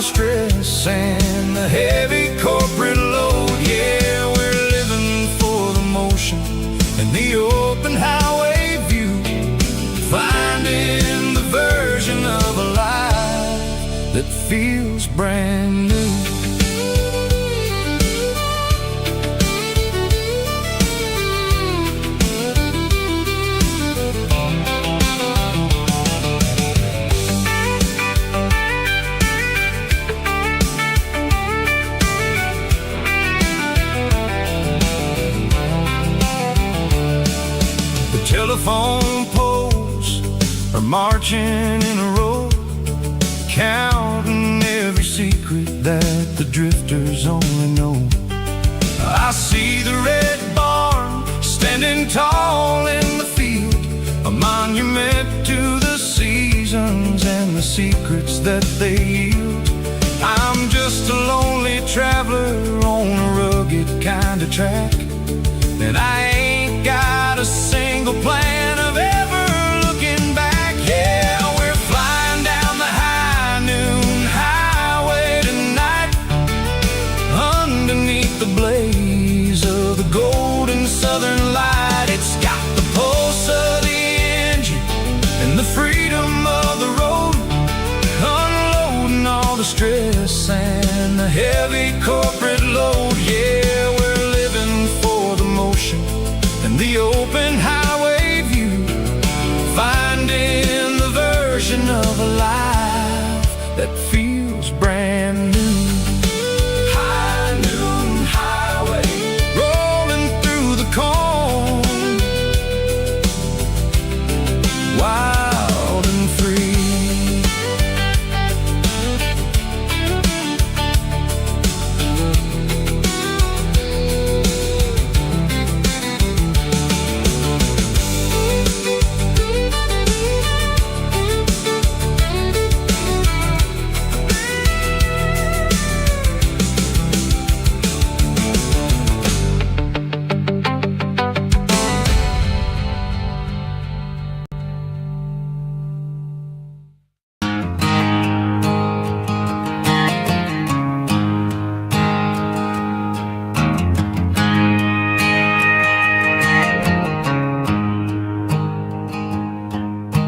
stress and the heavy corporate load. Yeah, we're living for the motion and the open highway view, finding the version of a life that feels brand new. Telephone poles are marching in a row, counting every secret that the drifters only know. I see the red barn standing tall in the field, a monument to the seasons and the secrets that they yield. I'm just a lonely traveler on a rugged kind of track, and I ain't got a single plan of ever looking back. Yeah, we're flying down the high noon highway tonight, underneath the blaze of the golden southern light. It's got the pulse of the engine and the freedom of the road, unloading all the stress and the heavy corporate load. Yeah, we're living for the motion and the open highway view, finding the version of a life that feels brand new. High noon highway, rolling through the corn, wild and free.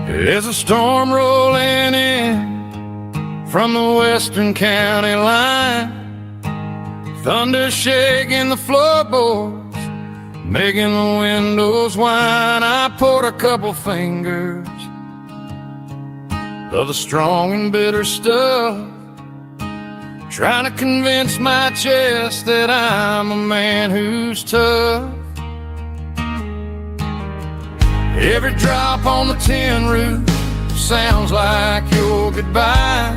There's a storm rolling in from the western county line, thunder shaking the floorboards, making the windows whine. I poured a couple fingers of the strong and bitter stuff, trying to convince my chest that I'm a man who's tough. Every drop on the tin roof sounds like your goodbye,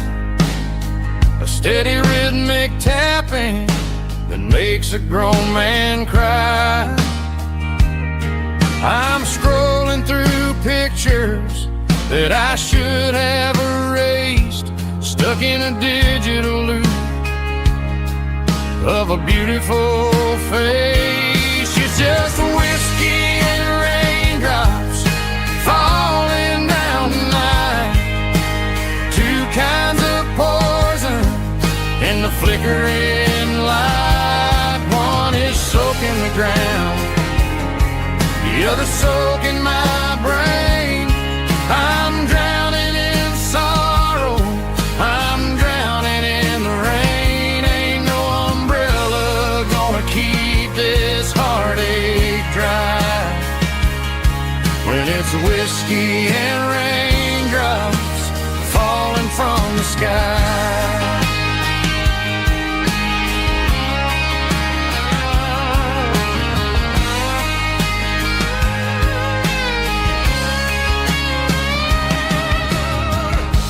a steady rhythmic tapping that makes a grown man cry. I'm scrolling through pictures that I should have erased, stuck in a digital loop of a beautiful face. It's just whiskey and raindrops falling down tonight, two kinds of poison in the flickering light. One is soaking the ground, the other soaking my brain. I'm drowning in sorrow, I'm drowning in the rain. Ain't no umbrella gonna keep this heartache dry when it's whiskey and raindrops falling from the sky.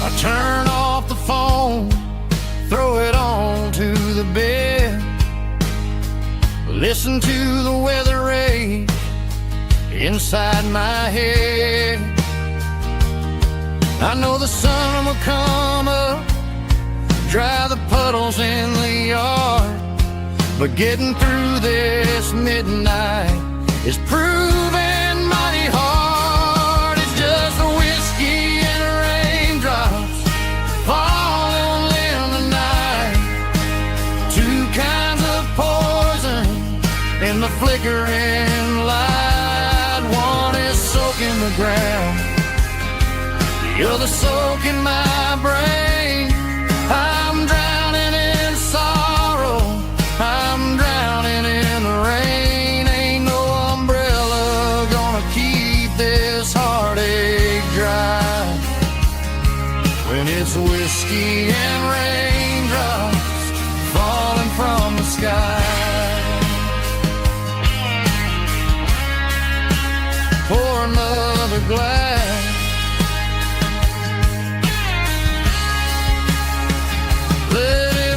I turn off the phone, throw it on to the bed, listen to the weather rage inside my head. I know the sun will come up, dry the puddles in the yard, but getting through this midnight is proving mighty hard. It's just whiskey and raindrops falling in the night. flickering light. One is soaking the ground, the other soaking my brain. I'm drowning in sorrow, I'm drowning in the rain. Ain't no umbrella gonna keep this heartache dry when it's whiskey and raindrops falling from the sky. Pour another glass, let it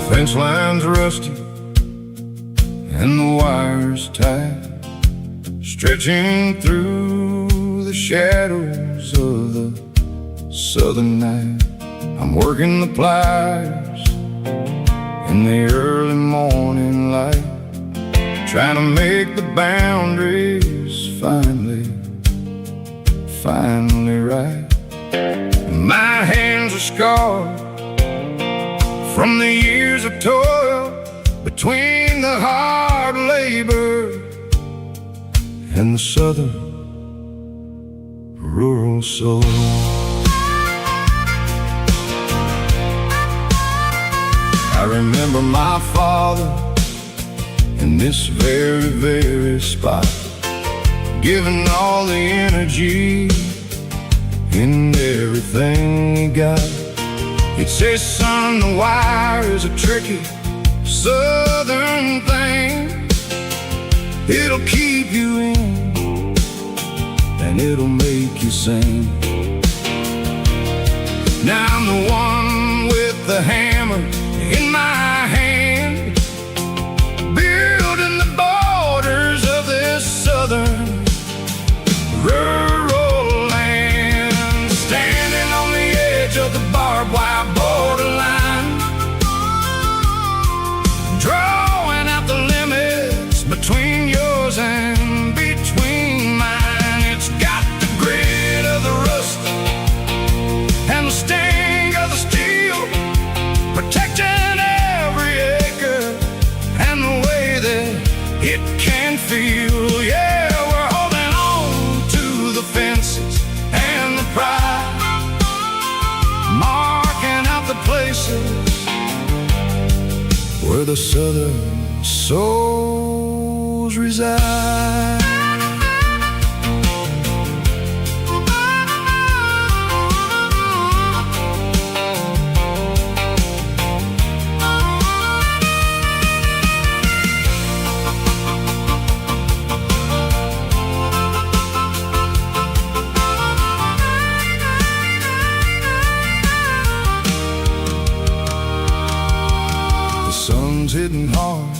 fence line's rusty and the wires tight, stretching through the shadows of the southern night. I'm working the pliers in the early morning light, trying to make the boundaries finally right. My hands are scarred from the years of toil, between the hard labor and the southern rural soul. I remember my father in this very spot, giving all the energy in everything he got. He'd say, son, the wire is a tricky southern thing. It'll keep you in and it'll make you sing. Now I'm the one with the hammer in my hand, building the borders of this southern rural land, standing on the edge of the barbed wire borderline, drawing out the limits between yours and between mine. It's got the grit of the rust and the sting of the steel, protecting every acre and the way that it can feel. Yeah, we're holding on to the fences and the pride, marking out the places where the southern souls reside. Sun's hitting hard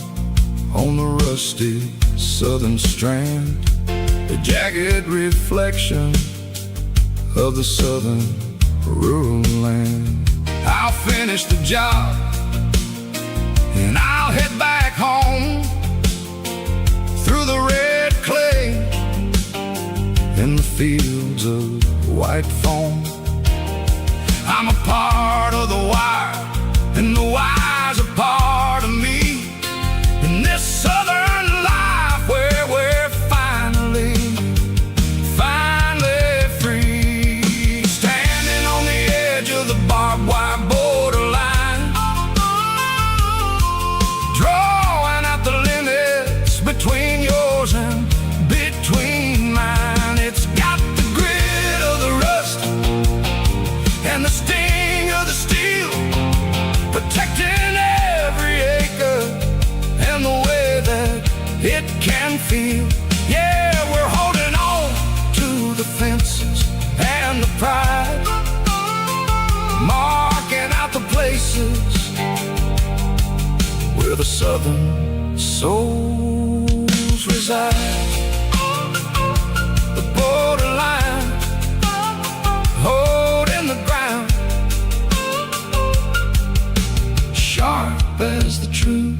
on the rusty southern strand, the jagged reflection of the southern rural land. I'll finish the job and I'll head back home through the red clay in the fields of white foam. I'm a part of the wire and the wire's a part field. Yeah, we're holding on to the fences and the pride, marking out the places where the southern souls reside. The borderline, holding the ground, sharp as the truth.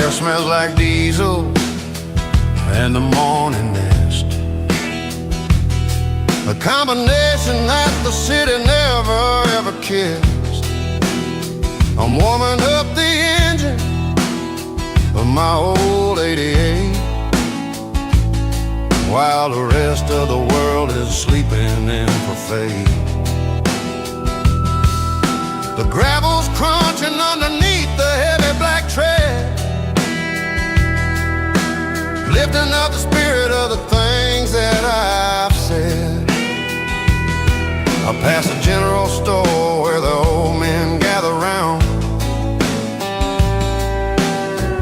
Smells like diesel and the morning mist, a combination that the city never ever kissed. I'm warming up the engine of my old 88 while the rest of the world is sleeping in for fate. The gravel's crunching underneath the heavy black tread, lifting up the spirit of the things that I've said. I pass a general store where the old men gather round,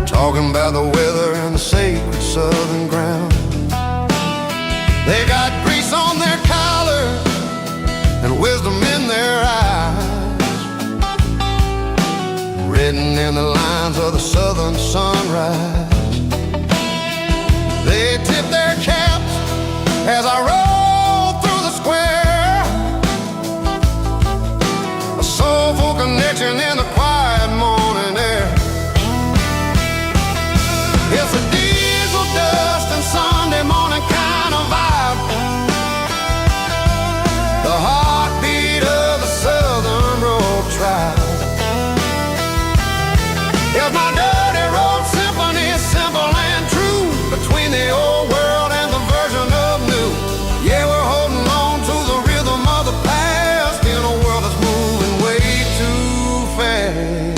talking about the weather and the sacred southern ground. They got grease on their collars and wisdom in their eyes, written in the lines of the southern sunrise. They tip their caps as I roll through the square, a soulful connection in the quiet morning air. It's a diesel dust and Sunday morning kind of vibe, the heartbeat of the Southern Road Tribe. It's my dirty road symphony, simple and true, between the old world and the version of new. Yeah, we're holding on to the rhythm of the past in a world that's moving way too fast.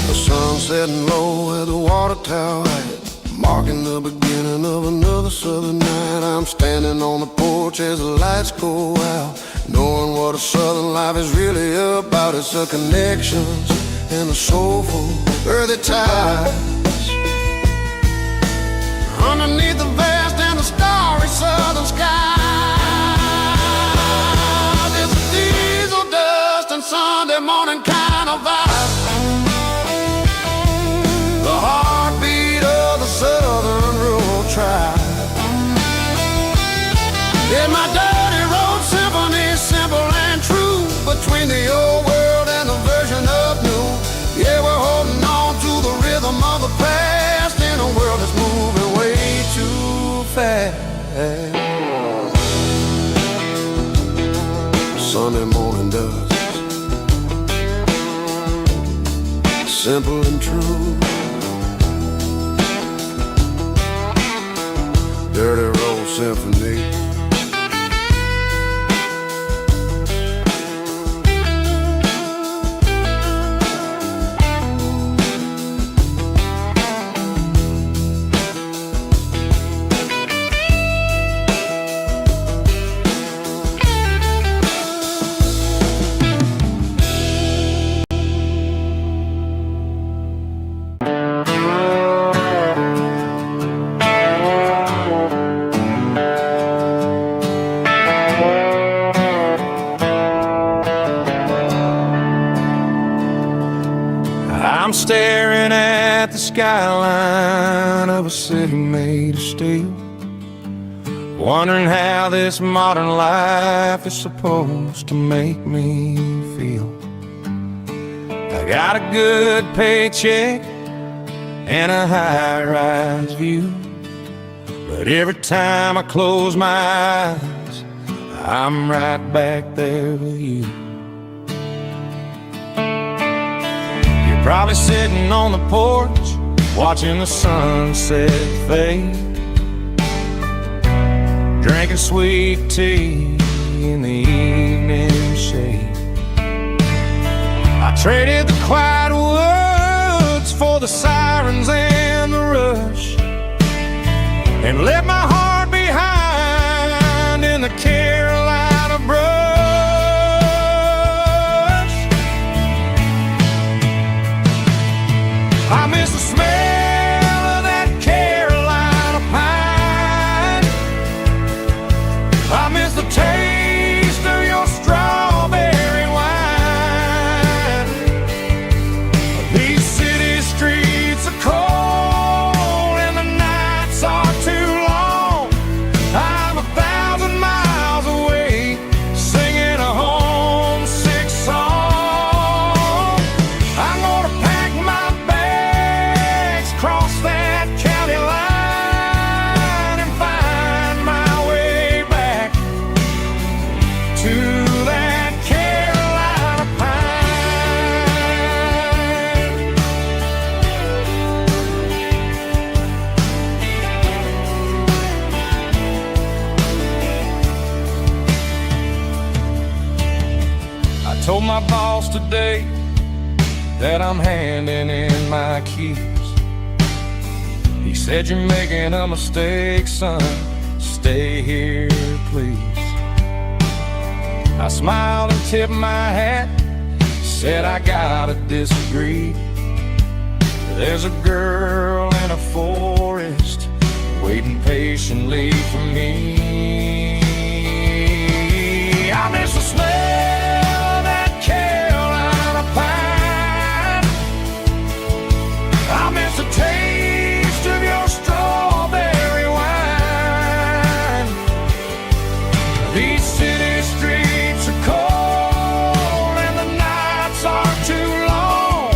The sun setting low where the water tower hit, marking the beginning of another southern night. I'm standing on the porch as the lights go out, knowing what a southern life is really about. It's the connections and the soulful earthy ties underneath the vast and the starry southern skies. It's a diesel dust and Sunday morning kind of vibe, the heartbeat of the Southern Road Tribe. Yeah, my dirty road symphony, simple and true, between the old world and the version of new. Yeah, we're holding on to the rhythm of the past in a world that's moving way too fast. Sunday morning dust, simple and true, dirty road symphony. I'm staring at the skyline of a city made of steel, wondering how this modern life is supposed to make me feel. I got a good paycheck and a high-rise view, but every time I close my eyes, I'm right back there with you. You're probably sitting on the porch, watching the sunset fade, drinking sweet tea in the evening shade. I traded the quiet woods for the sirens and the rush, and left my heart behind in the Carolina brush. I miss the smell of that Carolina pine. I miss the taste of your strawberry wine. These city streets are cold and the nights are too long. I'm 1,000 miles away, singing a homesick song. I'm gonna pack my bags, cross that county line, and find my way back to that Carolina pine. I told my boss today that I'm handing in my keys. He said, "You're making a mistake, son. Stay here, please." I smiled and tipped my hat, said, "I gotta disagree. There's a girl in a forest waiting patiently for me." I miss the smell of that Carolina pine. I miss the taste of your strawberry wine. These city streets are cold and the nights are too long.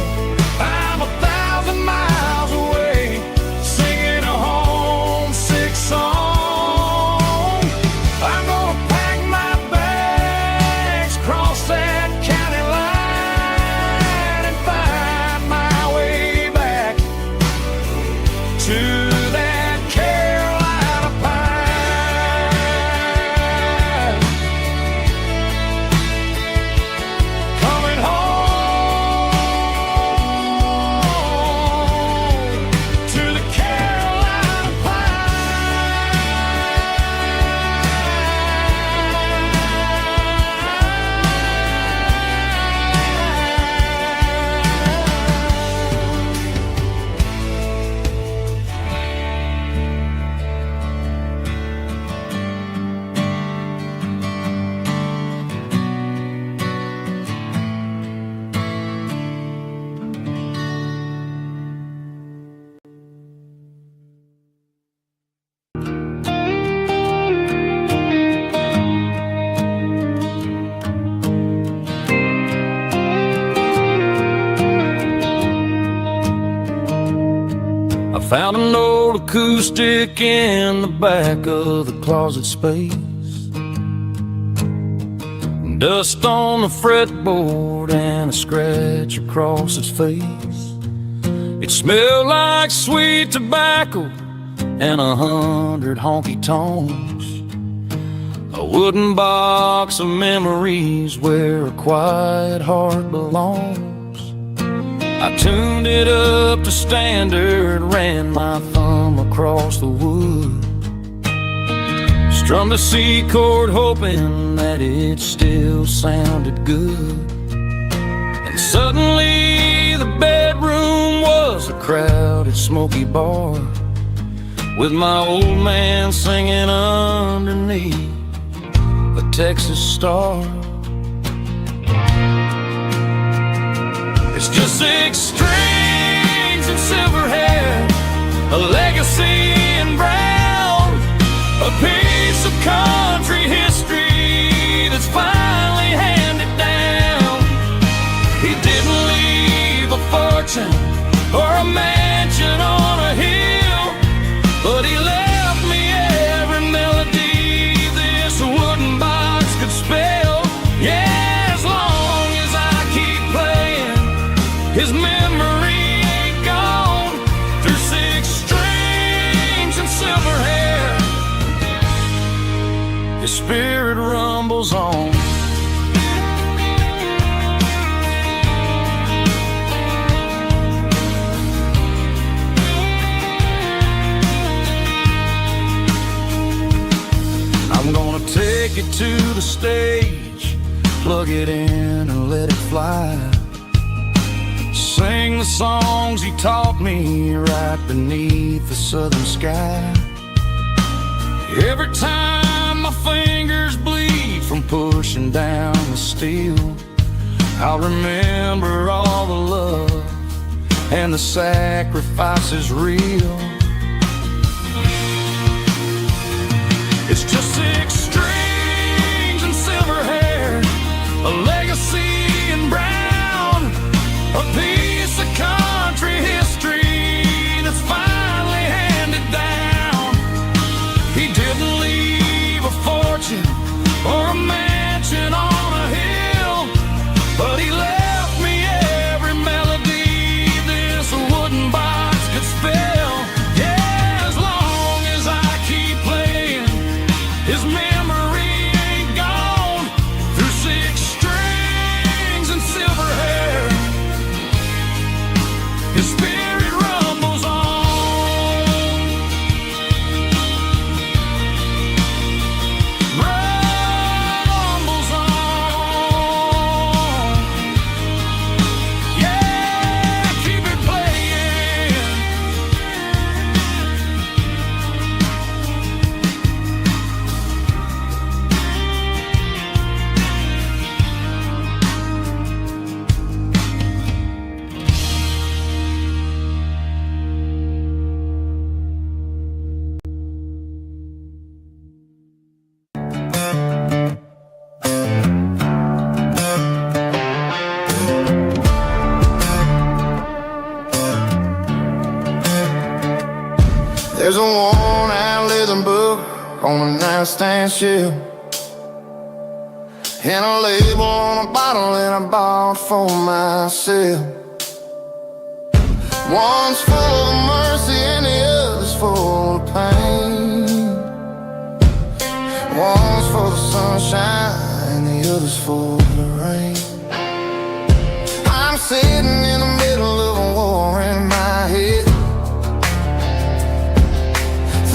I'm 1,000 miles away, singing a homesick song. I'm gonna pack my bags, cross that county line, and find my way back to that Carolina pine. Coming home to the Carolina I found an old acoustic in the back of the closet space. Dust on the fretboard and a scratch across his face. It smelled like sweet tobacco and 100 honky tonks. A wooden box of memories where a quiet heart belongs. I tuned it up to standard, ran my thumb across the wood, strummed a C chord hoping that it still sounded good. And suddenly the bedroom was a crowded smoky bar, with my old man singing underneath a Texas star. It's just 6 strings and silver hair, a legacy in brown, a piece of country history that's finally handed down. He didn't leave a fortune or a mansion on a hill, but he left me every melody this wooden box could spell. Yeah, as long as I keep playing, his memory ain't gone. Through 6 strings and silver hair, his spirit rumbles on. I'm gonna take it to the stage, plug it in and let it fly. Sing the songs he taught me right beneath the southern sky. Every time my fingers bleed from pushing down the steel, I'll remember all the love and the sacrifices real. It's just 6 strings and silver hair, a legacy in brown, a piece of country history that's finally handed down. He didn't leave a fortune or a mansion on a hill, but he left me every melody this wooden box could spell. Yeah, as long as I keep playing, his memory ain't gone. Through 6 strings and silver hair, his spirit rumbles on. Rumbles on. Yeah, keep it playing. There's a worn-out leather book on the nightstand shelf, and a label on a bottle that I bought for myself. One's full of mercy and the other's full of pain. One's for the sunshine and the other's for the rain. I'm sitting in the middle of a war in my head,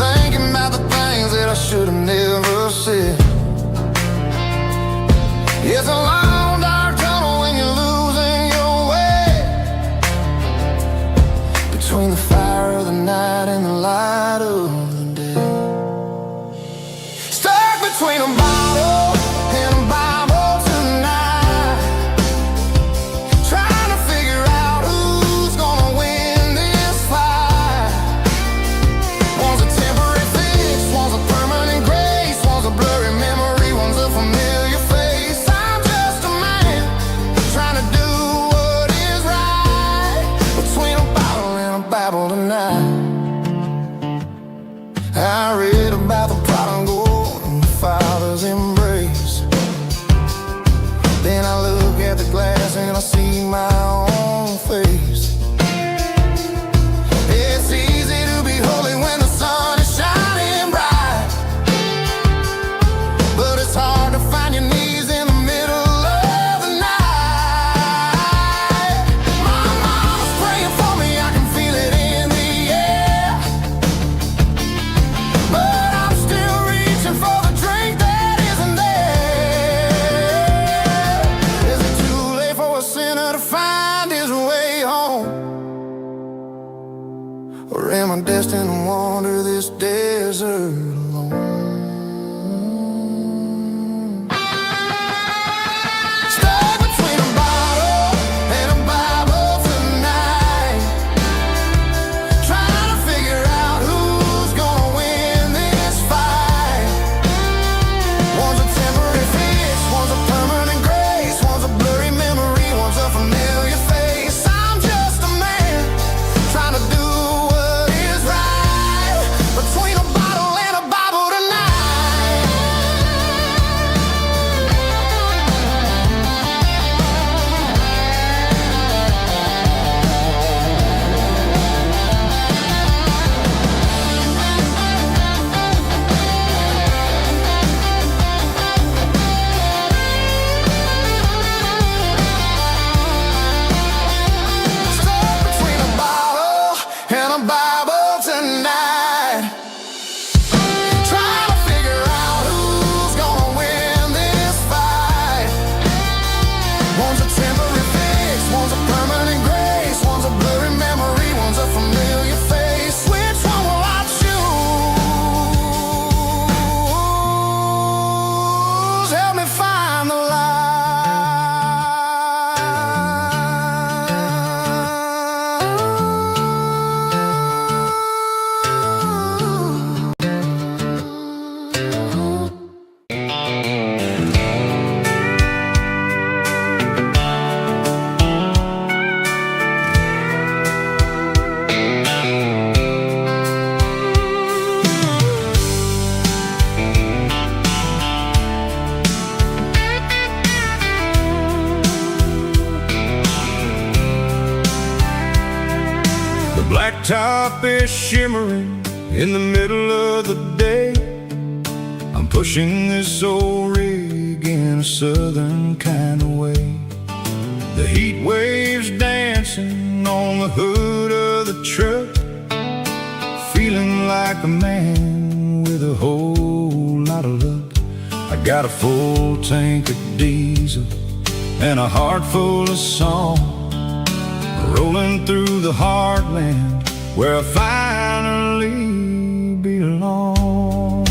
thinking about the things that I should have never said. It's a long dark tunnel when you're losing your way, between the fire of the night and the light of the day. Stuck between a bottle and a Bible tonight, trying to figure out who's gonna win this fight. One's a temporary fix, one's a permanent grace, one's a blurry memory, one's a familiar face. I'm just a man trying to do what is right, between a bottle and a Bible tonight. I read about the prodigal and the father's embrace. Then I look at the glass and I see my own face. It's easy to be holy when the sun is shining bright, but it's hard to find your knees in the middle of the night. My mama's praying for me, I can feel it in the air, but I'm still reaching for the drink that isn't there. Is it too late for a sinner to find his way home? Or am I destined to wander this desert alone? Stuck between a bottle and a Bible tonight. Blacktop is shimmering in the middle of the day. I'm pushing this old rig in a southern kind of way. The heat waves dancing on the hood of the truck, feeling like a man with a whole lot of luck. I got a full tank of diesel and a heart full of song, rolling through the heartland where I finally belong.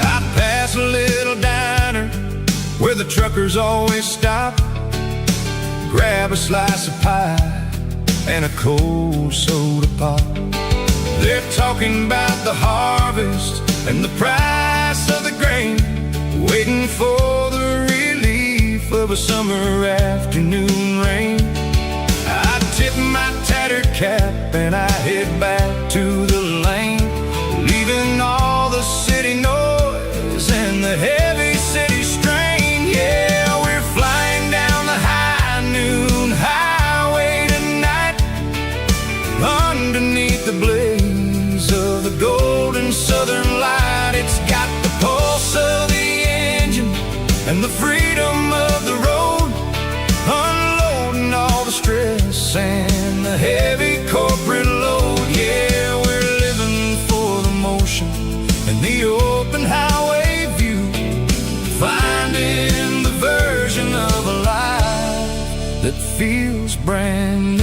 I pass a little diner where the truckers always stop, grab a slice of pie and a cold soda pop. They're talking about the harvest and the price of the grain, waiting for the relief of a summer afternoon rain. I tip my tattered cap and I head back to the lane, leaving all the city noise and the heavy city strain. Yeah, we're flying down the high noon highway tonight, underneath the blaze of the golden southern light. It's got the pulse of the engine and the freedom of the road, unloading all the stress and the heavy corporate load. Yeah, we're living for the motion and the open highway view, finding the version of a life that feels brand new.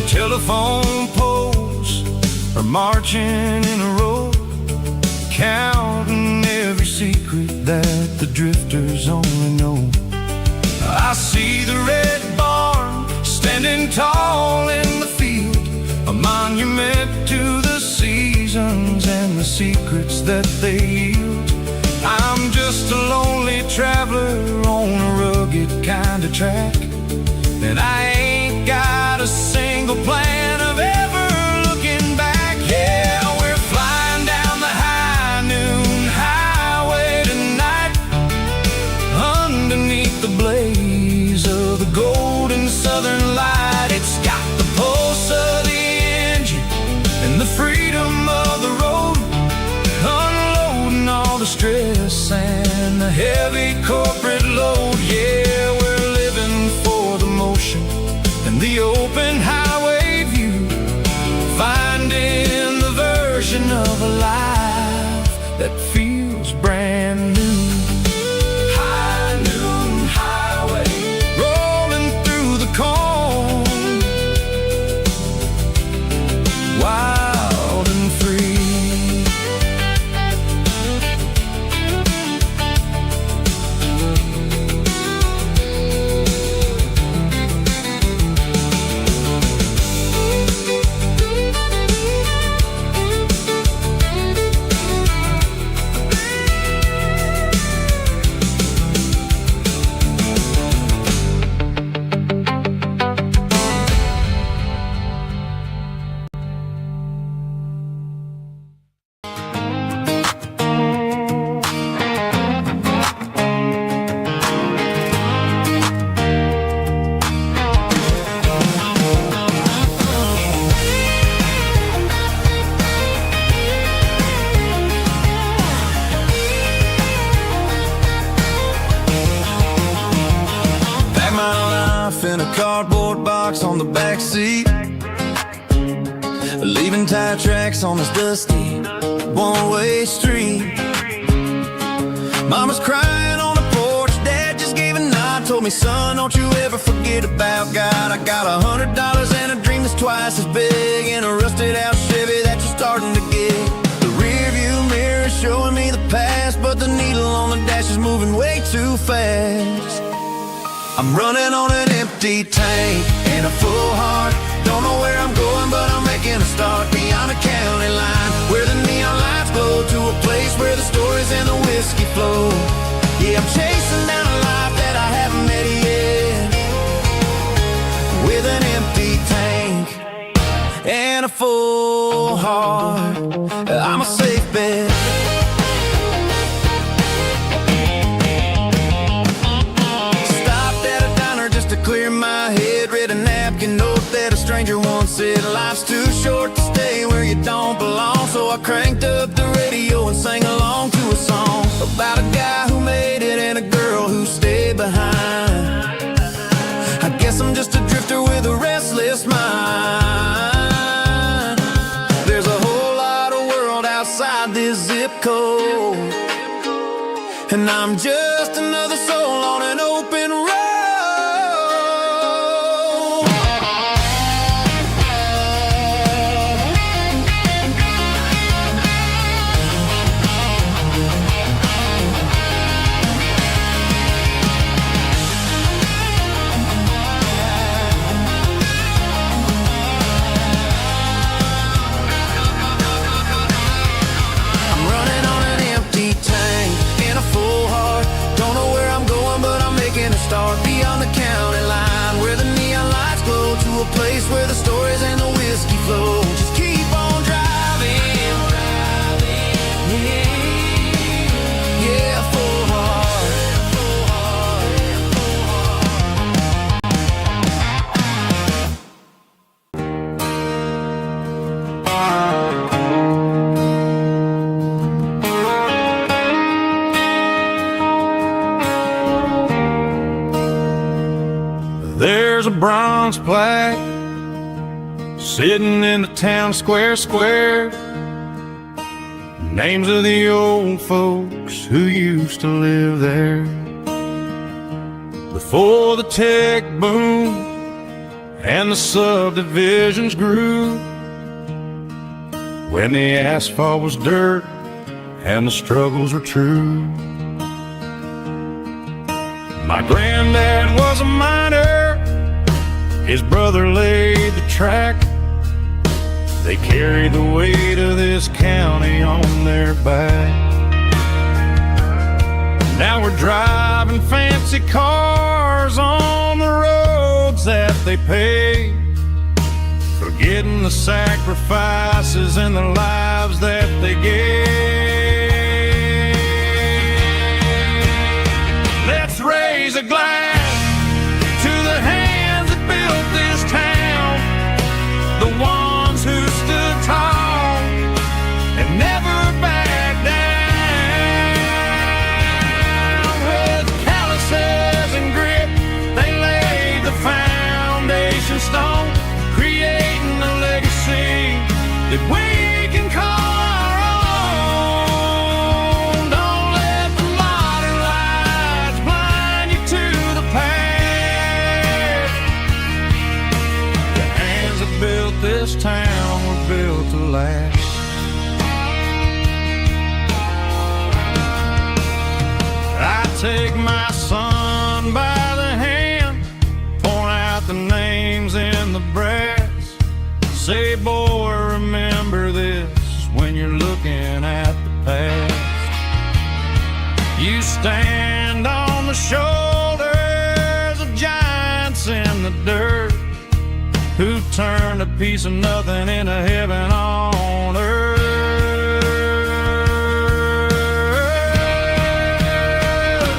Telephone poles are marching in a row, counting every secret that the drifters only know. I see the red barn standing tall in the field, a monument to the seasons and the secrets that they yield. I'm just a lonely traveler on a rugged kind of track, and I ain't got a single plan of ever looking back. Yeah, we're flying down the high noon highway tonight, underneath the blaze of the golden southern light. It's got the pulse of the engine and the freedom of the road, unloading all the stress and the heavy corporate load. Yeah, we're living for the motion and the open highway view, finding the version of a life that feels brand new. High noon highway, rolling through the corn, wild and free. In a cardboard box on the back seat, leaving tire tracks on this dusty one-way street. Mama's crying on the porch, Dad just gave a nod, told me, son, don't you ever forget about God. I got $100 and a dream that's twice as big, in a rusted out Chevy that you're starting to get. The rear view mirror is showing me the past, but the needle on the dash is moving way too fast. I'm running on an empty tank and a full heart. Don't know where I'm going, but I'm making a start beyond a county line, where the neon lights glow, to a place where the stories heart, I'm a safe bet. Stopped at a diner just to clear my head. Read a napkin note that a stranger once said, life's too short to stay where you don't belong. So I cranked up the radio and sang along to a song about a guy who made it and a girl who stayed behind. I guess I'm just a drifter with a restless mind. There's a whole lot of world outside this zip code, and I'm just another soul on an open road. Start beyond the county line, where the neon lights glow, to a place where the stories and the whiskey flow. Just keep on driving, yeah, full heart. There's a bronze plaque sitting in the town square. Names of the old folks who used to live there before the tech boom and the subdivisions grew, when the asphalt was dirt and the struggles were true. My granddad was a miner, his brother laid the track. They carried the weight of this county on their back. Now we're driving fancy cars on the roads that they paved, forgetting the sacrifices and the lives that they gave. Let's raise a glass to the hands that built this town, the ones who stood tall and never backed down. With calluses and grit, they laid the foundation stone, creating a legacy that we can call our own. Don't let the modern lights blind you to the past. The hands that built this town were built to last. I take my son by the hand, point out the names in the brass. Say, boy, remember this when you're looking at the past. You stand on the shoulders of giants in the dirt, who turned a piece of nothing into heaven on earth.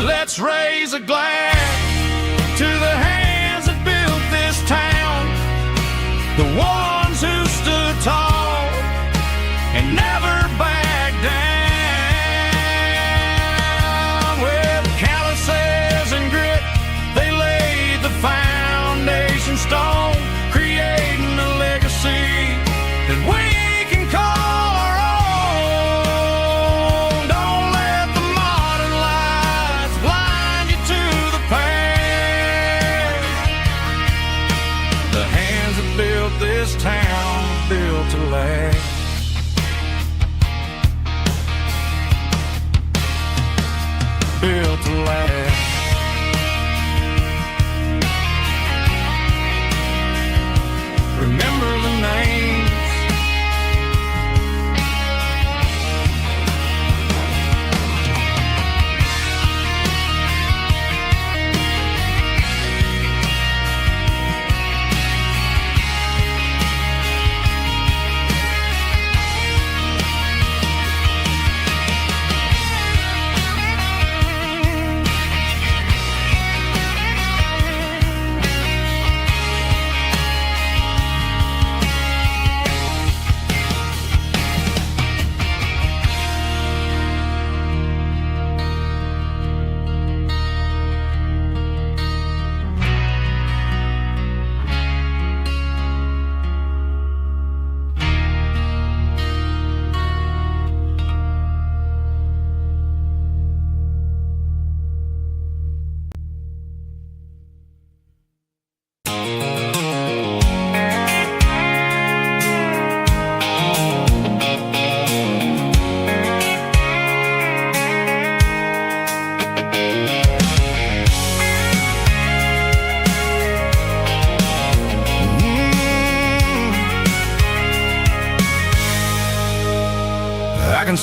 Let's raise a glass to the hands that built this town, the ones who stood tall and never backed down. With calluses and grit, they laid the foundation stone, creating a legacy that we can call our own. Don't let the modern lights blind you to the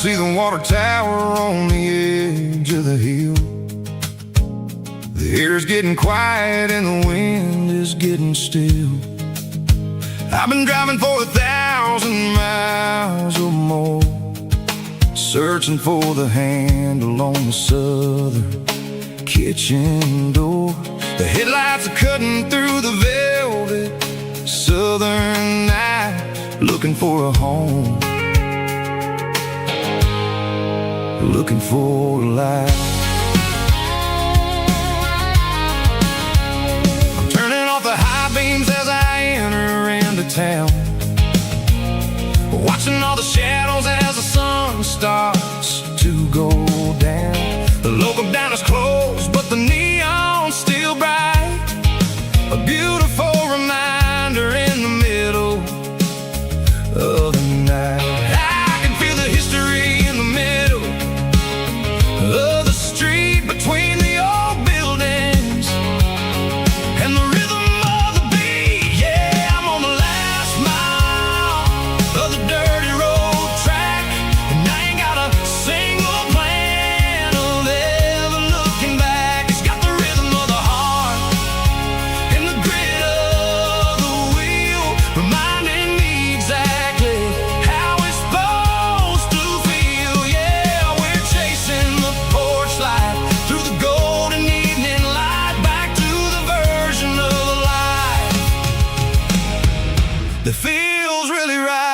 see the water tower on the edge of the hill. The air's getting quiet and the wind is getting still. I've been driving for 1,000 miles or more, searching for the handle on the southern kitchen door. The headlights are cutting through the velvet southern night, looking for a home, looking for a life. I'm turning off the high beams as I enter into town, watching all the shadows as the sun starts to go down. The local diner's closed, but the neon's still bright, a beautiful reminder in the middle of the night. I can feel the history in the middle of the street, between the old buildings and the rhythm of the beat. Yeah, I'm on the last mile of the dirty road track, and I ain't got a single plan of ever looking back. It's got the rhythm of the heart and the grit of the wheel, reminding me exactly how it's supposed to feel. Yeah, we're chasing the porch light through the golden evening light, back to the version of life that feels really right.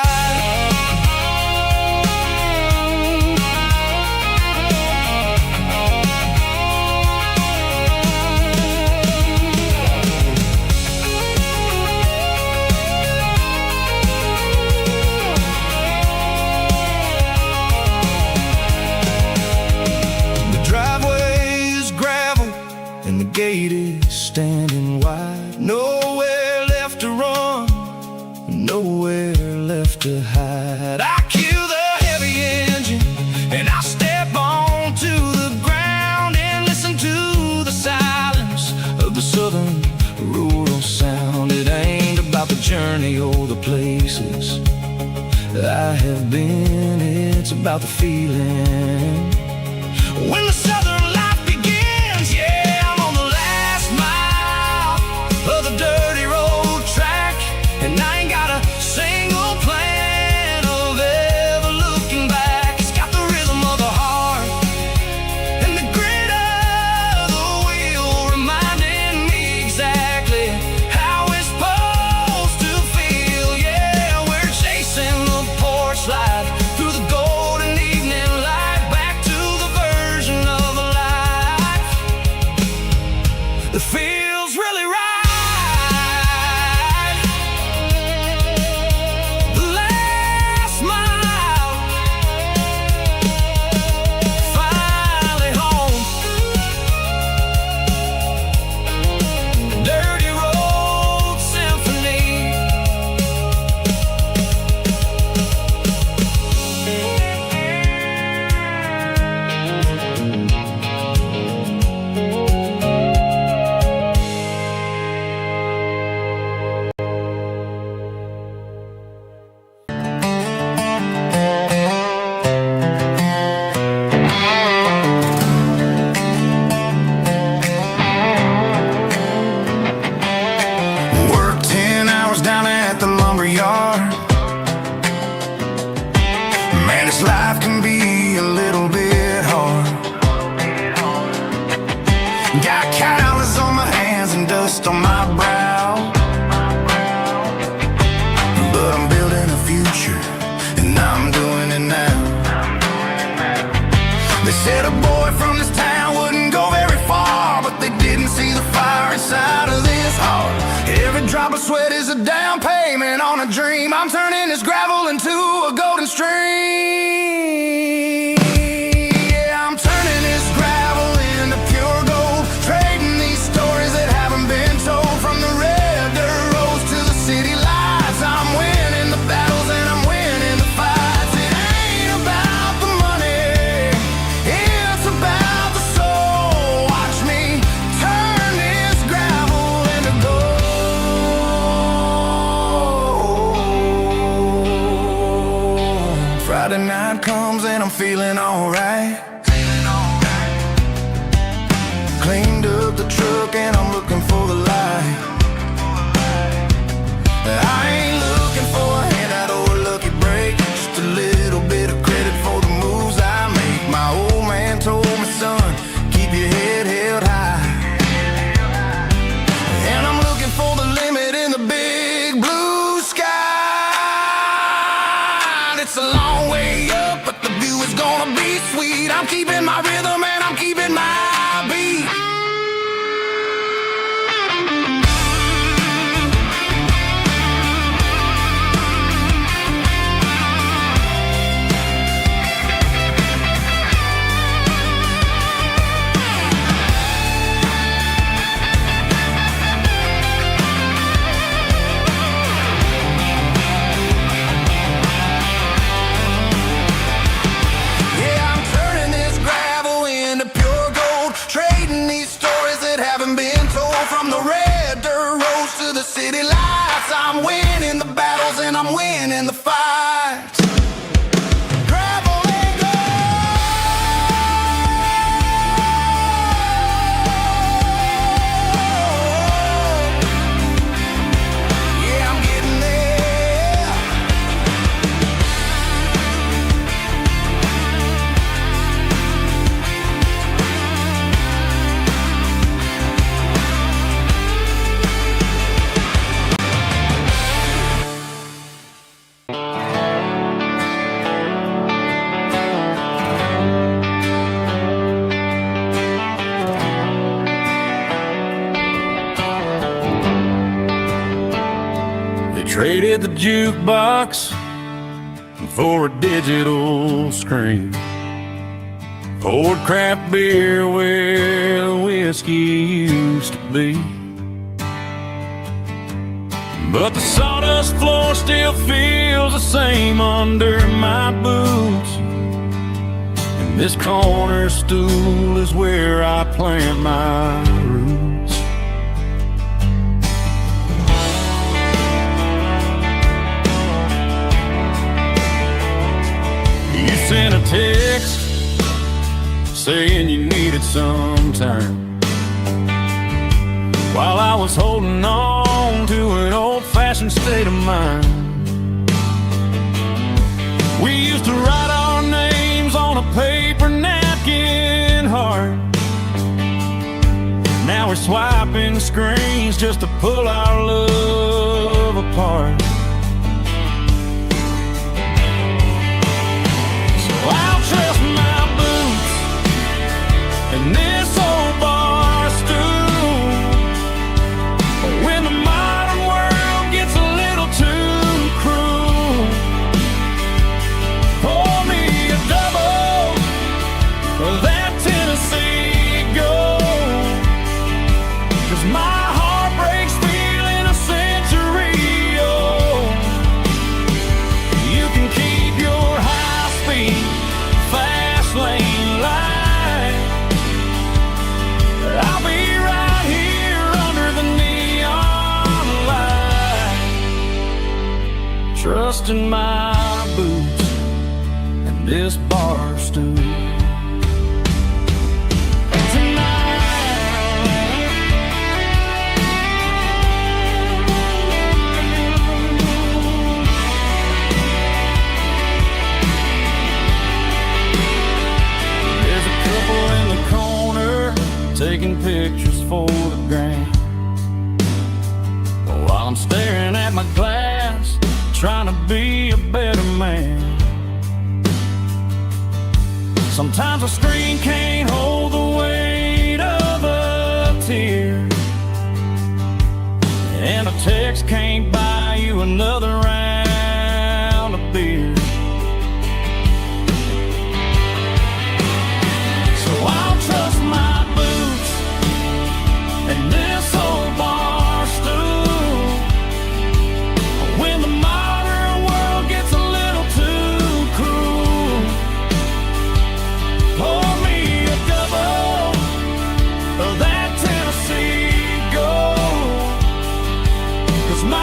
The driveway is gravel and the gate is standing wide. Nowhere left to run, nowhere left to hide. I kill the heavy engine and I step onto the ground and listen to the silence of the southern rural sound. It ain't about the journey or the places I have been, it's about the feeling when the southern life begins. Yeah, I'm on the last mile of the dirty road track, and I ain't got a single plan of ever looking back. It's got the rhythm of the heart and the grit of the wheel, reminding me exactly how it's supposed to feel. Yeah, we're chasing the porch light through the golden evening light, back to the version of life that feels really right. The last mile, finally home. Dirty road symphony. Work 10 hours down at the lumber yard. Man, this life can be a little bit hard. Got calluses on my hands and dust on my brow, but I'm building a future and I'm doing it now. They said a boy from this town wouldn't go very far, but they didn't see the fire inside of this heart. Every drop of sweat is a down payment on a dream. I'm turning this gravel into a golden stream. Yeah, I'm turning this gravel into pure gold, trading these stories that haven't been told. From the red dirt roads to the city lights, I'm winning the battles and I'm winning the fights. It ain't about the money, it's about the soul. Watch me turn this gravel into gold. feeling alright. Cleaned up the truck and I'm looking for the light. I ain't looking for a handout or a lucky break, just a little bit of credit for the moves I make. My old man told me, son, keep your head held high. And I'm looking for the limit in the big blue sky. It's a long way up, but the view is gonna be sweet. I'm keeping my rhythm and I'm keeping my beat. From the red dirt roads to the city lights, I'm winning the battles and I'm winning the fights. Gravel and gold. Yeah, I'm getting there. Traded the jukebox for a digital screen, poured craft beer where the whiskey used to be. But the sawdust floor still feels the same under my boots, and this corner stool is where I plant my roots. Sent a text saying you needed some time, while I was holding on to an old-fashioned state of mind. We used to write our names on a paper napkin heart. Now we're swiping screens just to pull our love apart. I'll trust my boots and this old bar stool. When the modern world gets a little too cruel, pour me a double of that Tennessee Gold, 'cause my heart breaks feeling a century old. You can keep your high speed fast lane light, I'll be right here under the neon light, trusting my boots and this bar stool. Taking pictures for the gram, while I'm staring at my glass, trying to be a better man. Sometimes a screen can't hold the weight of a tear, and a text can't buy you another round of beer. So I'll trust my and this old bar stool. When the modern world gets a little too cruel, pour me a double of that Tennessee Gold, 'cause my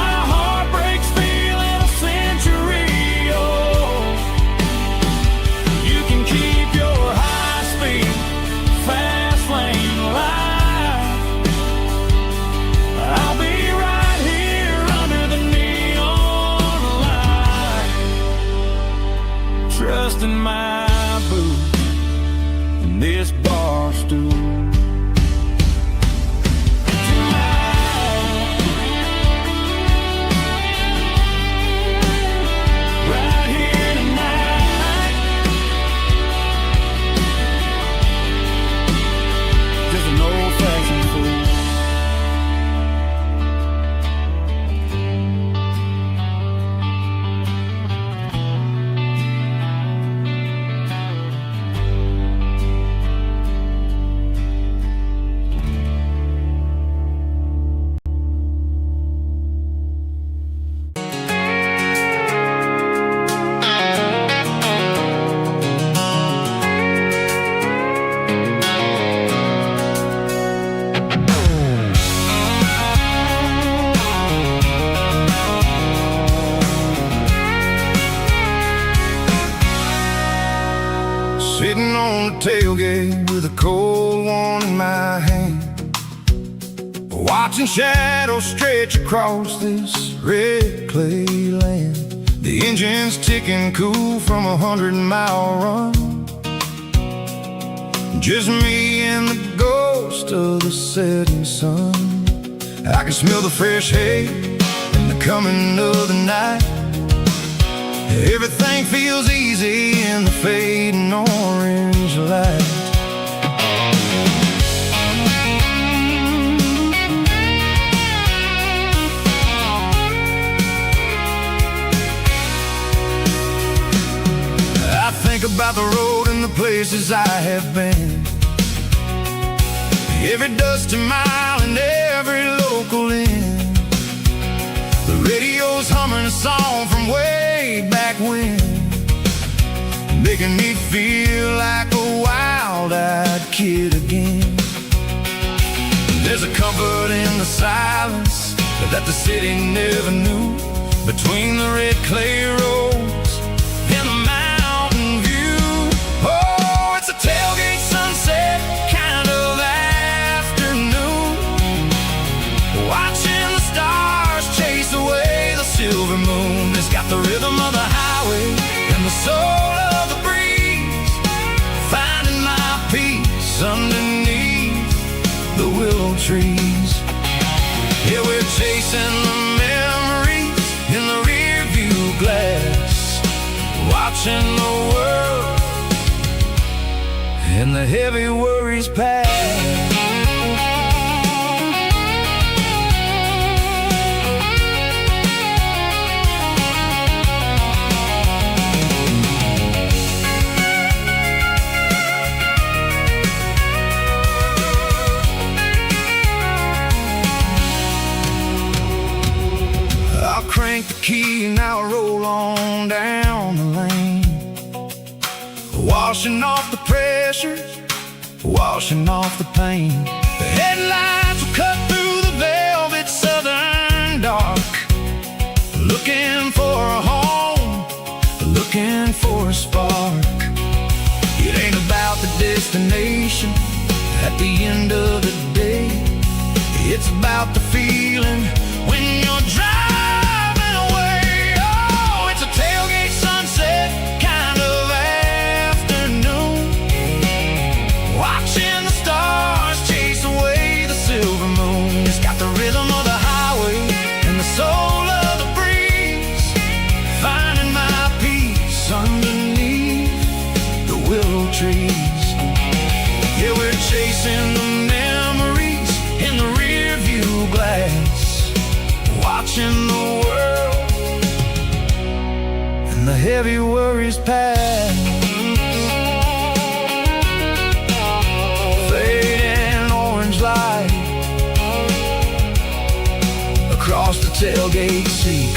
on this bar stool. Right here tonight, just an old-fashioned fool. Sitting on the tailgate with a cold one in my hand, watching shadows stretch across this red clay land. The engine's ticking cool from 100-mile run. Just me and the ghost of the setting sun. I can smell the fresh hay and the coming of the night. Everything feels easy in the fading orange light. I think about the road and the places I have been, every dusty mile and every local inn. The radio's humming a song from way back when, making me feel like a wild-eyed kid again. There's a comfort in the silence that the city never knew, between the red clay roads and the mountain view. Oh, it's a tailgate sunset kind of afternoon, watching the stars chase away the silver moon. It's got the rhythm of the highway and the soul of the breeze, finding my peace underneath the willow trees. Yeah, we're chasing the memories in the rear view glass, watching the world and the heavy worries pass. Crank the key and I'll roll on down the lane, washing off the pressure, washing off the pain. The headlights will cut through the velvet southern dark, looking for a home, looking for a spark. It ain't about the destination at the end of the day, it's about the feeling when you're driving. Tailgate sunset kind of afternoon, watching the stars chase away the silver moon. It's got the rhythm of the highway and the soul of the breeze, finding my peace underneath the willow trees. Yeah, we're chasing the memories in the rear view glass, watching the world the heavy worries pass. Fading orange light across the tailgate seat.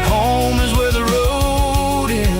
Home is where the road ends.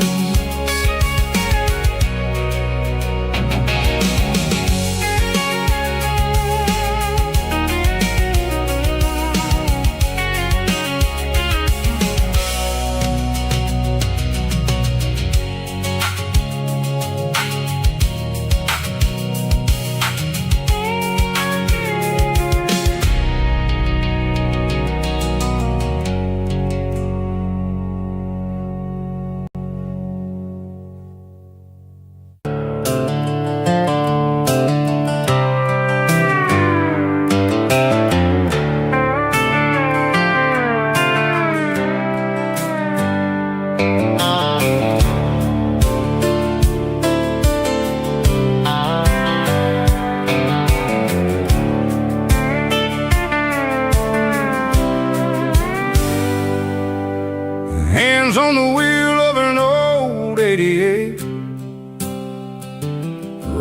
radiate,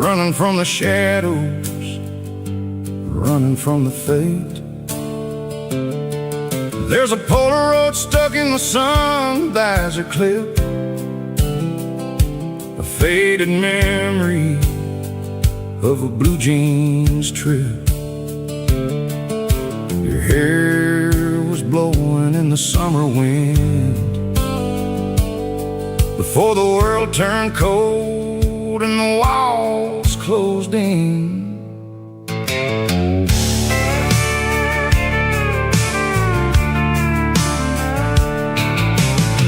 running from the shadows, running from the fate. There's a Polaroid stuck in the sun, there's a clip, a faded memory of a blue jeans trip. Your hair was blowing in the summer wind before the world turned cold and the walls closed in.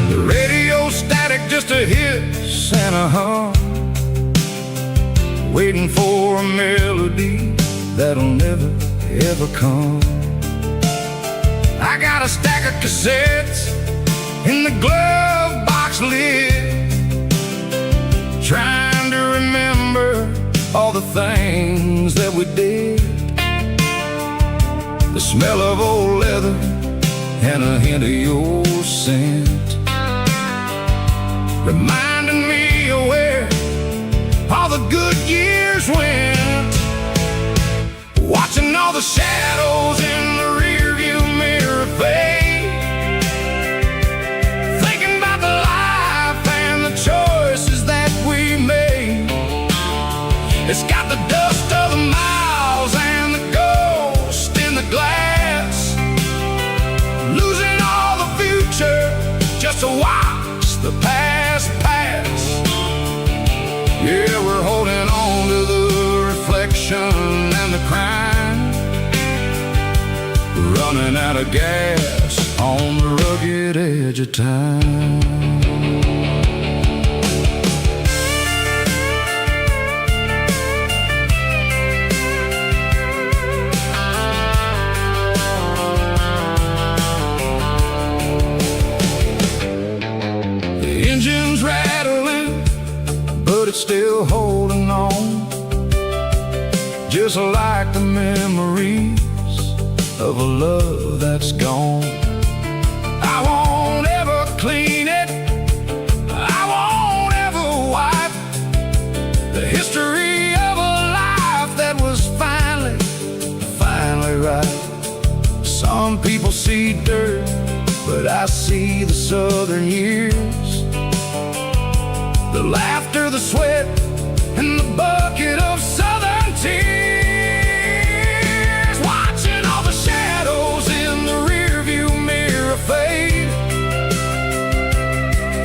The radio static, just a hiss and a hum, waiting for a melody that'll never ever come. I got a stack of cassettes in the glove box lid, trying to remember all the things that we did. The smell of old leather and a hint of your scent, reminding me of where all the good years went. Watching all the shadows in the rearview mirror fade, thinking about the life and the choices that we made. It's got the dust of the miles and the ghost in the glass, losing all the future just to watch the past pass. Yeah, we're holding on to the reflection and the crime, running out of gas on the rugged edge of time. The engine's rattling, but it's still holding on, just like the memories of a love that's gone. I won't ever clean it, I won't ever wipe the history of a life that was finally right. Some people see dirt, but I see the southern years, the laughter, the sweat, and the bucket of southern tears. Watching all the shadows in the rearview mirror fade,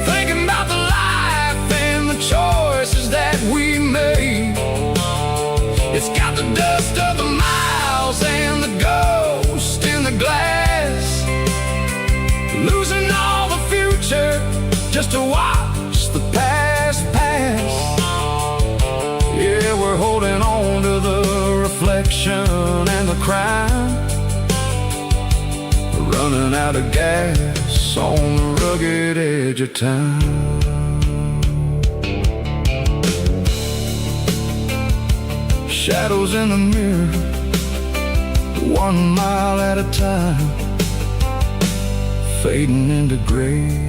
thinking about the life and the choices that we made. It's got the dust of the miles and the ghost in the glass, losing all the future just to watch the past pass. Yeah, we're holding on to the reflection and the crime, running out of gas on the rugged edge of time. Shadows in the mirror, 1 mile at a time, fading into gray.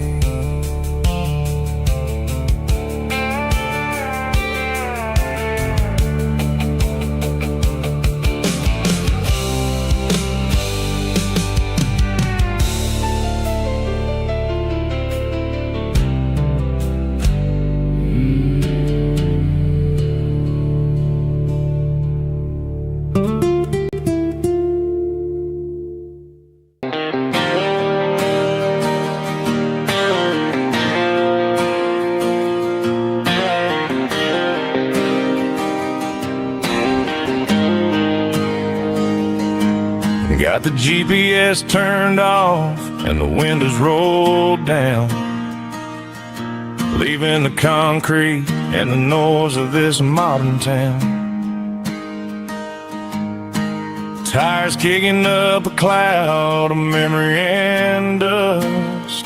Got the GPS turned off and the windows rolled down, leaving the concrete and the noise of this modern town. Tires kicking up a cloud of memory and dust,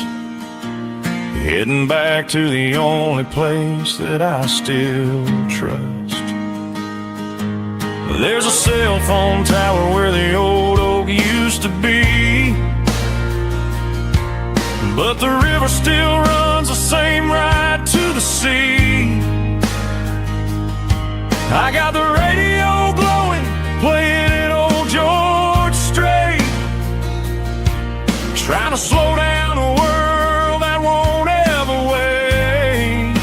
heading back to the only place that I still trust. There's a cell phone tower where the old oak used to be, but the river still runs the same right to the sea. I got the radio glowing, playing an old George Strait, trying to slow down a world that won't ever wait.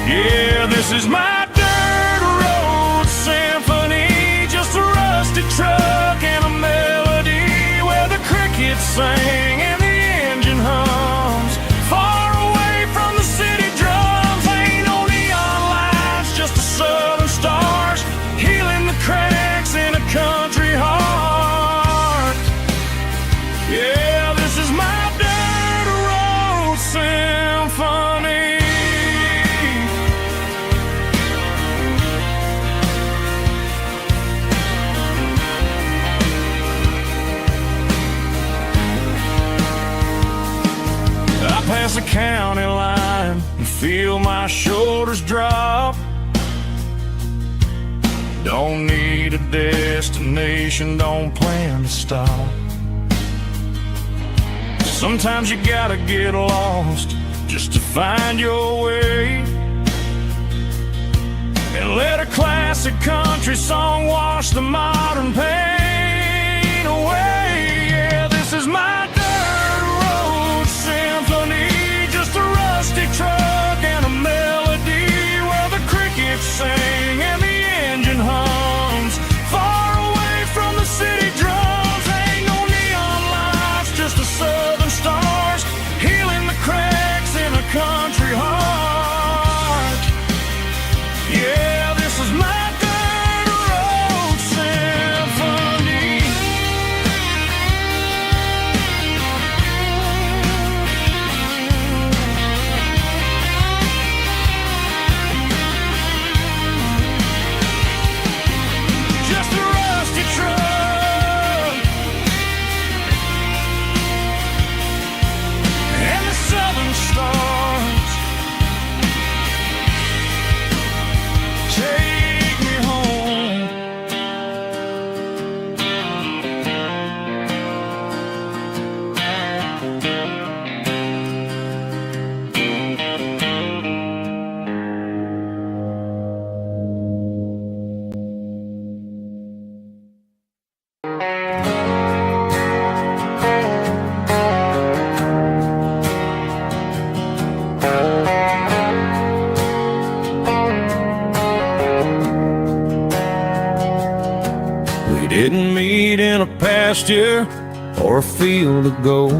Yeah, this is my dirt road symphony, just a rusty truck and a melody where the crickets sing and the engine hums. Far away from the city drums, ain't no neon lights, just the southern stars healing the cracks in a country heart. Yeah, this is my dirt road symphony. I pass the county line and feel my shoulders drop. Don't need a destination, don't plan to stop. Sometimes you gotta get lost just to find your way, and let a classic country song wash the modern pain away. Yeah, this is my dirt road symphony, just a rusty truck and a melody where the crickets sing and the engine hums. Far away from the city drums, ain't no neon lights, just the southern stars healing the cracks in a country heart. Yeah, this is my dirt road symphony. Just a rusty truck and the southern stars take me home. We didn't meet in a pasture or a field of gold.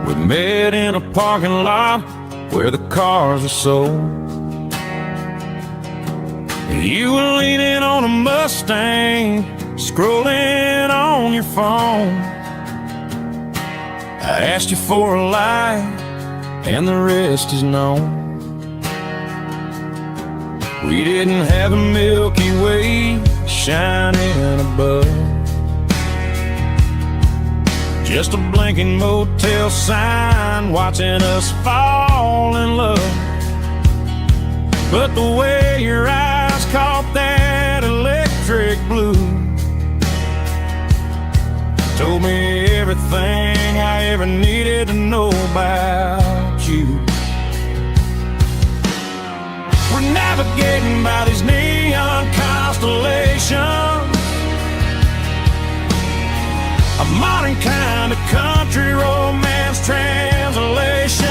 We met in a parking lot where the cars were sold. You were leaning on a Mustang, scrolling on your phone. I asked you for a light, and the rest is known. We didn't have a Milky Way shining above, just a blinking motel sign watching us fall in love. But the way your eyes caught that electric blue told me everything I ever needed to know about you. We're navigating by these neon constellations, a modern kind of country romance translation.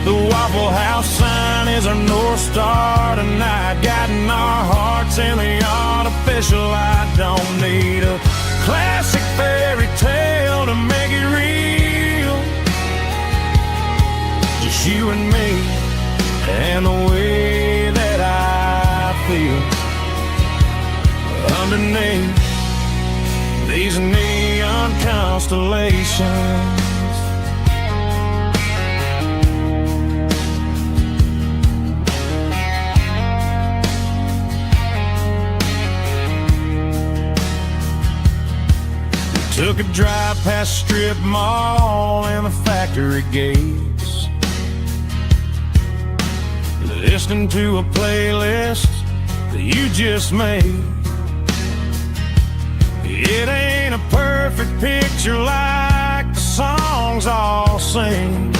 The Waffle House sign is our North Star tonight, guiding our hearts in the artificial light. Don't need a classic fairy tale to make it real, just you and me and the way that I feel underneath these neon constellations. Took a drive past strip mall and the factory gates, listening to a playlist that you just made. It ain't a perfect picture like the songs all sing,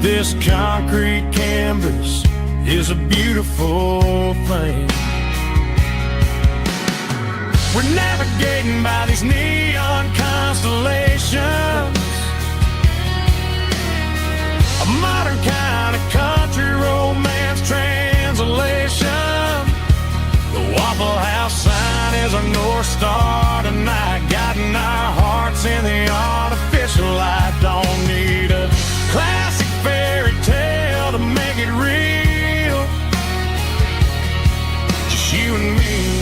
This concrete canvas is a beautiful thing. We're navigating by these neon constellations, a modern kind of country romance translation. The Waffle House sign is our North Star tonight, guiding our hearts in the artificial light. Don't need a classic fairy tale to make it real. Just you and me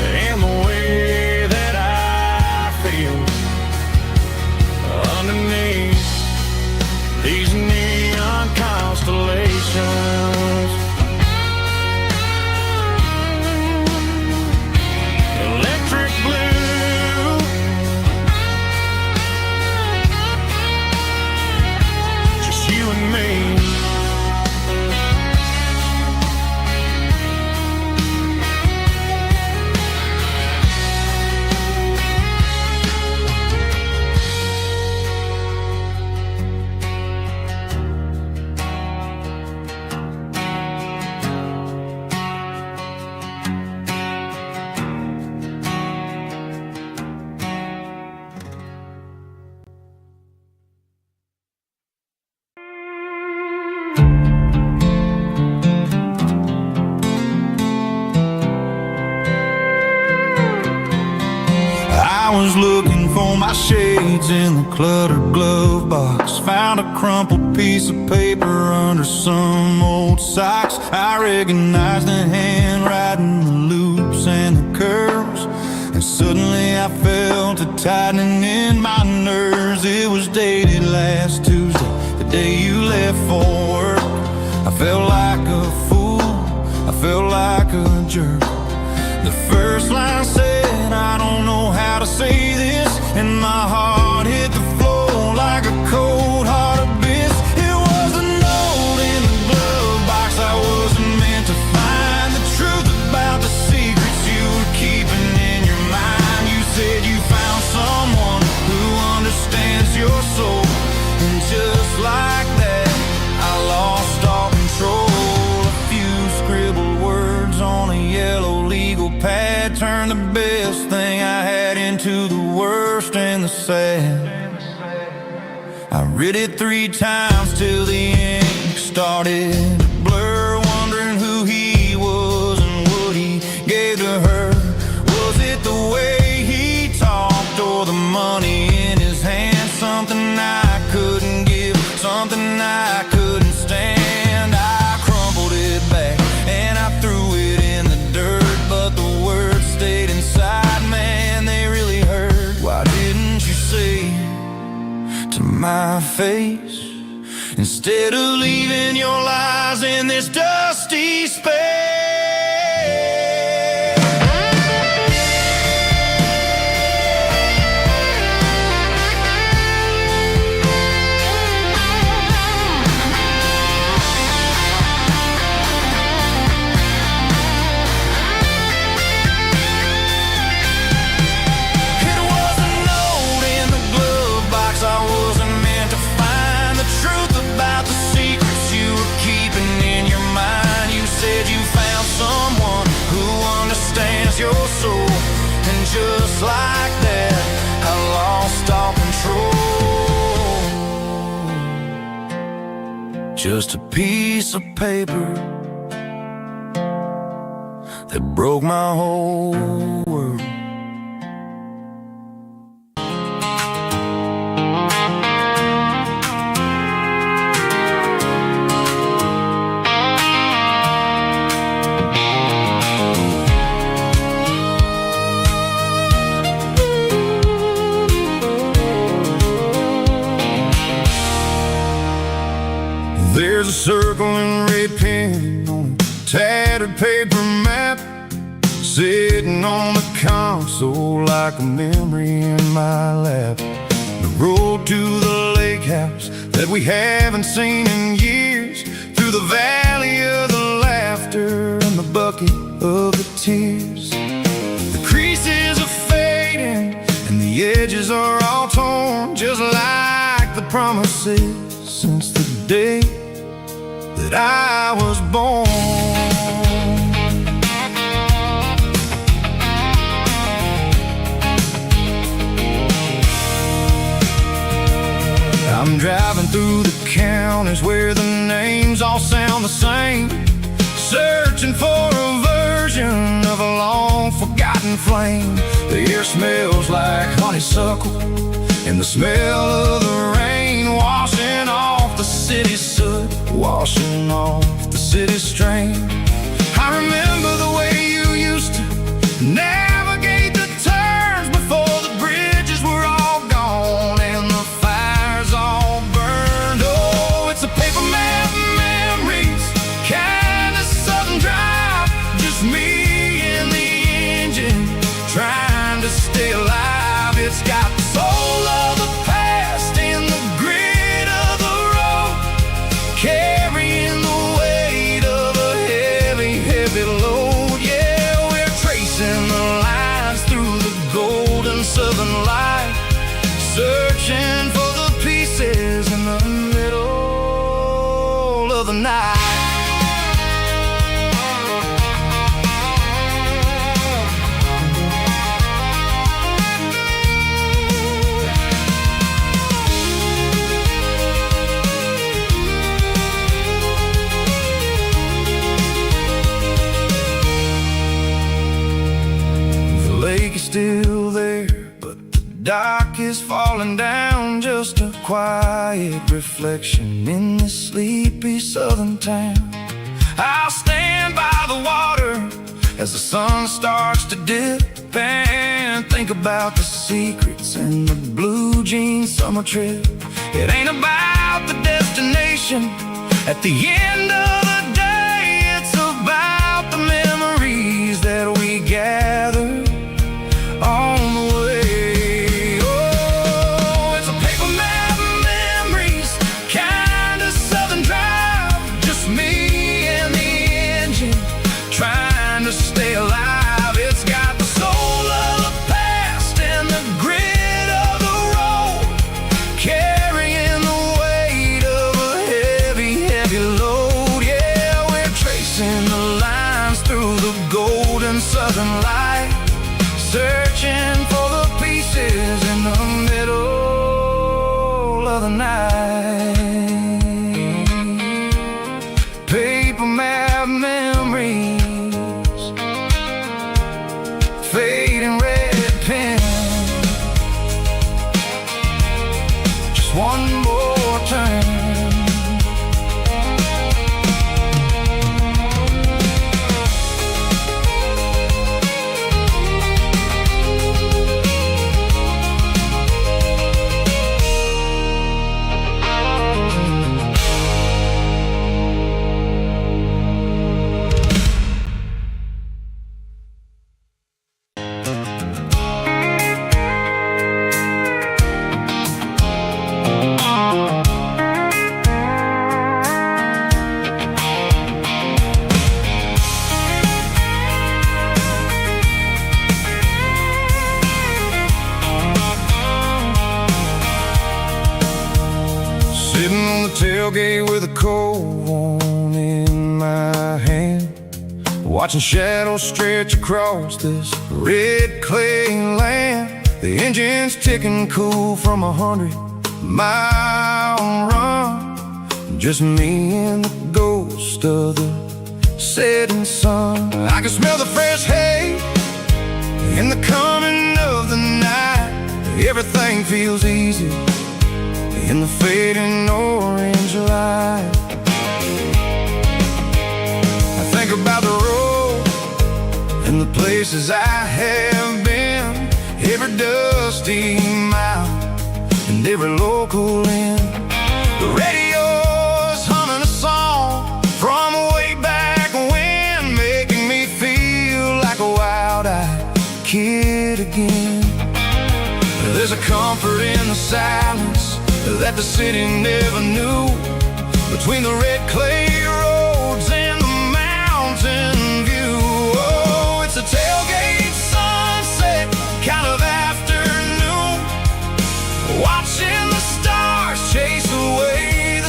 and the way that I feel underneath these neon constellations. Electric blue, just you and me. I was looking for my shades in the cluttered glove box. Found a crumpled piece of paper under some old socks. I recognized the handwriting, the loops and the curves, and suddenly I felt a tightening in my nerves. It was dated last Tuesday, the day you left for work. I felt like a fool, I felt like a jerk. The first line said, I don't know how to say this, and my heart hit the floor like a cold heart abyss. It was a note in the glove box I wasn't meant to find, the truth about the secrets you were keeping in your mind. You said you found someone who understands your soul, and just like that, I lost all control. A few scribbled words on a yellow legal pad turned the best thing I had into the worst and the sad. I read it 3 times till the ink started to blur, wondering who he was and what he gave to her. Was it the way he talked or the money in his hand? Something I couldn't give, something I couldn't stand. I crumpled it back and I threw it in the dirt, but the words stayed inside, man, they really hurt. Why didn't you say to my face, instead of leaving your lies in this dusty space? Your soul, and just like that, I lost all control. Just a piece of paper that broke my whole world. There's a circle and red pen on a tattered paper map, sitting on the console like a memory in my lap. The road to the lake house that we haven't seen in years, through the valley of the laughter and the bucket of the tears. The creases are fading and the edges are all torn, just like the promises since the day that I was born. I'm driving through the counties where the names all sound the same, searching for a version of a long-forgotten flame. The air smells like honeysuckle, and the smell of the rain washing off the city's soot, washing off the city's strain. I remember the way you used to navigate the turns before the bridges were all gone and the fires all burned. Oh, it's a paper map memories, kind of southern drive, just me and the engine trying to stay alive. It's got the soul of the past in the grit of the road, carrying the weight of a heavy, heavy load. Yeah, we're tracing the lines through the golden southern light, searching for the pieces in the middle of the night. The lake is still there, but the dock is falling down, just a quiet reflection in this sleepy southern town. I'll stand by the water as the sun starts to dip and think about the secrets in the blue jean summer trip. It ain't about the destination at the end of the day, it's about the memories that we gather on the way. Oh, it's a paper map memories, kind of southern drive, just me and the engine trying to stay alive. It's got the soul of the past and the grit of the road, carrying the weight of a heavy, heavy load. Yeah, we're tracing the lines through the golden southern light, searching for the pieces in the middle of the night. Paper map memories, fading red pen, just one more turn. Sitting on the tailgate with a cold one in my hand, watching shadows stretch across this red clay land. The engine's ticking cool from 100-mile run, just me and the ghost of the setting sun. I can smell the fresh hay in the coming of the night. Everything feels easy in the fading orange light. I think about the road and the places I have been, every dusty mile and every local inn. The radio's humming a song from way back when, making me feel like a wild-eyed kid again. There's a comfort in the silence that the city never knew, between the red clay roads and the mountain view. Oh, it's a tailgate sunset kind of afternoon, watching the stars chase away the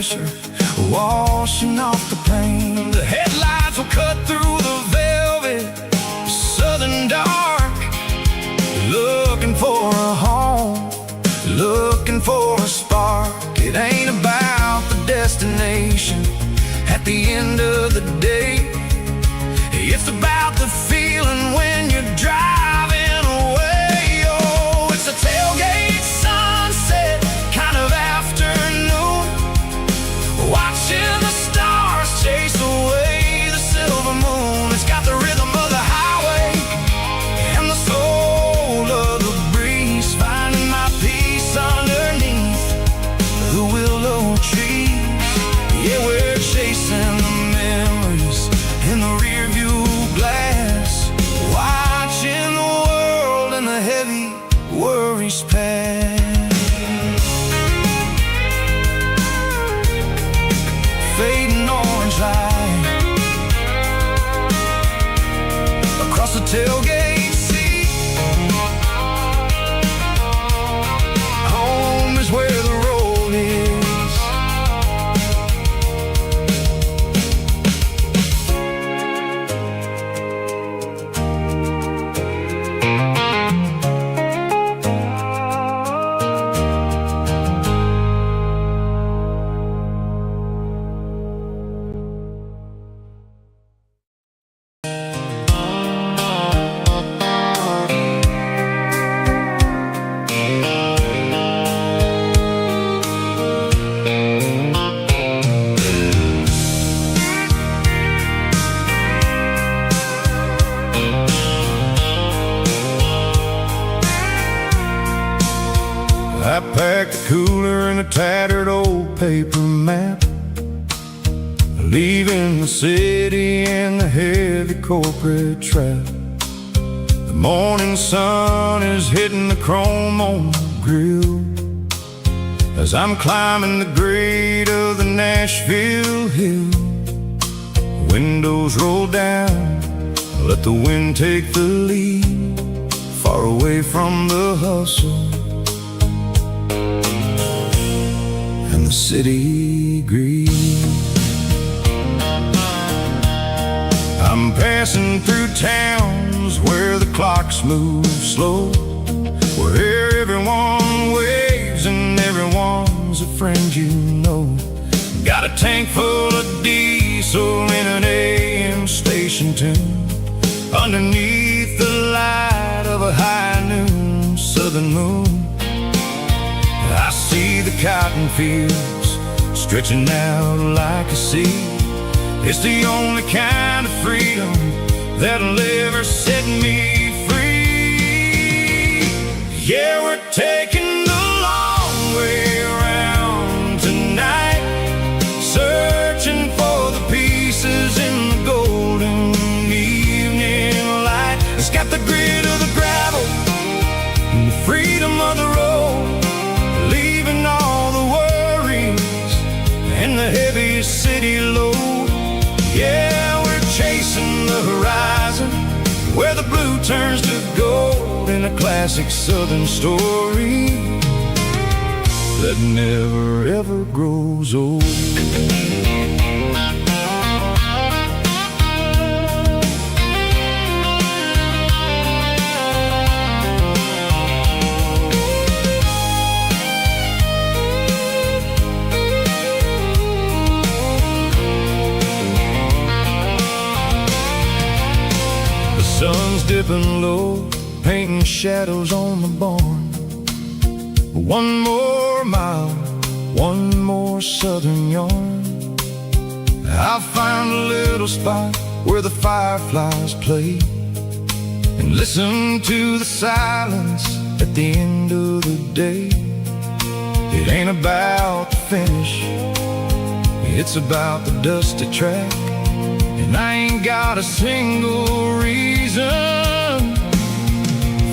pressure, washing off the pain. The headlights will cut through the velvet southern dark, looking for a home, looking for a spark. It ain't about the destination at the end of the day. It's about the feeling when you're driving away. Oh, it's a tailgate sunset kind of afternoon, watching the stars chase away the silver moon. It's got the rhythm of the highway and the soul of the breeze, finding my peace underneath the willow trees. Yeah, we're chasing the memories in the rear view glass, watching the world and the heavy worries pass. Fading orange light across the tailgate seat. Home is where the road is. I packed a cooler and a tattered old paper map, leaving the city and the heavy corporate trap. The morning sun is hitting the chrome on the grill as I'm climbing the grade of the Nashville hill. Windows roll down, let the wind take the lead, far away from the hustle and the city greed. I'm passing through towns where the clocks move slow, where everyone waves and everyone's a friend you know. Got a tank full of diesel in an AM station tune, underneath the light of a high noon southern moon. I see the cotton fields stretching out like a sea. It's the only kind of freedom that'll ever set me free. Yeah, we're taking the long way around tonight, searching for the pieces in the golden evening light. It's got the grit of the gravel and the freedom of the road, leaving all the worries and the heavy city load. Yeah, we're chasing the horizon where the blue turns to gold, in a classic southern story that never ever grows old. Sun's dipping low, painting shadows on the barn. One more mile, one more southern yarn. I'll find a little spot where the fireflies play and listen to the silence at the end of the day. It ain't about the finish, it's about the dusty track. And I ain't got a single reason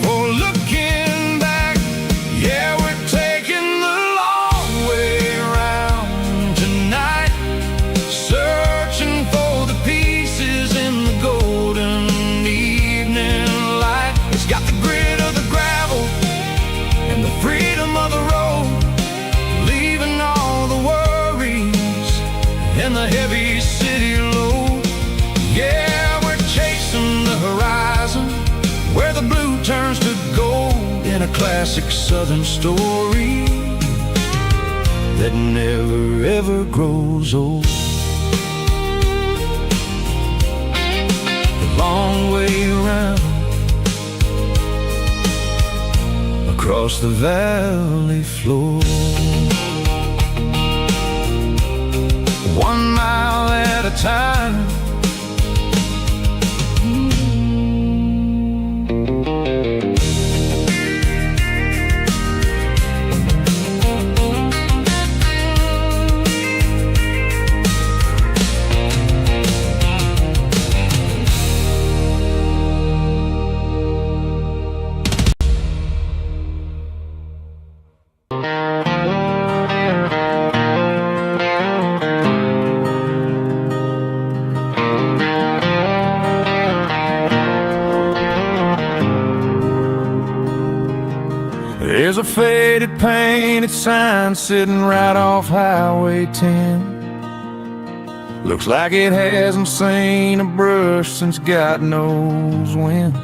for looking back. Yeah, we're taking the long way around tonight, searching for the pieces in the golden evening light. It's got the grit of the gravel and the freedom of the road, leaving all the worries classic southern story that never ever grows old. The long way around across the valley floor, 1 mile at a time. There's a faded painted sign sitting right off Highway 10. Looks like it hasn't seen a brush since God knows when.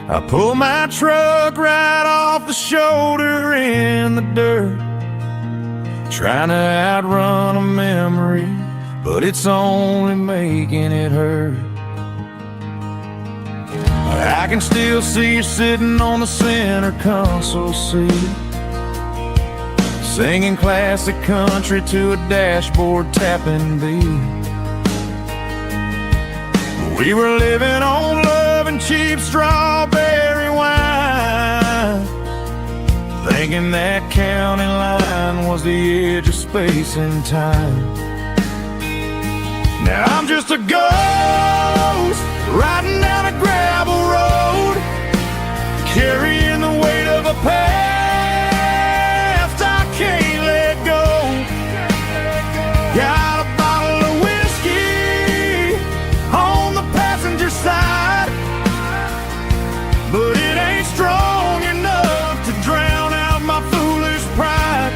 I pull my truck right off the shoulder in the dirt, trying to outrun a memory, but it's only making it hurt. I can still see you sitting on the center console seat, singing classic country to a dashboard tapping beat. We were living on love and cheap strawberry wine, thinking that county line was the edge of space and time. Now I'm just a ghost riding down a gravel road, carrying the weight of a past I can't let go. Got a bottle of whiskey on the passenger side, but it ain't strong enough to drown out my foolish pride.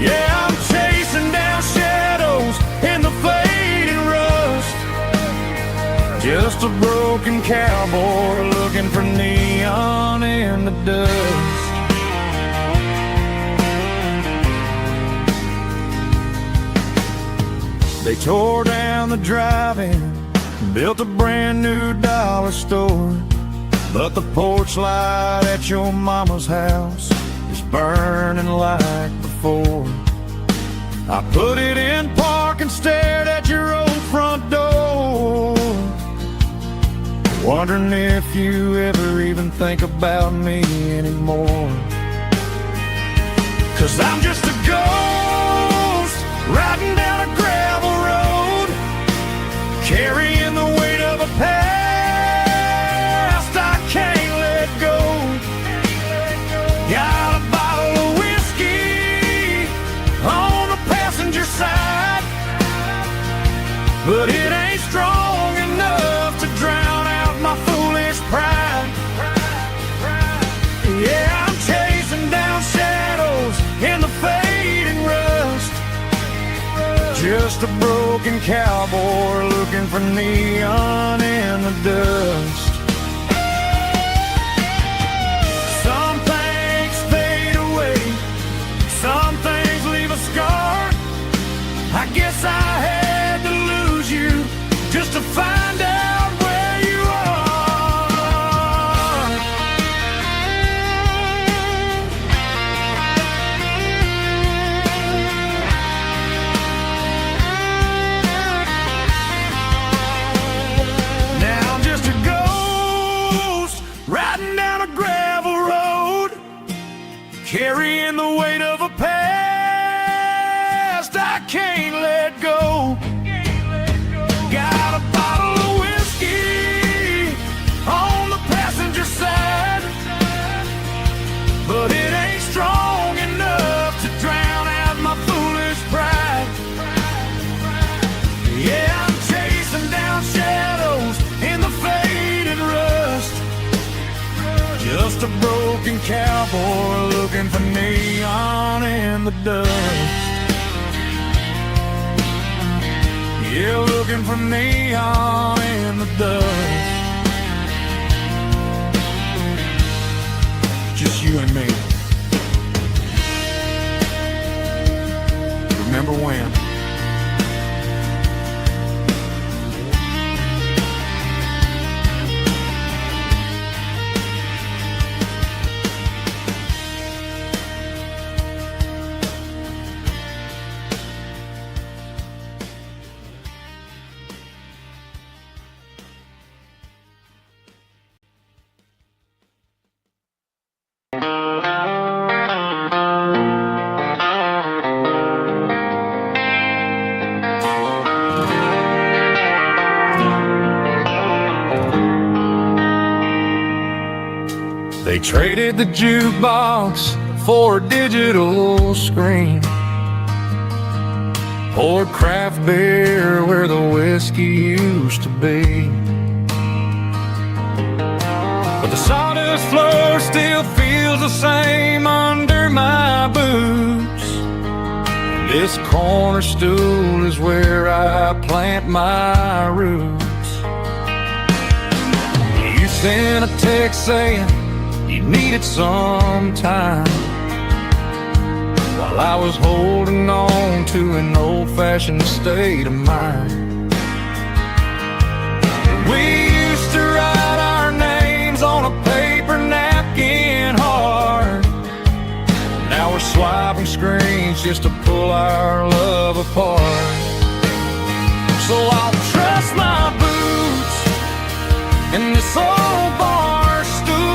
Yeah, I'm chasing down shadows in the fading rust, just a broken cowboy looking for neon in the dust. They tore down the drive-in, built a brand new dollar store, but the porch light at your mama's house is burning like before. I put it in park and stared at your old front door, wondering if you ever even think about me anymore. 'Cause I'm just a ghost riding down a gravel road, carrying the weight of a past I can't let go. Got a bottle of whiskey on the passenger side, but it ain't strong enough to drown out my foolish pride. Yeah, I'm chasing down shadows in the fading rust, just a broken cowboy looking for neon in the dust. Some things fade away, some things leave a scar. I guess I had to lose you just to find out where you are. Now I'm just a ghost riding down a gravel road, carrying the weight of a past I can't let go. Got a bottle of whiskey on the passenger side, but it ain't strong enough to drown out my foolish pride. Yeah, I'm chasing down shadows in the faded rust, just a broken cowboy looking for neon in the dust. Yeah, looking for neon in the dust. you and me. Remember when? They traded the jukebox for a digital screen, poured craft beer where the whiskey used to be. But the sawdust floor still feels the same under my boots. This corner stool is where I plant my roots. You sent a text saying you needed some time, while I was holding on to an old-fashioned state of mind. We used to write our names on a paper napkin hard. Now we're swiping screens just to pull our love apart. So I'll trust my boots in this old bar stool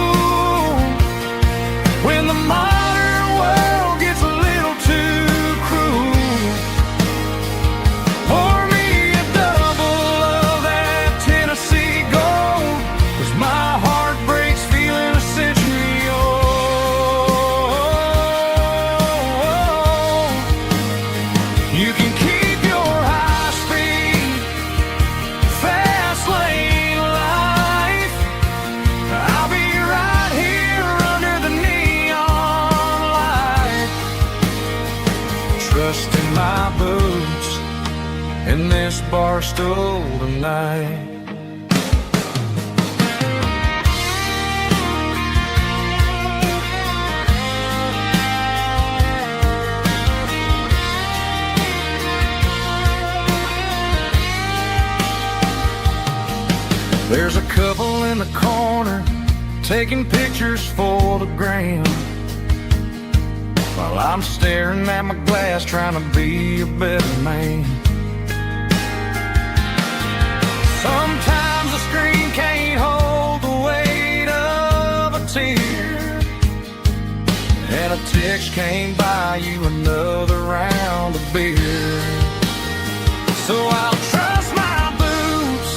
when the modern world gets a little too cruel. Pour me a double of that Tennessee Gold, 'cause my heart breaks feeling a century old. You can keep your high-speed, fast lane life. I'll be right here under the neon light, trusting my boots in this bar stool tonight. There's a couple in the corner taking pictures for the gram, while I'm staring at my glass trying to be a better man. Sometimes the screen can't hold the weight of a tear, and a text can't buy you another round of beer. So I'll trust my boots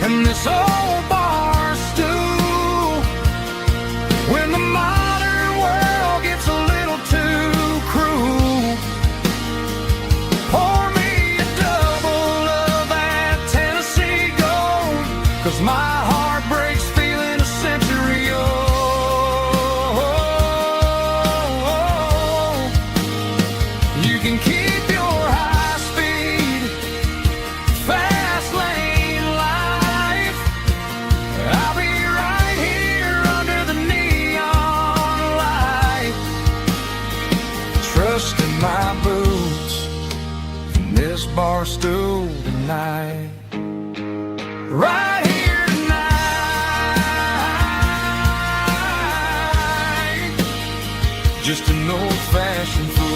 in this old bar stool when the modern world gets a little too cruel. Pour me a double of that Tennessee Gold, 'cause my heart breaks feeling a century old. You can keep your high-speed, fast lane life. I'll be right here under the neon light, trusting my boots in this bar stool tonight. Right here tonight, just an old-fashioned fool.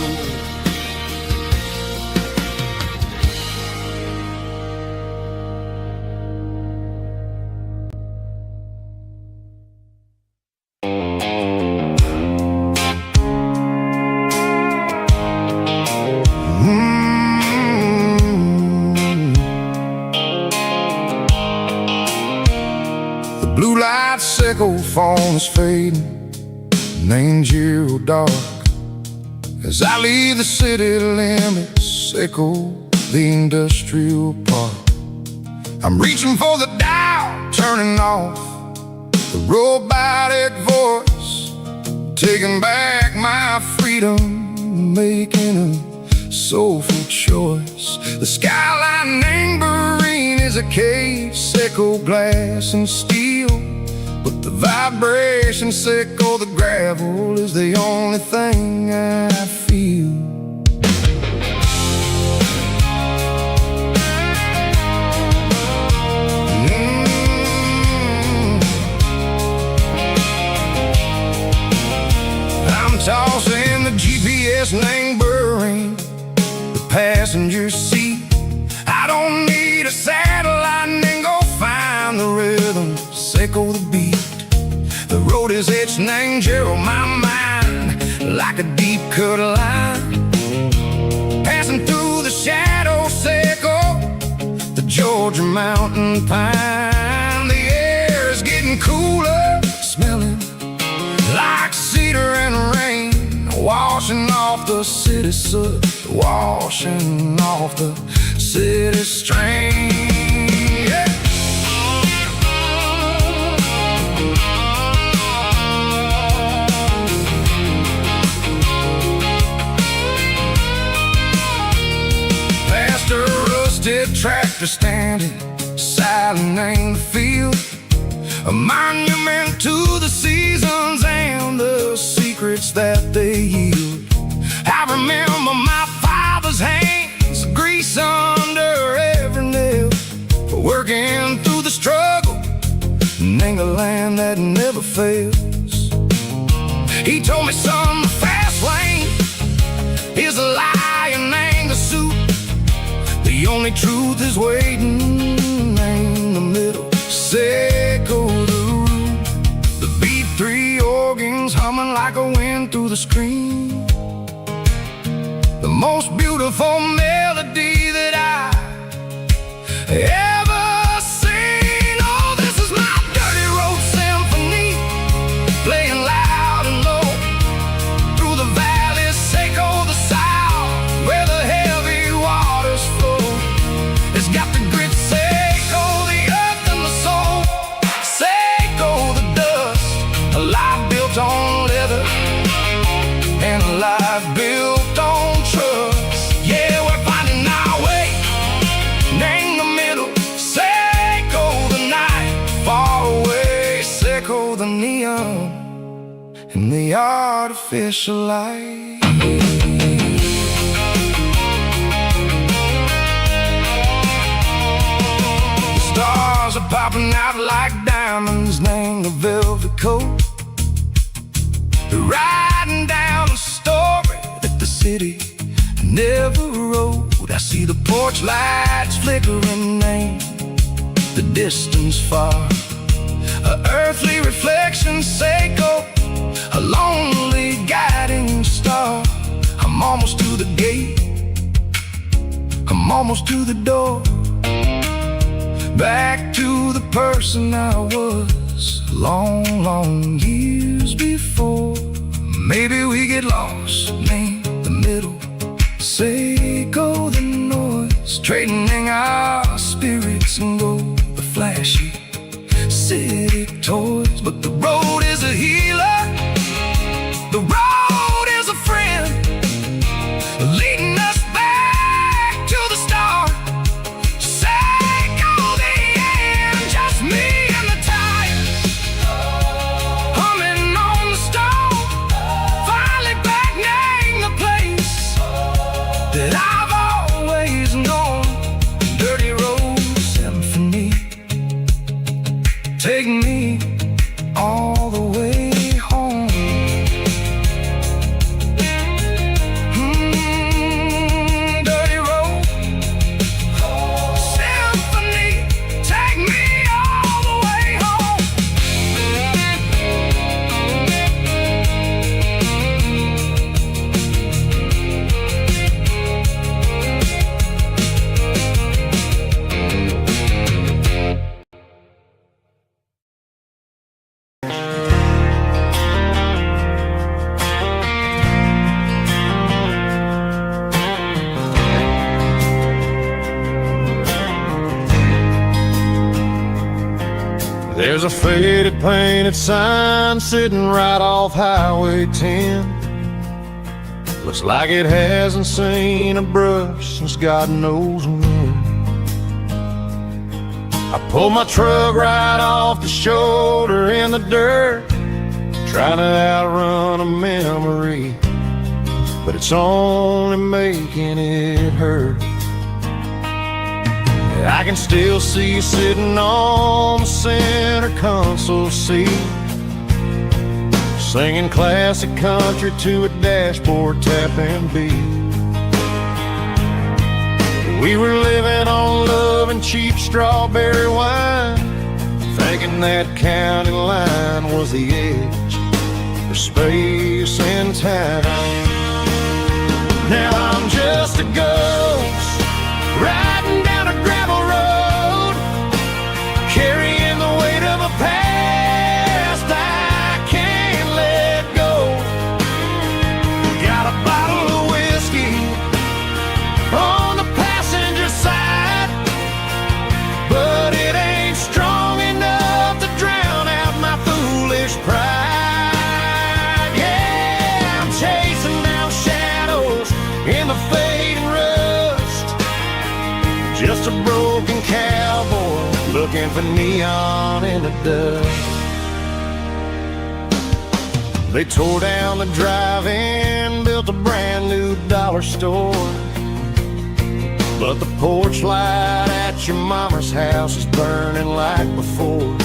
The blue light sickle phone is fading, named you dark. As I leave the city limits, sickle the industrial park. I'm reaching for the dial, turning off the robotic voice, taking back my freedom, making a soulful choice. The skyline name Marine is a case, sickle glass and steel, but the vibrations echo the gravel is the only thing I feel. I'm tossing the GPS name burring the passenger seat. I don't need a satellite and go find the rhythm, echo the beat. The road is etched and angel on my mind like a deep cut line, passing through the shadows echo the Georgia mountain pine. The air is getting cooler, smelling like cedar and rain, washing off the city soot, washing off the city strain. Yeah. Past a rusted tractor standing silent in the field, a monument to the seasons and the secrets that they yield. I remember my father's hands, grease under every nail, working through the struggle in a land that never fails. He told me, son, the fast lane is a lie and ain't the suit. The only truth is waiting in the middle. Echo the root, the B3 organs humming like a wind through the screen. The most beautiful melody that I ever seen. Oh, this is my dirty road symphony, playing loud and low through the valleys, echo the south where the heavy waters flow. It's got the grit, echo the earth and the soul, echo the dust, a life built on leather and a life built on trust. Yeah, we're finding our way in the middle, echo the night far away, echo the neon and the artificial light. The stars are popping out like diamonds, named the velvet coat. They're riding down a story that the city never wrote. I see the porch lights flickering, name the distance far, a earthly reflection, echo a lonely guiding star. I'm almost to the gate, I'm almost to the door, back to the person I was long, long years before. Maybe we get lost in the middle, echo the noise, trading our spirits and go the flashy city toys. But the road is a healer, the road is a friend, leading us back to the start. Echo the end, just me and the tires, humming on the stone, finally back name the place that I've always known. Dirty road symphony, take me all the way home. Dirty road symphony, take me all the way home. There's a faded painted sign sitting right off Highway 10. Looks like it hasn't seen a brush since God knows when. I pulled my truck right off the shoulder in the dirt, trying to outrun a memory, but it's only making it hurt. I can still see you sitting on the center console seat, singing classic country to a dashboard tapping beat. We were living on love and cheap strawberry wine, thinking that county line was the edge for space and time. Now I'm just a ghost riding down a gravel road, carrying the weight of a past I can't let go. Got a bottle of whiskey on the passenger side, but it ain't strong enough to drown out my foolish pride. Yeah, I'm chasing down shadows in the fading rust, just a broken cowboy looking for neon in the dust. They tore down the drive-in, built a brand new dollar store, but the porch light at your mama's house is burning like before.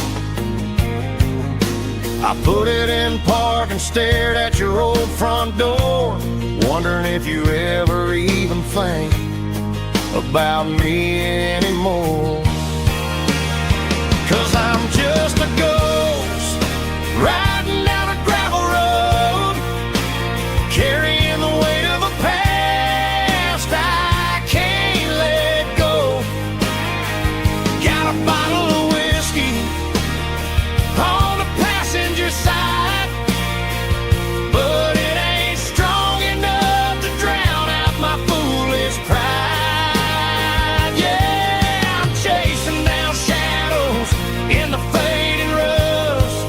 I put it in park and stared at your old front door, wondering if you ever even think about me anymore. 'Cause I'm just a ghost riding down a gravel road, carrying the weight of a past I can't let go. Got a bottle of whiskey on the passenger side, but it ain't strong enough to drown out my foolish pride. Yeah, I'm chasing down shadows in the fading rust,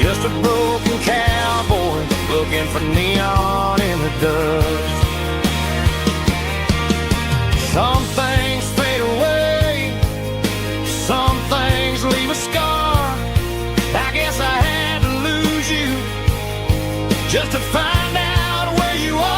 just a broken cowboy looking for neon in the dust. Some things fade away, some things leave a scar. I guess I had to lose you just to find out where you are.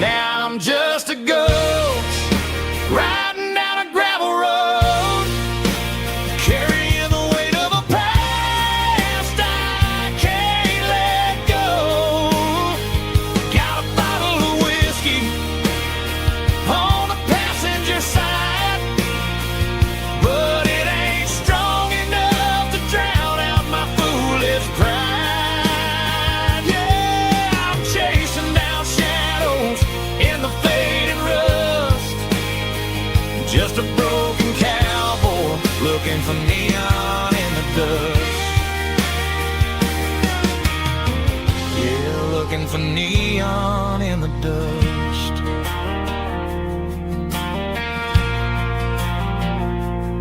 Now I'm just a ghost riding down a gravel road, carrying the weight of a past I can't let go. Got a bottle of whiskey on the passenger side, but it ain't strong enough to drown out my foolish pride. Yeah, I'm chasing down shadows in the fading rust, just a broken cowboy looking for neon in the dust. Yeah, looking for neon in the dust.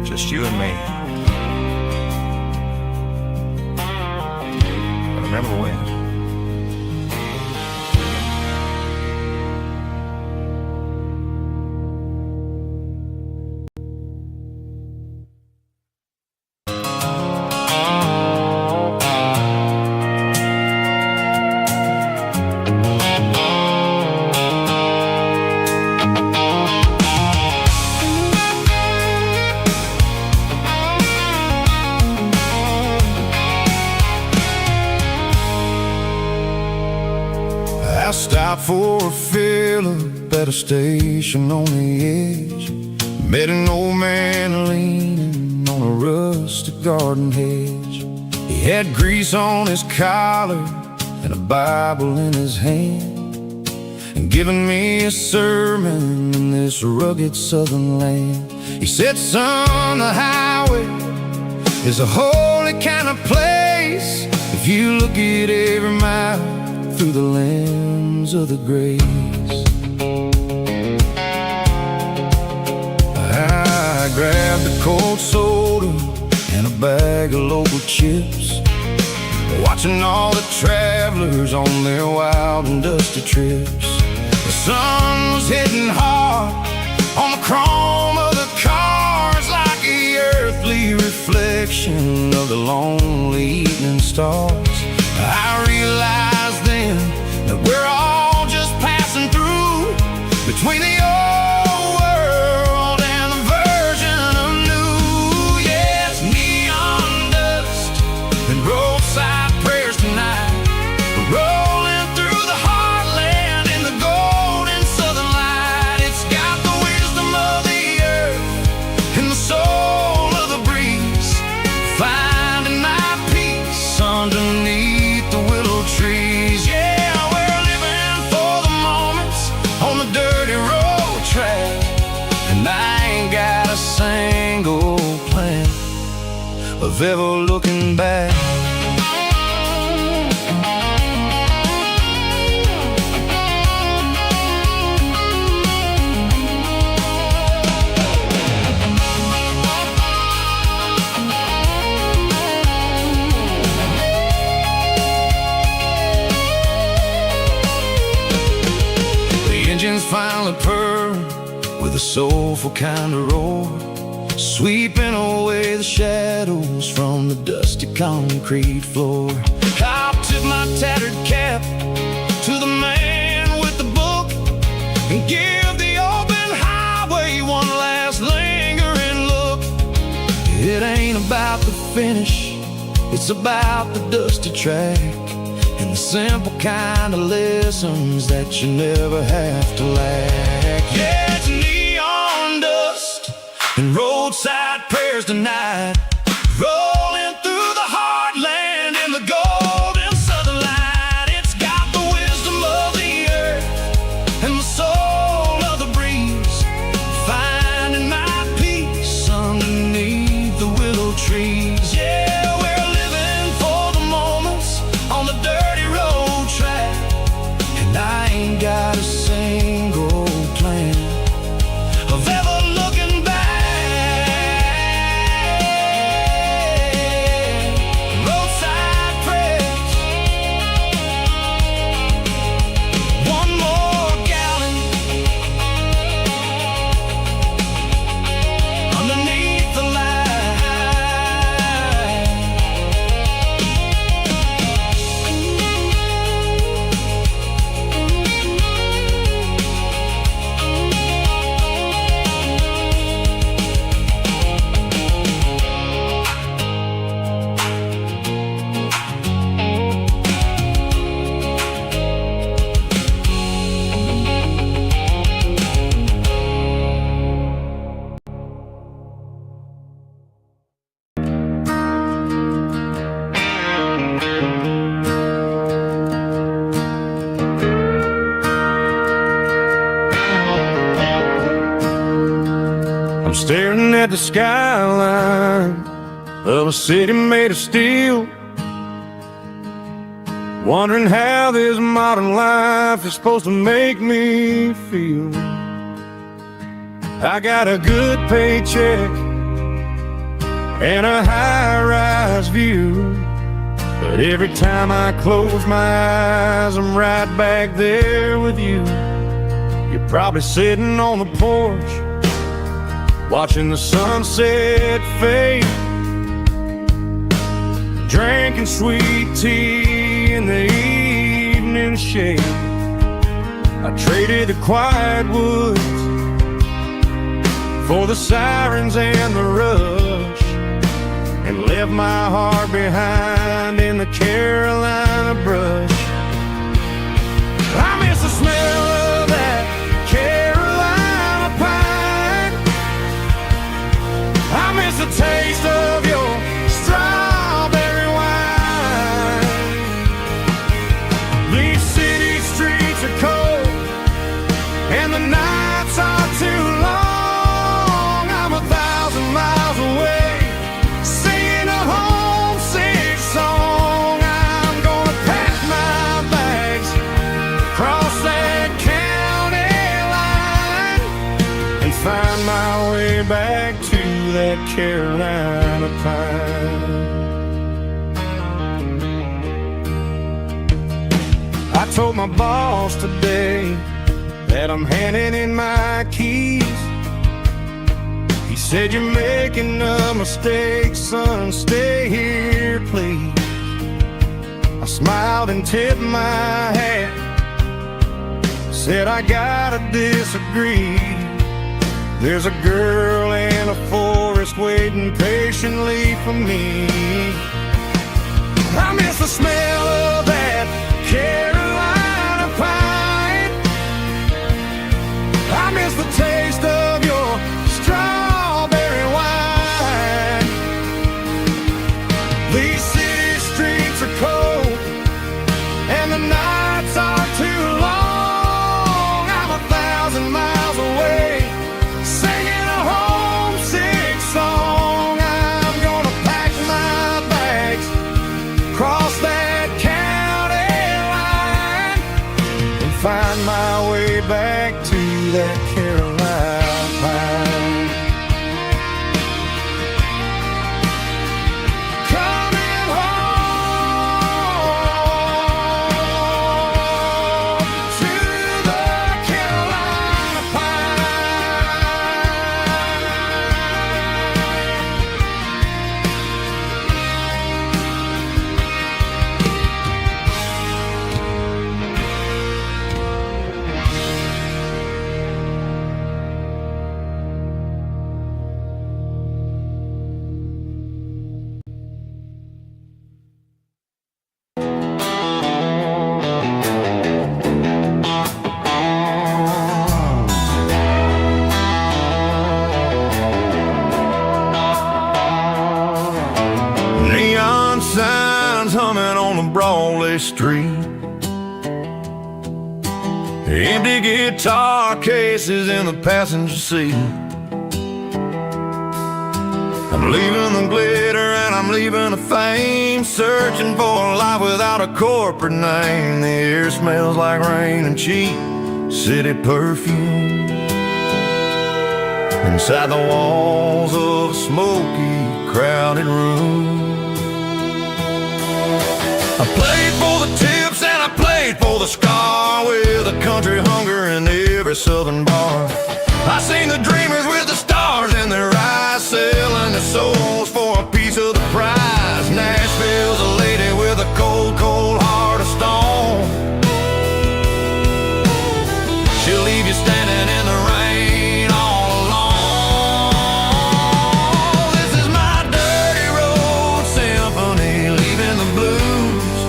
Just you and me. But remember when? I stopped for a fill-up at a station on the edge. Met an old man leaning on a rustic garden hedge. He had grease on his collar and a Bible in his hand, and giving me a sermon in this rugged southern land. He said, son, the highway is a holy kind of place if you look at every mile through the lens of the grace. soda and a bag of local chips, watching all the travelers on their wild and dusty trips. The sun was hitting hard on the chrome of the cars, like the earthly reflection of the lonely evening stars. I realized then that we're all just passing through between the old world and the version of new. Yeah, it's neon dust and roadside prayers tonight. We're rolling through the heartland in the golden southern light. It's got the wisdom of the earth and the soul of the breeze, finding my peace underneath the willow trees. Yeah, we're living for the moments on the dirty road track, and I ain't got a single plan of ever looking back. Engines finally purr with a soulful kind of roar, sweeping away the shadows from the dusty concrete floor. I'll tip my tattered cap to the man with the book and give the open highway one last lingering look. It ain't about the finish, it's about the dusty track and the simple kind of lessons that you never have to lack. Yeah, it's neon dust and roadside prayers tonight, rolling through the heartland in the golden southern light. It's got the wisdom of the earth and the soul of the breeze, finding my peace underneath the willow trees. Yeah, we're living for the moments on the dirty road track, and I ain't got a single plan of ever looking back. Roadside prayers, one more gallon underneath the light. I'm staring at the skyline of a city made of steel, wondering how this modern life is supposed to make me feel. I got a good paycheck and a high-rise view, but every time I close my eyes, I'm right back there with you. You're probably sitting on the porch, watching the sunset fade, drinking sweet tea in the evening shade. I traded the quiet woods for the sirens and the rush, and left my heart behind in the Carolina brush. I miss the smell of that Carolina pine. I miss the taste of your strawberry wine. These city streets are cold and the nights are too long. I'm 1,000 miles away, singing a homesick song. I'm gonna pack my bags, cross that county line, and find my way back to that Carolina pine. I told my boss today that I'm handing in my keys. He said, "You're making a mistake, son, stay here, please." I smiled and tipped my hat, said, "I gotta disagree. There's a girl in a forest waiting patiently for me." I miss the smell of that Carolina pine. I miss the taste of your strawberry wine. These city streets are cold and the nights are too long. I'm 1,000 miles away, singing a homesick song. I'm gonna pack my bags, cross that county line, and find my way back to that Carolina pine. Coming home to the Carolina Neon signs humming on the Broadway street, empty guitar cases in the passenger seat. I'm leaving the glitter and I'm leaving the fame, searching for a life without a corporate name. The air smells like rain and cheap city perfume inside the walls of a smoky, crowded room. I played for the tips and I played for the scar, with a country hunger in every southern bar. I seen the dreamers with the stars in their eyes, selling their souls for a piece of the prize. Nashville's a lady with a cold, cold heart of stone. She'll leave you standing in the rain all alone. This is my dirty road symphony, leaving the blues,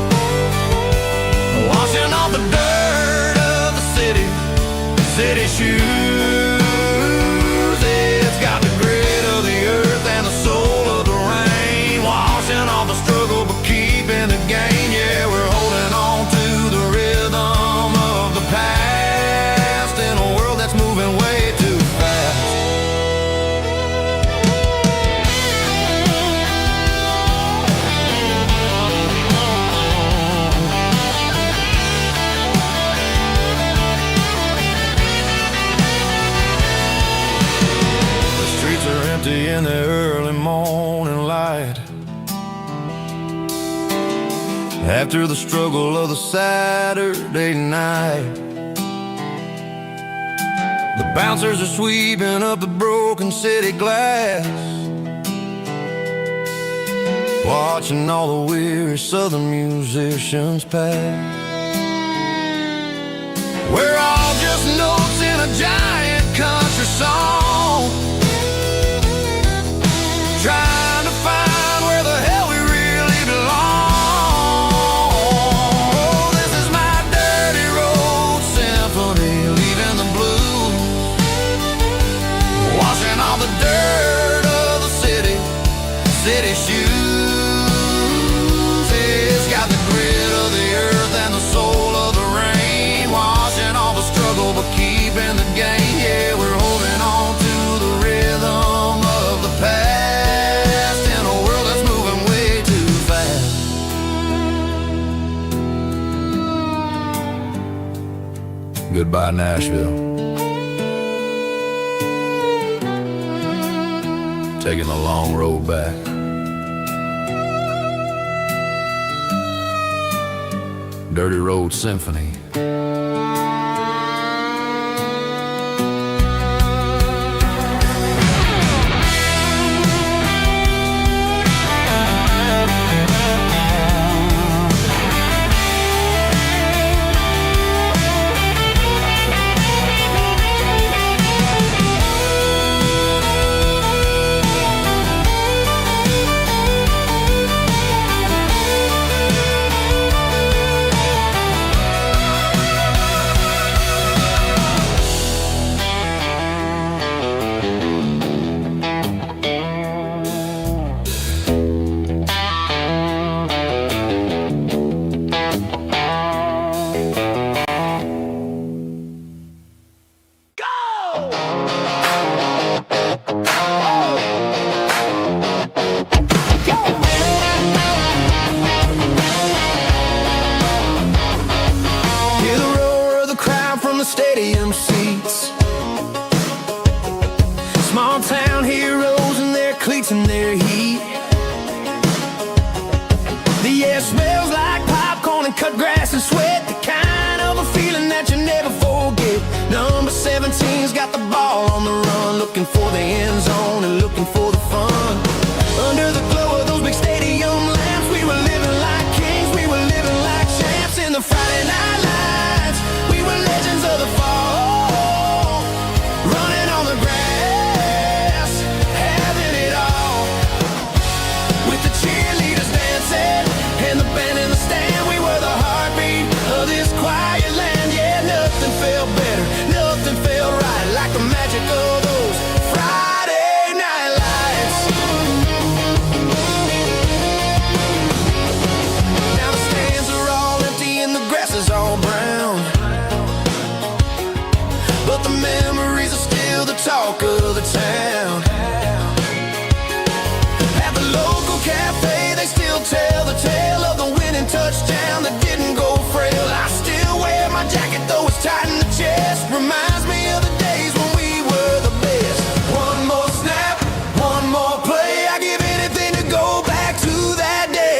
washing off the dirt of the city shoes. It's got the grit of the earth and the soul of the rain, washing off the struggle but keeping the gain. Yeah, we're holding on to the rhythm of the past in a world that's moving way too fast. In the early morning light, after the struggle of the Saturday night, the bouncers are sweeping up the broken city glass, watching all the weary southern musicians pass. We're all just notes in a giant country song, trying to find where the hell we really belong. Oh, this is my dirty road symphony, leaving the blues, washing all the dirt of the city shoes. It's got the grit of the earth and the soul of the rain, washing all the struggle but keeping the gain. Yeah, we're holding on to the rhythm of the past in a world that's moving way too fast. Goodbye, Nashville. taking the long road back. Dirty Road Symphony. Stadium seats, small town heroes in their cleats and their heat. The air smells like popcorn and cut grass and sweat, the kind of a feeling that you never forget. Number 17's got the ball on the run, looking for the end zone and looking for the fun. Under the glow of those big stadium lamps, we were living like kings, we were living like champs. In the Friday night lights, we were legends of the fall, running on the grass, having it all. With the cheerleaders dancing and the band in the stand, we were the heartbeat of this quiet land. Yeah, nothing felt better, nothing felt right like the magic of those Friday night lights. Now the stands are all empty and the grass is all brown, but the memories are still the talk of the town. At the local cafe, they still tell the tale of the winning touchdown that didn't go frail. I still wear my jacket, though it's tight in the chest. Reminds me of the days when we were the best. One more snap, one more play, I give anything to go back to that day.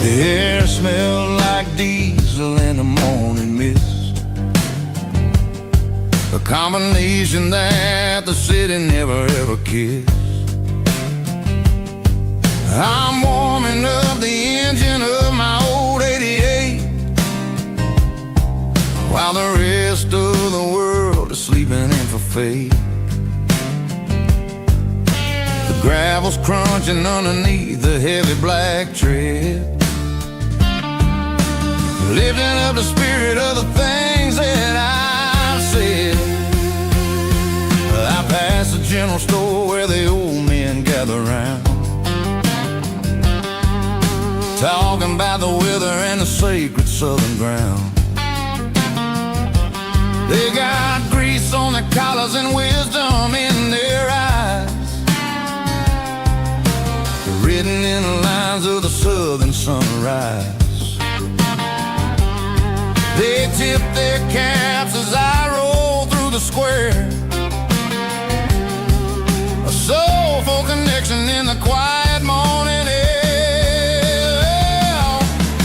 The air smelled like diesel in the morning mist, a combination that the city never ever kissed. I'm warming up the engine of my old 88, while the rest of the world is sleeping in for fate. The gravel's crunching underneath the heavy black tread. lifting up the spirit of the things that I've said. I passed the general store where the old men gather round, talking about the weather and the sacred southern ground. They got grease on their collars and wisdom in their eyes, written in the lines of the southern sunrise. They tip their caps as I roll through the square, a soulful connection in the quiet morning air.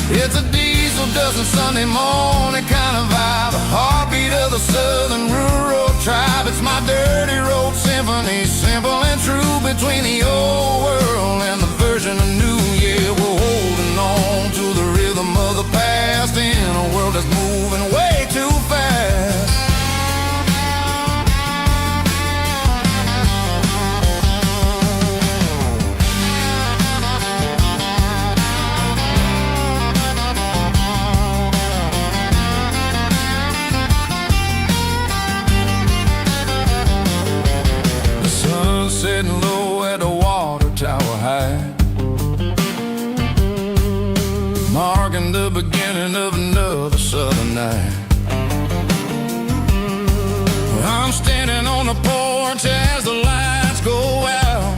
It's a diesel dusting Sunday morning kind of vibe, the heartbeat of the southern rural tribe. It's my dirty road symphony, simple and true, between the old world and the version of new. Yeah, we're holding on to the rhythm of the past in a world that's moving way too fast. The sun setting low at the water tower high, marking the beginning of another southern night. I'm standing on the porch as the lights go out,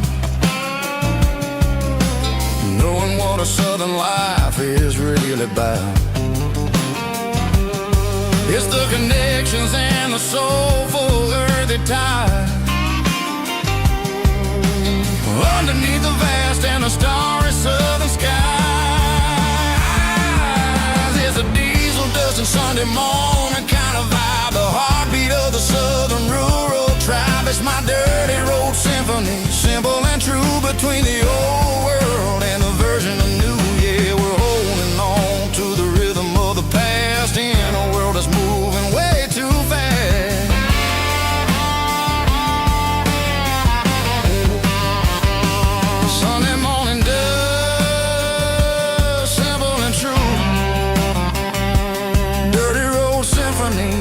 knowing what a southern life is really about. It's the connections and the soulful earthy tide, underneath the vast and the starry southern skies. It's a diesel dusting Sunday morning kind of vibe, the heartbeat of the southern rural tribe. It's my dirty road symphony, simple and true, between the old world and the version of new. Yeah, we're holding on to the rhythm of the past in a world that's moving way too fast. Sunday morning dust, simple and true, dirty road symphony.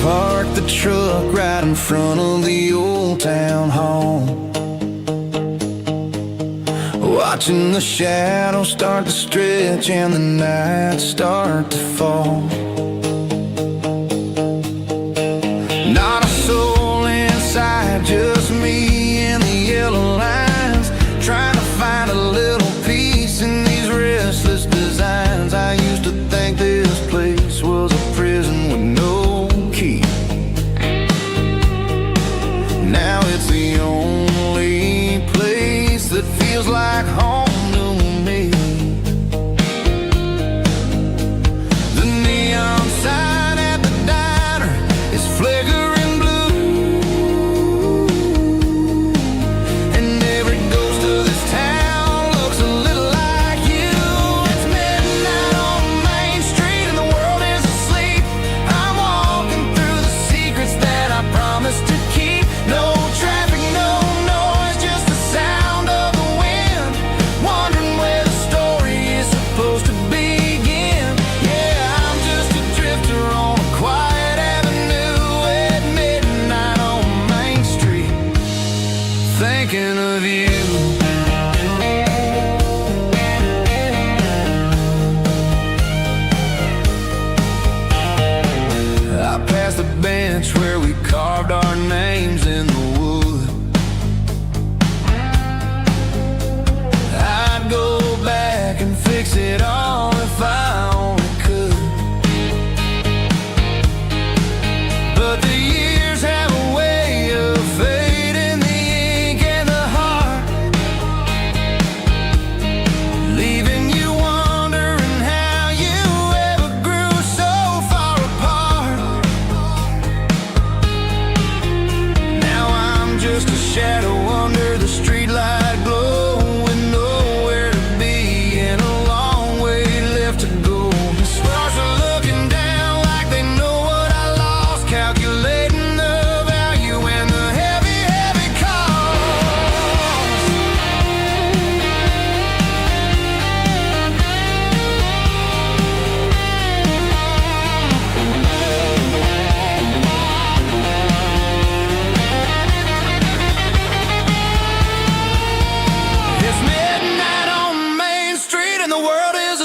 Parked the truck right in front of the old town hall, watching the shadows start to stretch and the nights start to fall. Not a soul inside, just me and the yellow lines, trying to find a little peace in these restless designs. I used to think this place was a prison with no key. Now it's the only place that feels like home to me. The neon sign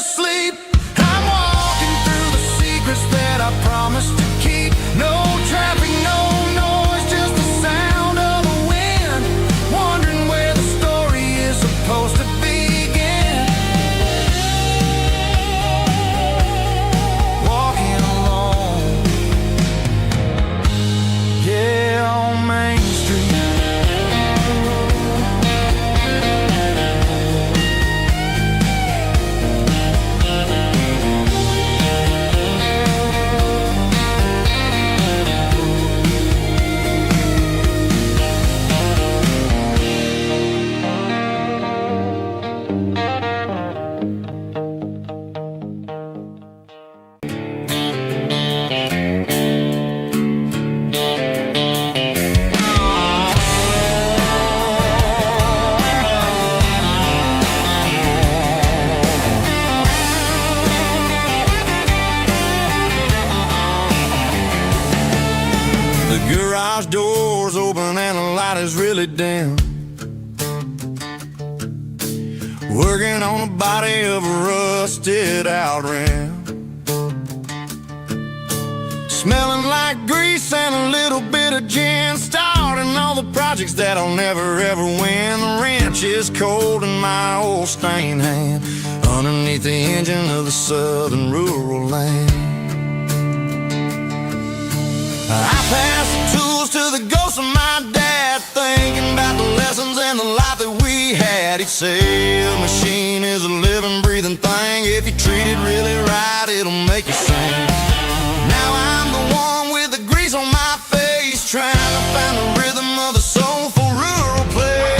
asleep. I'm walking through the secrets that I promised to keep. No traffic, no noise, just the sound of the wind. Wondering where the story is supposed to begin. Walking alone, yeah, on Main Street. The garage door's open and the light is really dim. Working on the body of a rusted out rim. Smelling like grease and a little bit of gin. Starting all the projects that I'll never ever win. The wrench is cold in my old stained hand, underneath the engine of the southern rural land. I pass the tools to the ghost of my dad, thinking about the lessons and the life that we had. He'd say a machine is a living, breathing thing. If you treat it really right, it'll make you sing. Now I'm the one with the grease on my face, trying to find the rhythm of the soulful rural place.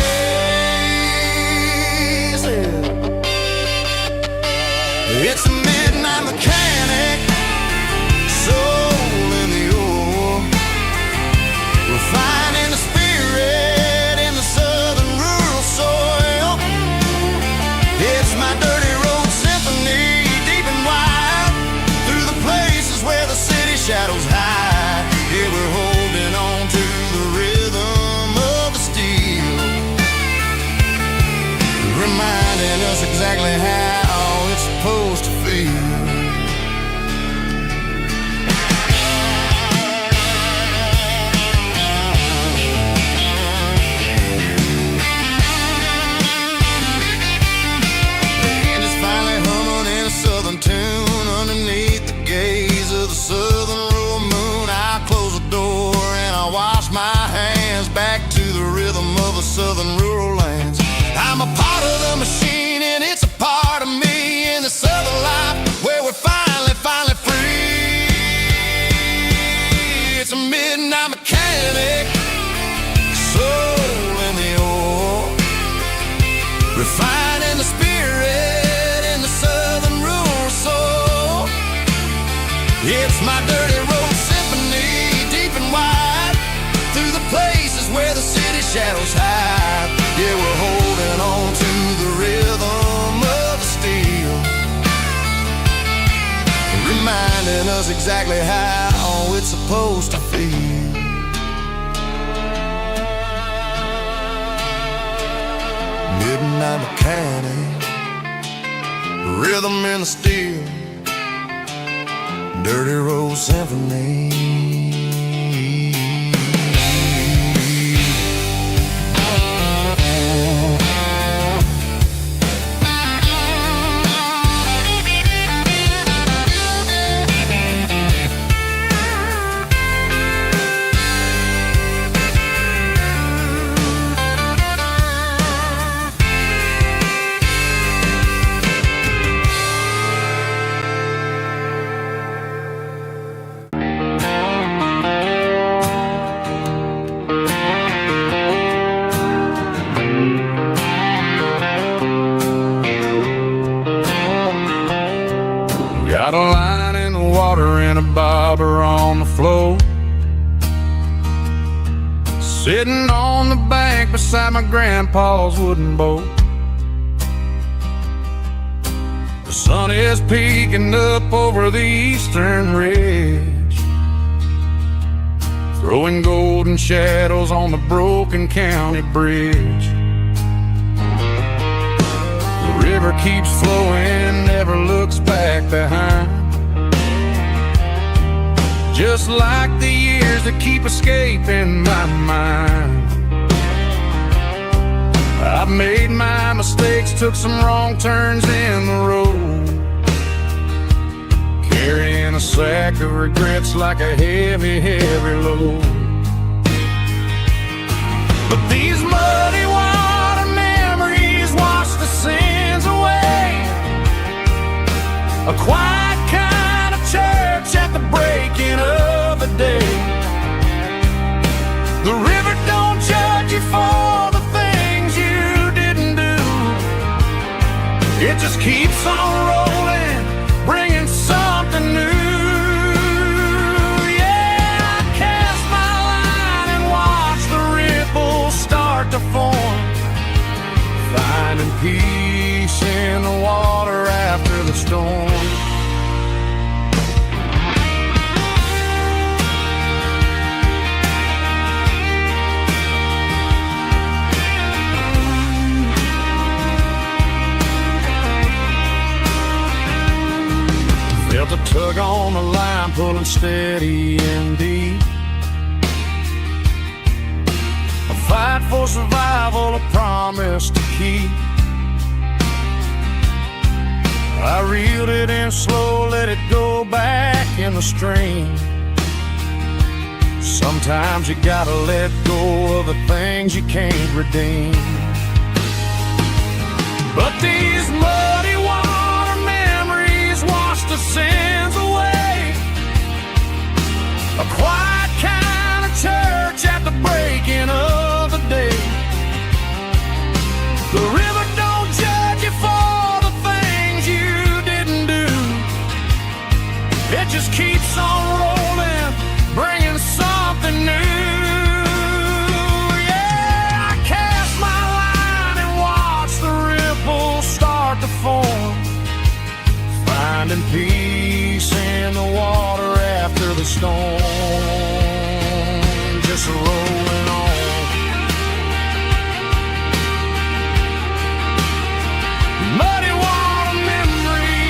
It's a midnight mechanic, soul in the ore, refining the spirit in the southern rural soil. It's my dirty road symphony, deep and wide, through the places where the city shadows hide. Yeah, we're holding on to the rhythm of the steel, reminding us exactly how it's supposed to feel. Tune underneath the gaze of the southern rural moon. I close the door and I wash my hands, back to the rhythm of the southern rural lands. I'm a part of the machine and it's a part of me, in the southern life where we're finally free. It's a midnight mechanic, soul in the ore, refining the spirit in the southern rural soul. It's my dirty road symphony, deep and wide, through the places where the city shadows hide. Yeah, we're holding on to the rhythm of the steel, reminding us exactly how it's supposed to feel. Midnight mechanic, rhythm in the steel, dirty road symphony. Got a line in the water and a bobber on the floor, sitting on the bank beside my grandpa's wooden boat. The sun is peeking up over the eastern ridge, throwing golden shadows on the broken county bridge. The river keeps flowing, never looking Just like the years that keep escaping my mind. I've made my mistakes, took some wrong turns in the road, carrying a sack of regrets like a heavy, heavy load. But these muddy water memories wash the sins away. A quiet kind of church at the breaking of the day. The river don't judge you for the things you didn't do. It just keeps on rolling, bringing something new. Yeah, I cast my line and watch the ripples start to form, finding peace in the water after the storm. Felt a tug on the line, pulling steady and deep. A fight for survival, a promise to keep. I reeled it in slow, let it go back in the stream. Sometimes you gotta let go of the things you can't redeem. But these muddy water memories wash the sins away. A quiet kind of church at the breaking of the day. The river don't judge you for the things you didn't do. It just keeps on rolling, bringing something new. Yeah, I cast my line and watch the ripples start to form, finding peace in the water after the storm. Just rolling on. Muddy water memory.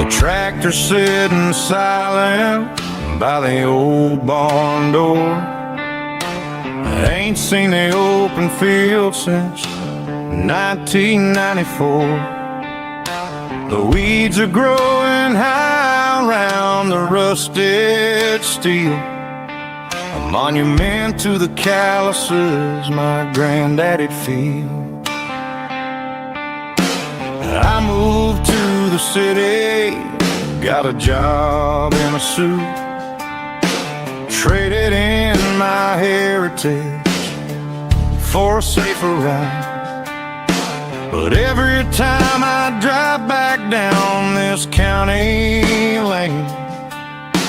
Tractor sitting silent by the old barn door. I ain't seen the open field since 1994. The weeds are growing high around the rusted steel, a monument to the calluses my granddaddy'd feel. I moved to the city, got a job in a suit, traded in my heritage for a safer ride. But every time I drive back down this county lane,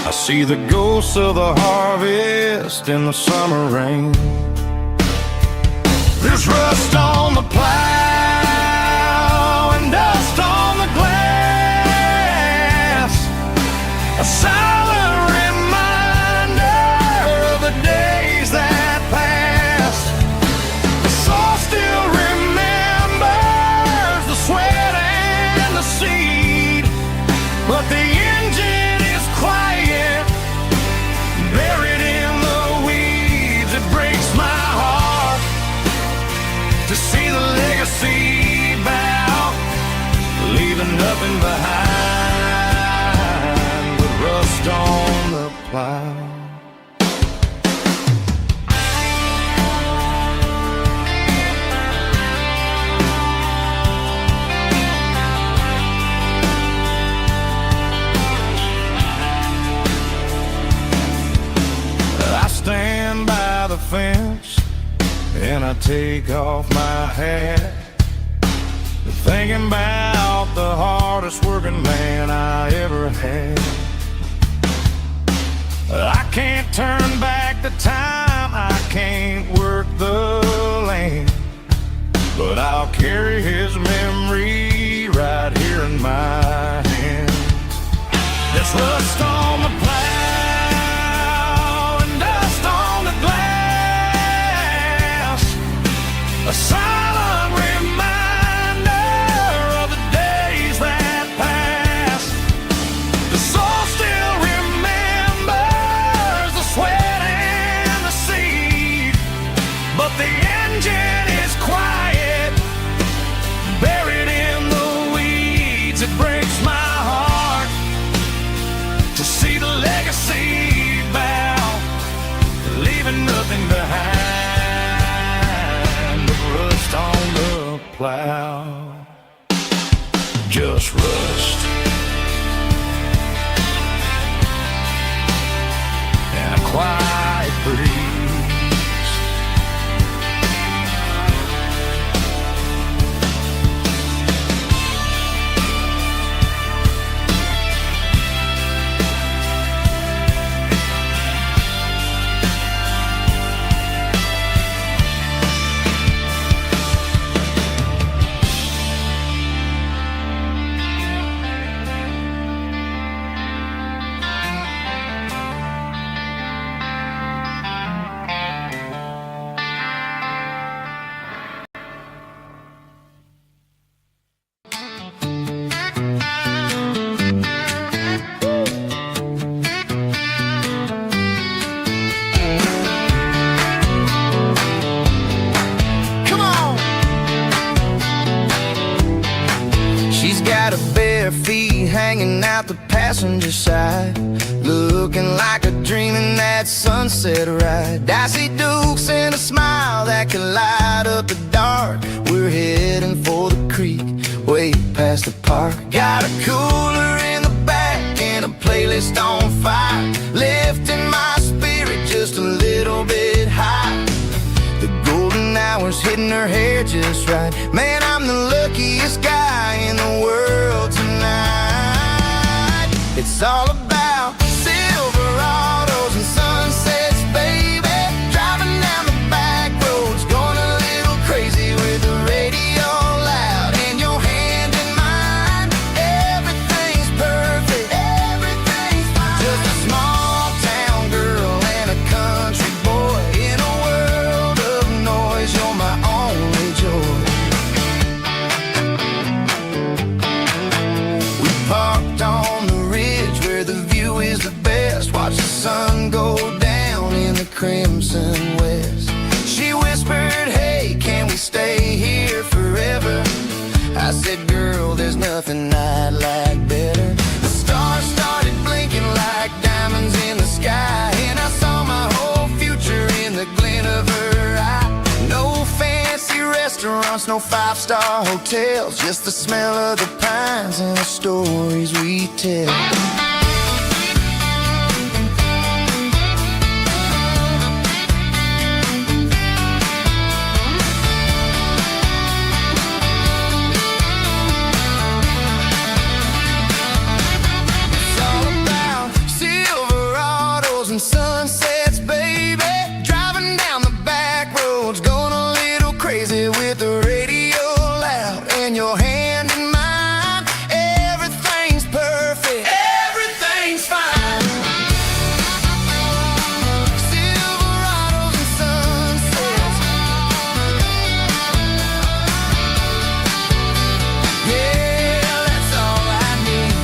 I see the ghosts of the harvest in the summer rain. There's rust on the plow and dust on the glass, a silent reminder of the days that passed. The soul still remembers the sweat and the seed, but the engine is quiet, buried in the weeds. It breaks my heart to see the legacy bow, leaving nothing behind but rust on the plow. I stand by the fence and I take off my hat, thinking about the hardest working man I ever had. I can't turn back the time, I can't work the land, but I'll carry his memory right here in my hand. There's rust on the plow and dust on the glass, a silent reminder of the days that passed. The soul still remembers the sweat and the seed, but the engine is quiet, buried in the weeds. It breaks my heart to see the legacy bow, leaving nothing behind but rust on the plow. Just rust and a quiet breeze. Feet hanging out the passenger side, looking like a dream in that sunset ride. I see Dukes and a smile that can light up the dark. We're heading for the creek, way past the park. Got a cooler in the back and a playlist on fire, lifting my spirit just a little bit high. The golden hours hitting her hair just right. Man, I'm the luckiest guy in the world tonight. It's all about Silverados and sunsets, baby. Driving down the back roads, going a little crazy with the radio loud and your hand in mine. Everything's perfect, everything's fine. Just a small town girl and a country boy in a world of noise. You're my only joy. We parked on the ridge where the view is the best. Watch the sun go down in the crimson west. She whispered, hey, can we stay here forever? I said, girl, there's nothing I'd like better. The stars started blinking like diamonds in the sky, and I saw my whole future in the glint of her eye. No fancy restaurants, no five-star hotels, just the smell of the pines and the stories we tell. It's all about Silverados and sunsets, baby. Driving down the back roads, going a little crazy with the radio loud and your hand in mine. Everything's perfect, everything's fine. Silverados and sunsets, yeah, that's all I need.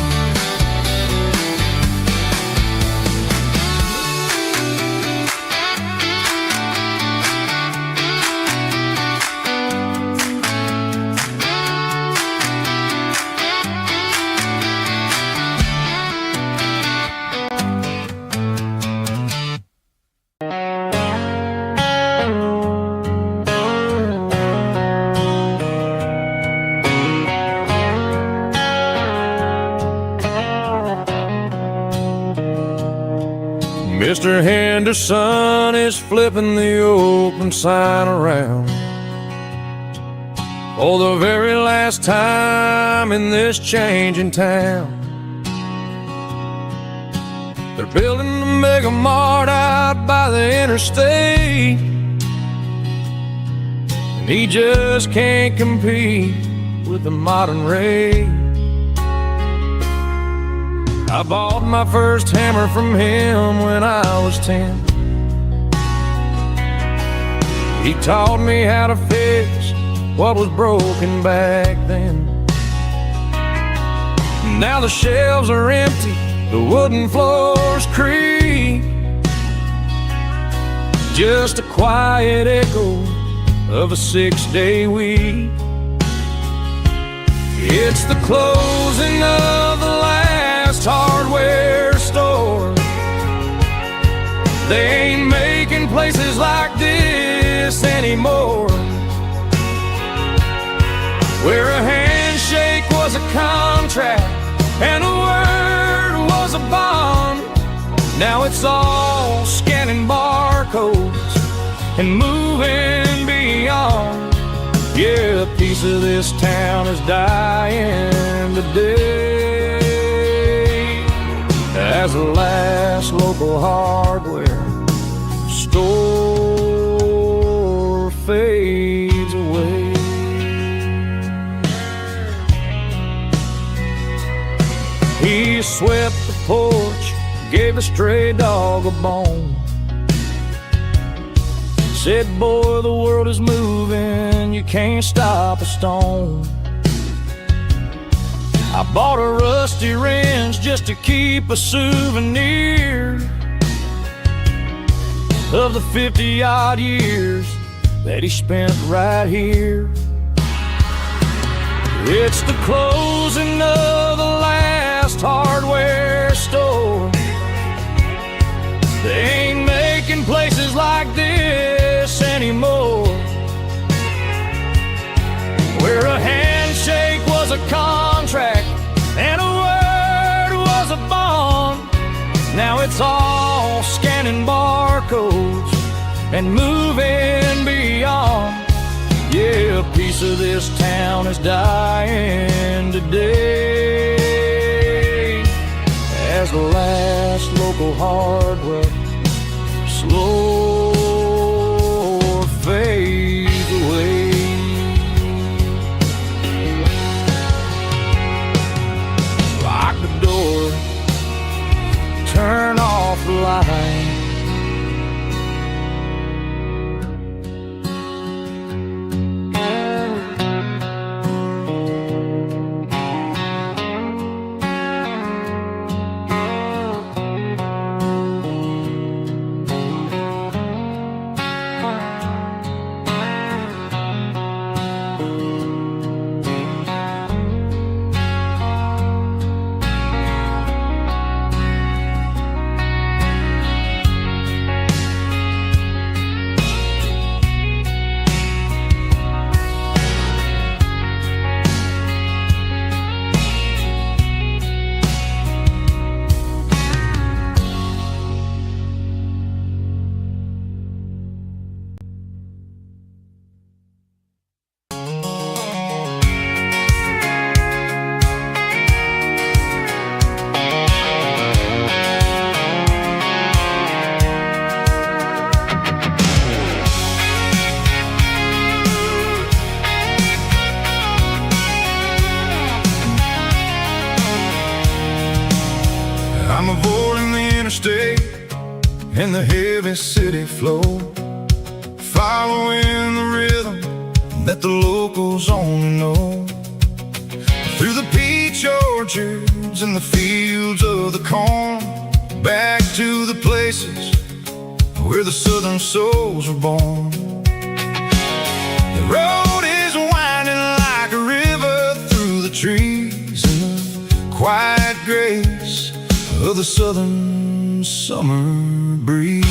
Mr. Henderson is flipping the open sign around. for the very last time in this changing town. They're building a mega mart out by the interstate, and he just can't compete with the modern rate. I bought my first hammer from him when I was 10. He taught me how to fix what was broken back then. Now the shelves are empty, the wooden floors creak, just a quiet echo of a 6-day week. It's the closing of the last hardware store. They ain't making places like this anymore, where a handshake was a contract and a word was a bond. Now it's all scanning barcodes and moving beyond. Yeah, a piece of this town is dying today as the last local hardware store fades away. He swept the porch, gave a stray dog a bone, said, boy, the world is moving, you can't stop a stone. I bought a rusty wrench just to keep a souvenir of the 50-odd years that he spent right here. It's the closing of the last hardware store. They ain't making places like this anymore, where a handshake was a contract and a word was a bond. Now it's all scanning barcodes and moving beyond. Yeah, a piece of this town is dying today as the last local hardware slow fades away. Lock the door, turn off the light. I'm avoiding the interstate and the heavy city flow, following the rhythm that the locals only know. Through the peach orchards and the fields of the corn, back to the places where the southern souls were born. The road is winding like a river through the trees in the quiet grace of the southern summer breeze.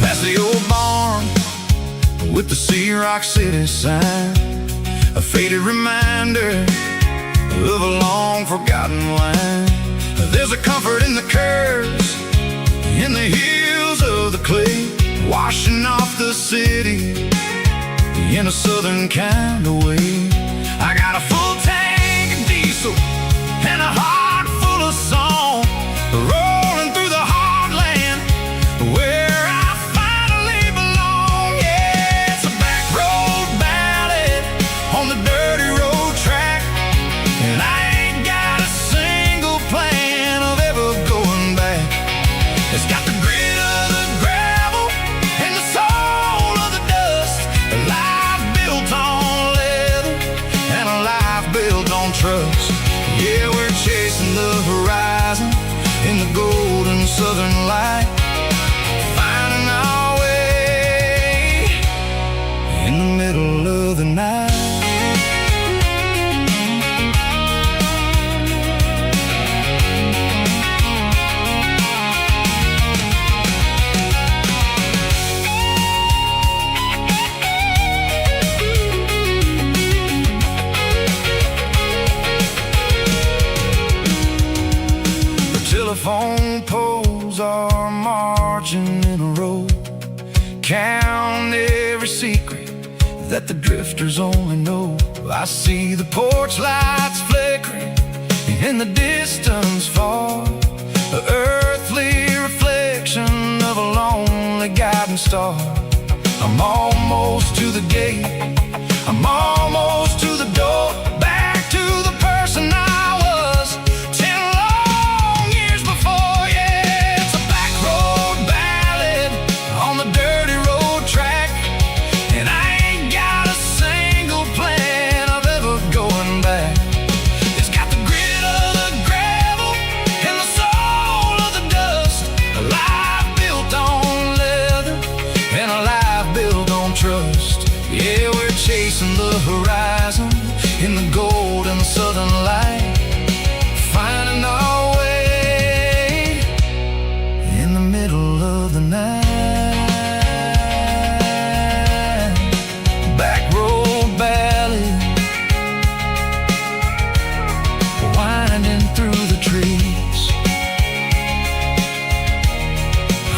Past the old barn with the Sea Rock City sign, a faded reminder of a long forgotten line. There's a comfort in the city in a southern kind of way. I got a full tank of diesel and a heart full of song, rolling through the heartland where I finally belong. Yeah, it's a back road ballad on the dirty road track, and I ain't got a single plan of ever going back. It's got the grit of the gravel and the soul of the dust, a life built on leather and a life built on trust. Yeah, we're chasing the horizon in the golden southern light, finding our way in the middle of the night. Telephone poles are marching in a row, count every secret that the drifters only know. I see the porch lights flickering in the distance far, the earthly reflection of a lonely guiding star. I'm almost to the gate, I'm almost to the door, back to the person I was 10 long years before. Yeah, it's a back road ballad on the dirty road track, and I ain't got a single plan of ever going back. It's got the grit of the gravel and the soul of the dust, a life built on leather and a life built on trust. Yeah, we're chasing the horizon in the golden southern light, finding our way in the middle of the night. Back road ballad, winding through the trees.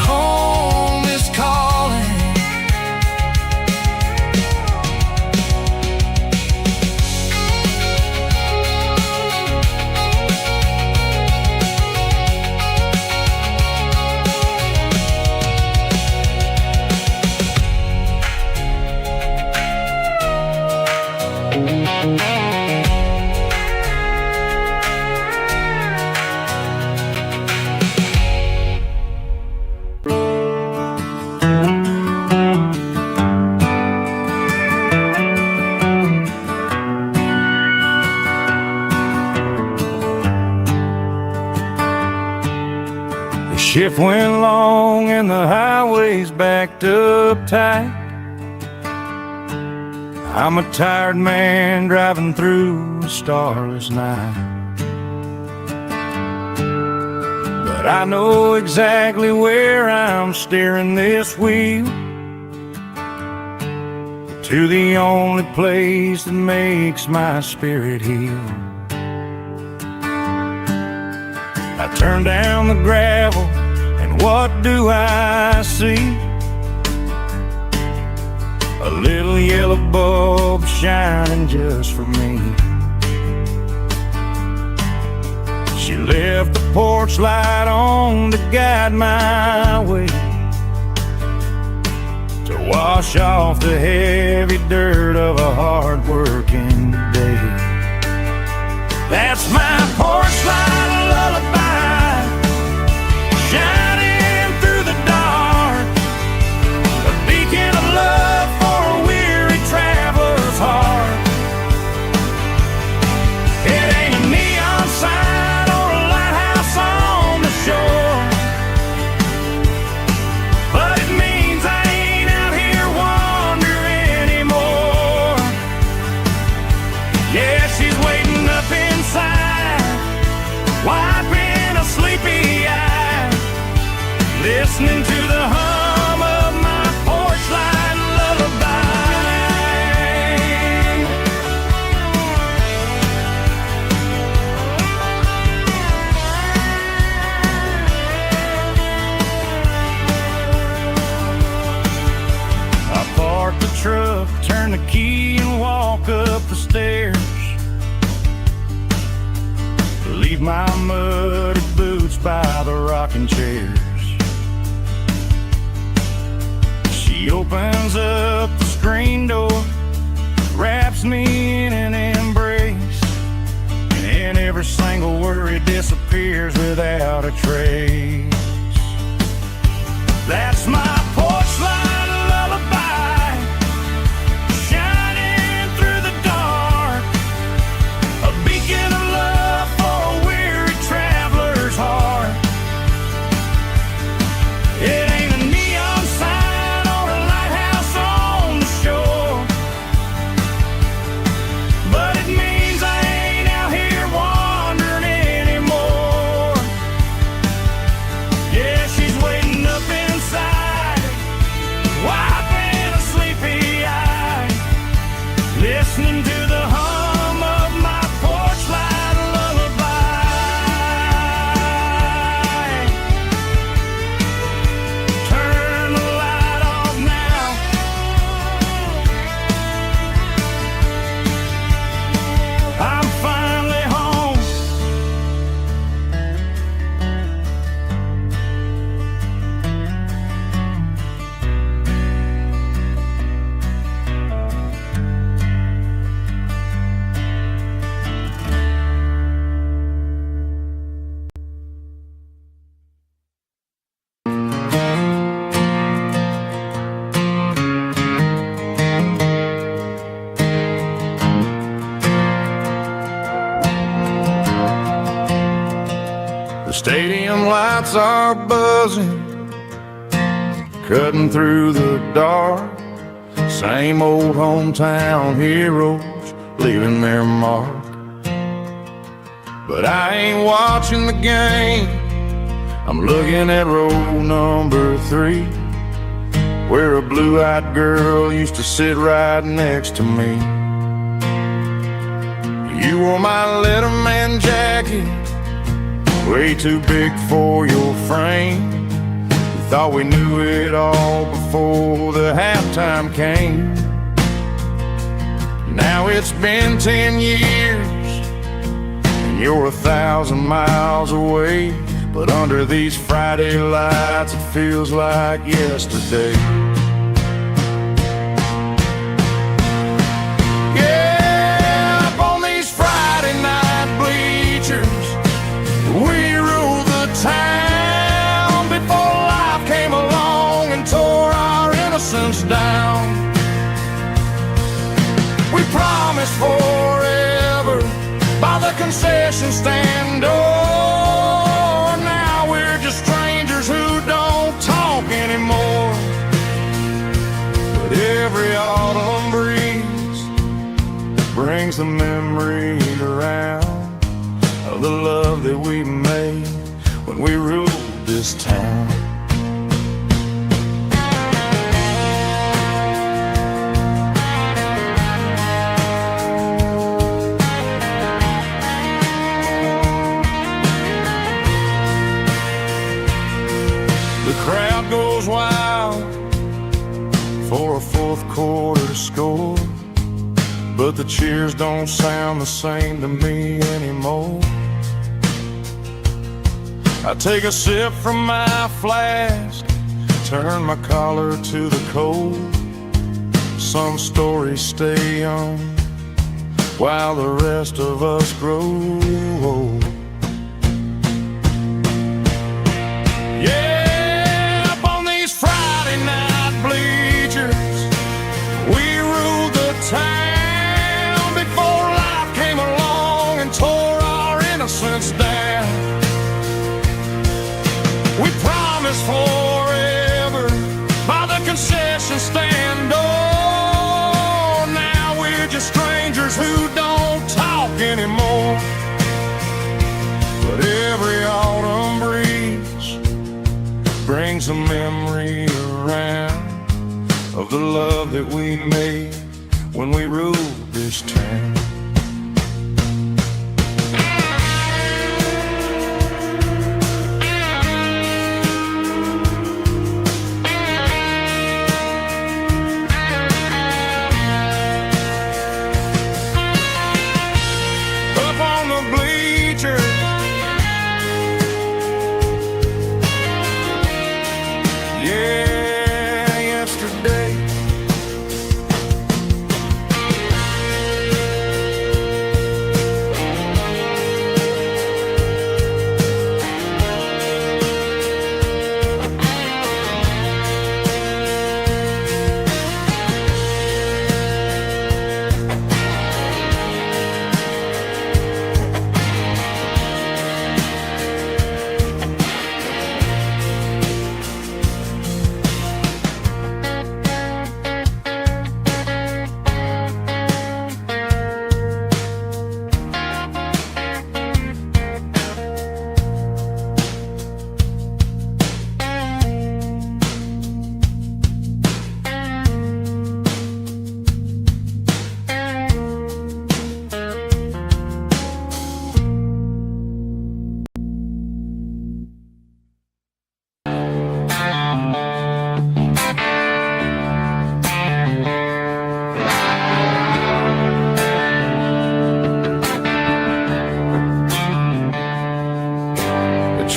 Home is calling. The shift went long and the highway's backed up tight. I'm a tired man driving through a starless night, but I know exactly where I'm steering this wheel, to the only place that makes my spirit heal. I turn down the gravel, and what do I see? A little yellow bulb shining just for me. She left the porch light on to guide my way, to wash off the heavy dirt of a hard-working day. That's my porch light lullaby, shining through the dark, a beacon of love for a weary traveler's heart. It ain't a neon sign or a lighthouse on the shore, but it means I ain't out here wandering anymore. Yeah, she's waiting up inside, wiping a sleepy eye, listening to the hum of my porch light lullaby. I my muddy boots by the rocking chairs. She opens up the screen door, wraps me in an embrace, and every single worry disappears without a trace. That's my porch light lullaby, shining through the dark, a beacon of love for a weary traveler's heart. It ain't a neon sign or a lighthouse on the shore, but it means I ain't out here wandering anymore. Yeah, she's waiting up inside, wiping a sleepy eye, listening to the hum of my porch light lullaby. Turn the light off now, I'm finally home. The stadium lights are buzzing, cutting through the dark. Same old hometown heroes leaving their mark. But I ain't watching the game, I'm looking at row number 3, where a blue-eyed girl used to sit right next to me. You wore my Letterman jacket, way too big for your frame. We thought we knew it all before the halftime came. Now it's been 10 years, and you're 1,000 miles away. But under these Friday lights, it feels like yesterday. Yeah, up on these Friday night bleachers, we ruled the town before life came along and tore our innocence down. We promised forever by the concession stand door. Now we're just strangers who don't talk anymore. But every autumn breeze brings the memory around of the love that we made when we ruled this town. The crowd goes wild for a fourth quarter score, but the cheers don't sound the same to me anymore. I take a sip from my flask, turn my collar to the cold. Some stories stay young while the rest of us grow old. Yeah, up on these Friday night bleachers, we ruled the town before life came along and tore our innocence down. We promised forever by the concession stand door. Now we're just strangers who don't talk anymore. But every autumn breeze brings a memory around of the love that we made when we ruled this town. Up on the bleachers,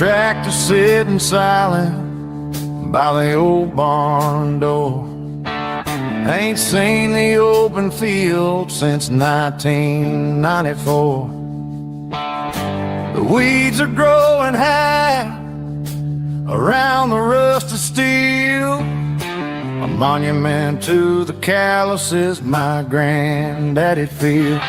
tractor sitting silent by the old barn door. Ain't seen the open field since 1994. The weeds are growing high around the rusted steel, a monument to the calluses my granddaddy feel.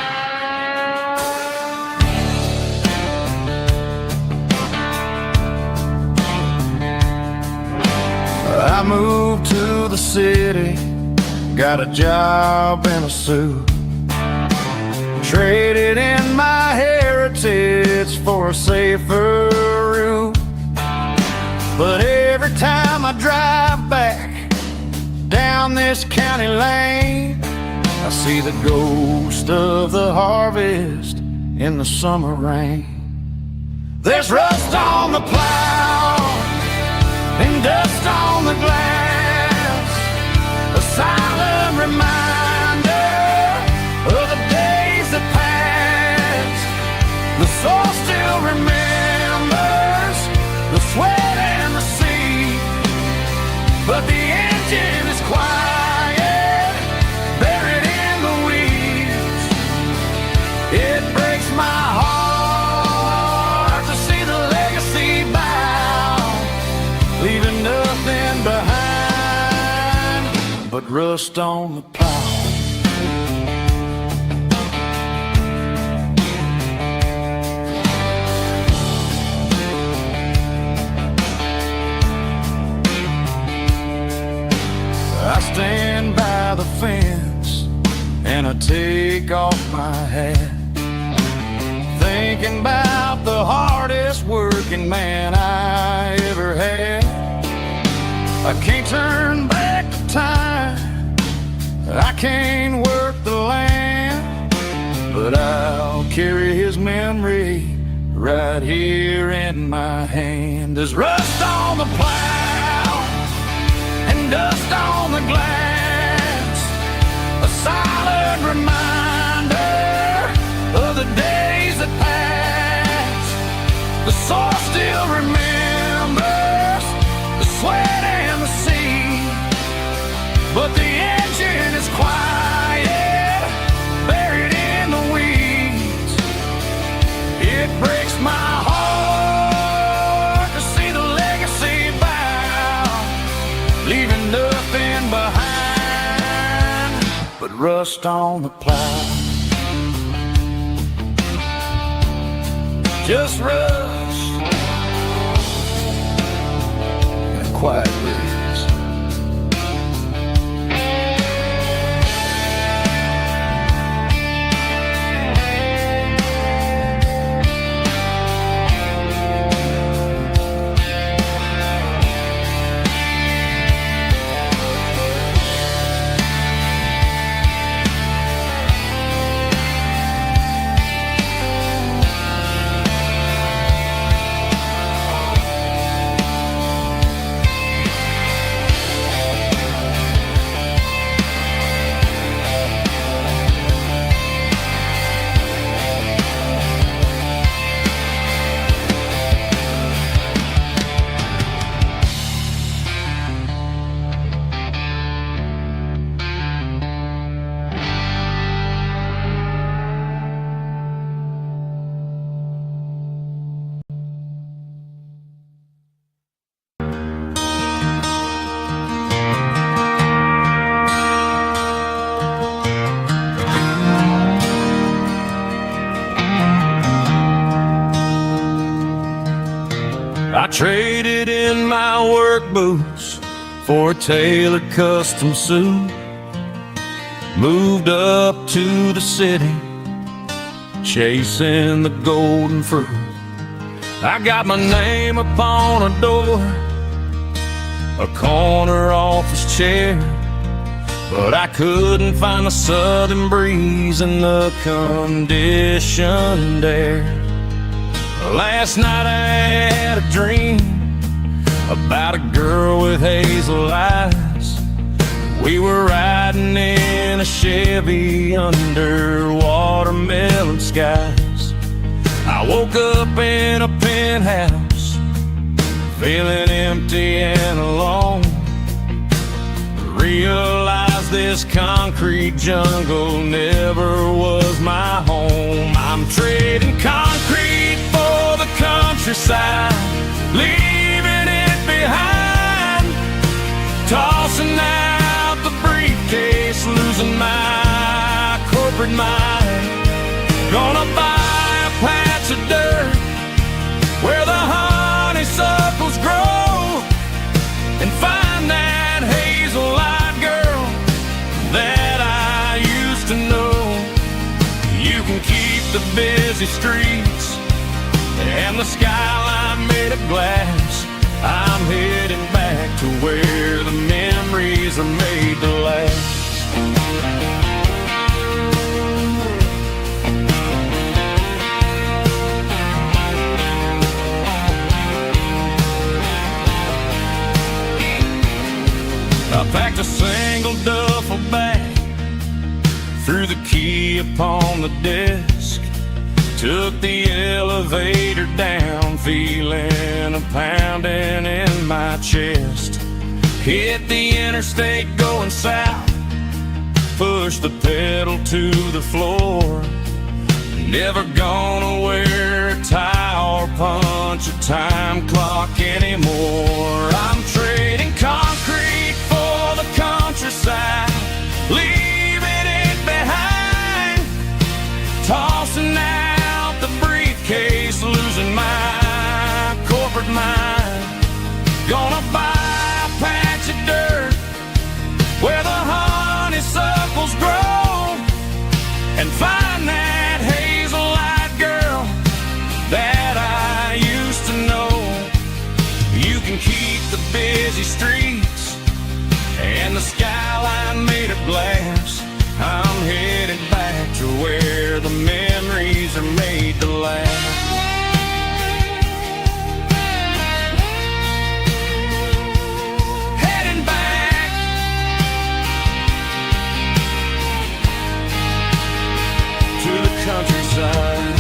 I moved to the city, got a job and a suit, traded in my heritage for a safer route. But every time I drive back down this county lane, I see the ghost of the harvest in the summer rain. There's rust on the plow and dust on the glass, a silent reminder of the days that passed. The soul still remembers the sweat and the sea, but the engine is quiet, buried in the weeds. It breaks my heart to see the legacy bow, leaving nothing behind but rust on the plow. I stand by the fence and I take off my hat, thinking about the hardest working man I ever had. I can't turn back the time, I can't work the land, but I'll carry his memory right here in my hand. There's rust on the plow and dust on the glass, a silent reminder of the days that passed. The soul still remembers the sweat and the sea, but the engine is quiet, buried in the weeds. It breaks my heart to see the legacy bow, leaving nothing behind but rust on the plow. Just rust and a quiet breeze. I traded in my work boots for a tailored custom suit, moved up to the city, chasing the golden fruit. I got my name upon a door, a corner office chair, but I couldn't find the southern breeze in the conditioned air. Last night I had a dream about a girl with hazel eyes. We were riding in a Chevy under watermelon skies. I woke up in a penthouse feeling empty and alone. Realize this concrete jungle never was my home. I'm trading concrete for the countryside, leaving it behind, tossing out the briefcase, losing my corporate mind. Gonna buy a patch of dirt where the honeysuckles grow, and find that hazel-eyed girl that I used to know. You can keep the busy streets and the skyline made of glass. I'm heading back to where the memories are made to last. I packed a single duffel bag, threw the key upon the desk, took the elevator down, feeling a pounding in my chest. Hit the interstate going south, pushed the pedal to the floor. Never gonna wear a tie or punch a time clock anymore. I'm trading concrete for the countryside, leaving it behind, tossing out the briefcase, losing my corporate mind. Gonna buy a patch of dirt where the honeysuckles grow, and find that hazel-eyed girl that I used to know. You can keep the busy streets and the skyline made of glass. I'm headed back to where the memories are made to last. Heading back to the countryside.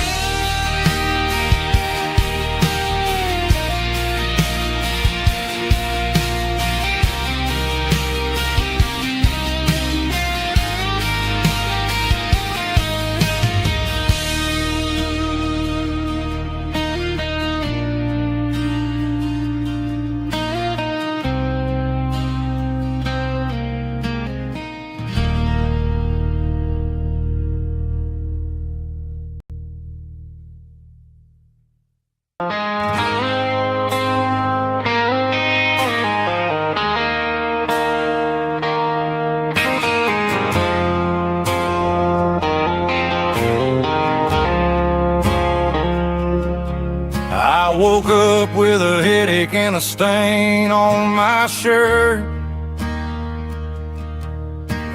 I woke up with a headache and a stain on my shirt.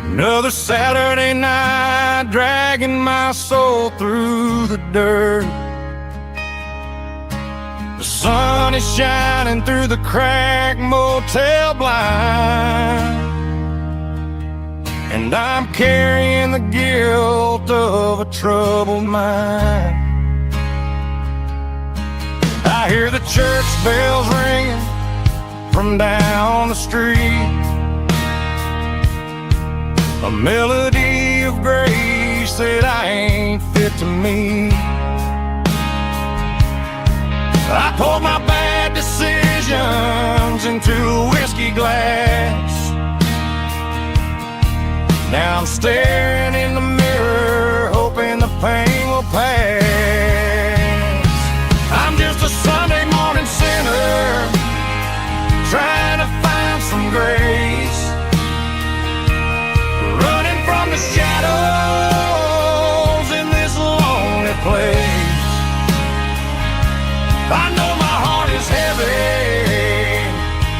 Another Saturday night, dragging my soul through the dirt. The sun is shining through the cracked motel blind, and I'm carrying the guilt of a troubled mind. I hear the church bells ringing from down the street, a melody of grace that I ain't fit to meet. I poured my bad decisions into a whiskey glass. Now I'm staring in the mirror, hoping the pain will pass. I'm just a Sunday morning sinner, trying to find some grace, running from the shadows in this lonely place. I know my heart is heavy,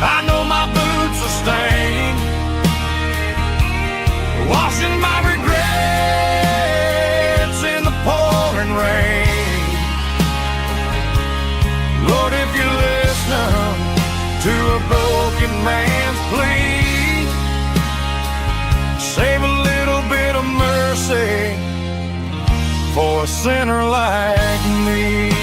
I know my boots are stained, washing my regrets in the pouring rain. Lord, if you're listening to a broken man's plea, save a little bit of mercy for a sinner like me.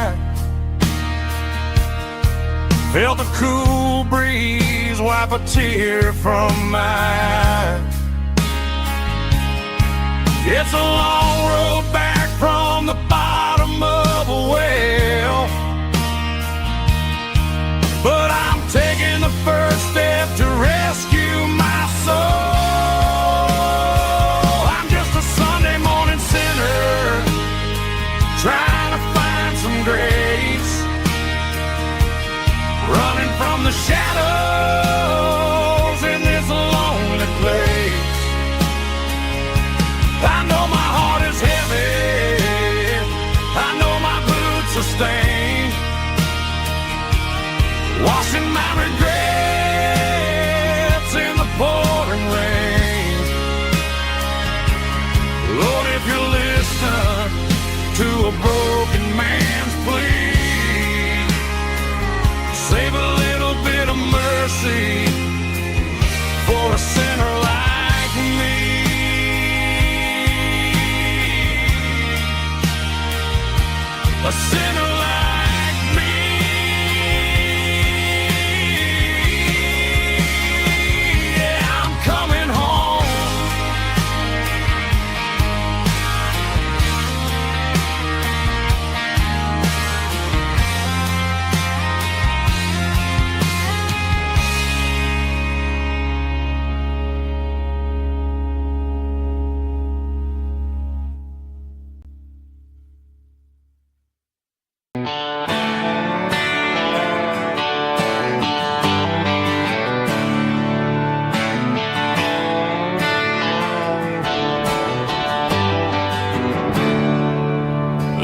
night. Felt the cool breeze wipe a tear from my eye. It's a long road back from the bottom of a well, but I'm taking the first step to rescue my soul. I'm just a Sunday morning sinner trying to find some grace, running from the shadows in this lonely place. I know my heart is heavy, I know my boots are stained, washing my regrets in the pouring rain. Lord, if you listen to a broken man's plea, save a little bit of mercy for a sinner like me. A sinner like me. Yeah, I'm coming home.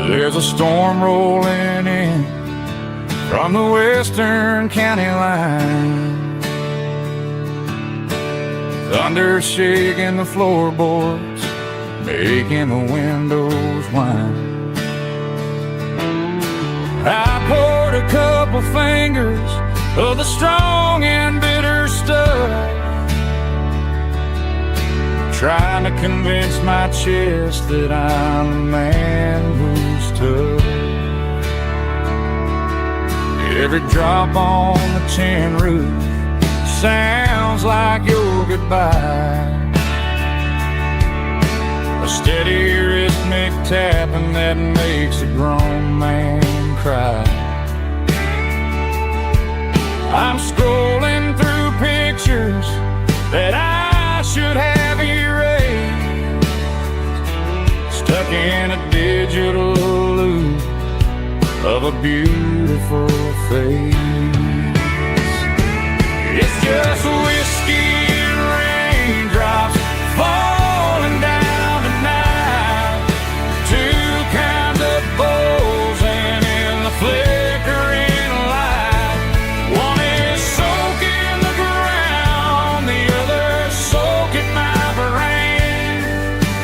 There's a storm rolling in from the western county line. Thunder shaking the floorboards, making the windows whine. I poured a couple fingers of the strong and bitter stuff, trying to convince my chest that I'm a man who's tough. Every drop on the tin roof sounds like your goodbye, a steady rhythmic tapping that makes a grown man cry. I'm scrolling through pictures that I should have erased, stuck in a digital loop of a beautiful face. It's just whiskey and raindrops falling down tonight, two kinds of posing in the flickering light. One is soaking the ground, the other soaking my brain.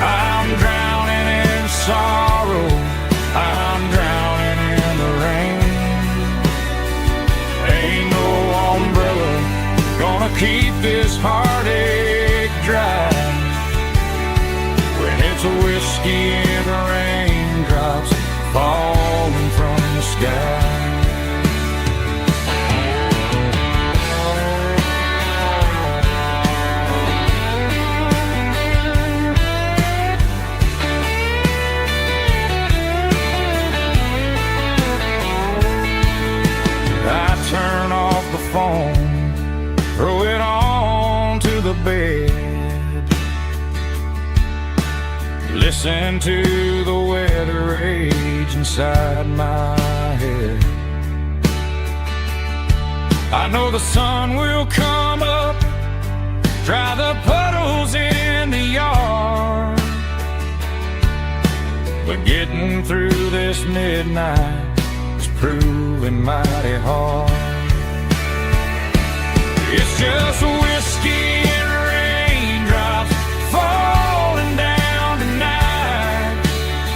I'm drowning in sorrow, I'm drowning in the rain. Ain't no umbrella gonna keep this heartache dry when it's a whiskey and raindrops falling from the sky. I turn off the phone, throw it on to the bed, listen to the weather rage inside my head. I know the sun will come up, dry the puddles in the yard, but getting through this midnight is proving mighty hard. It's just whiskey and raindrops falling down tonight,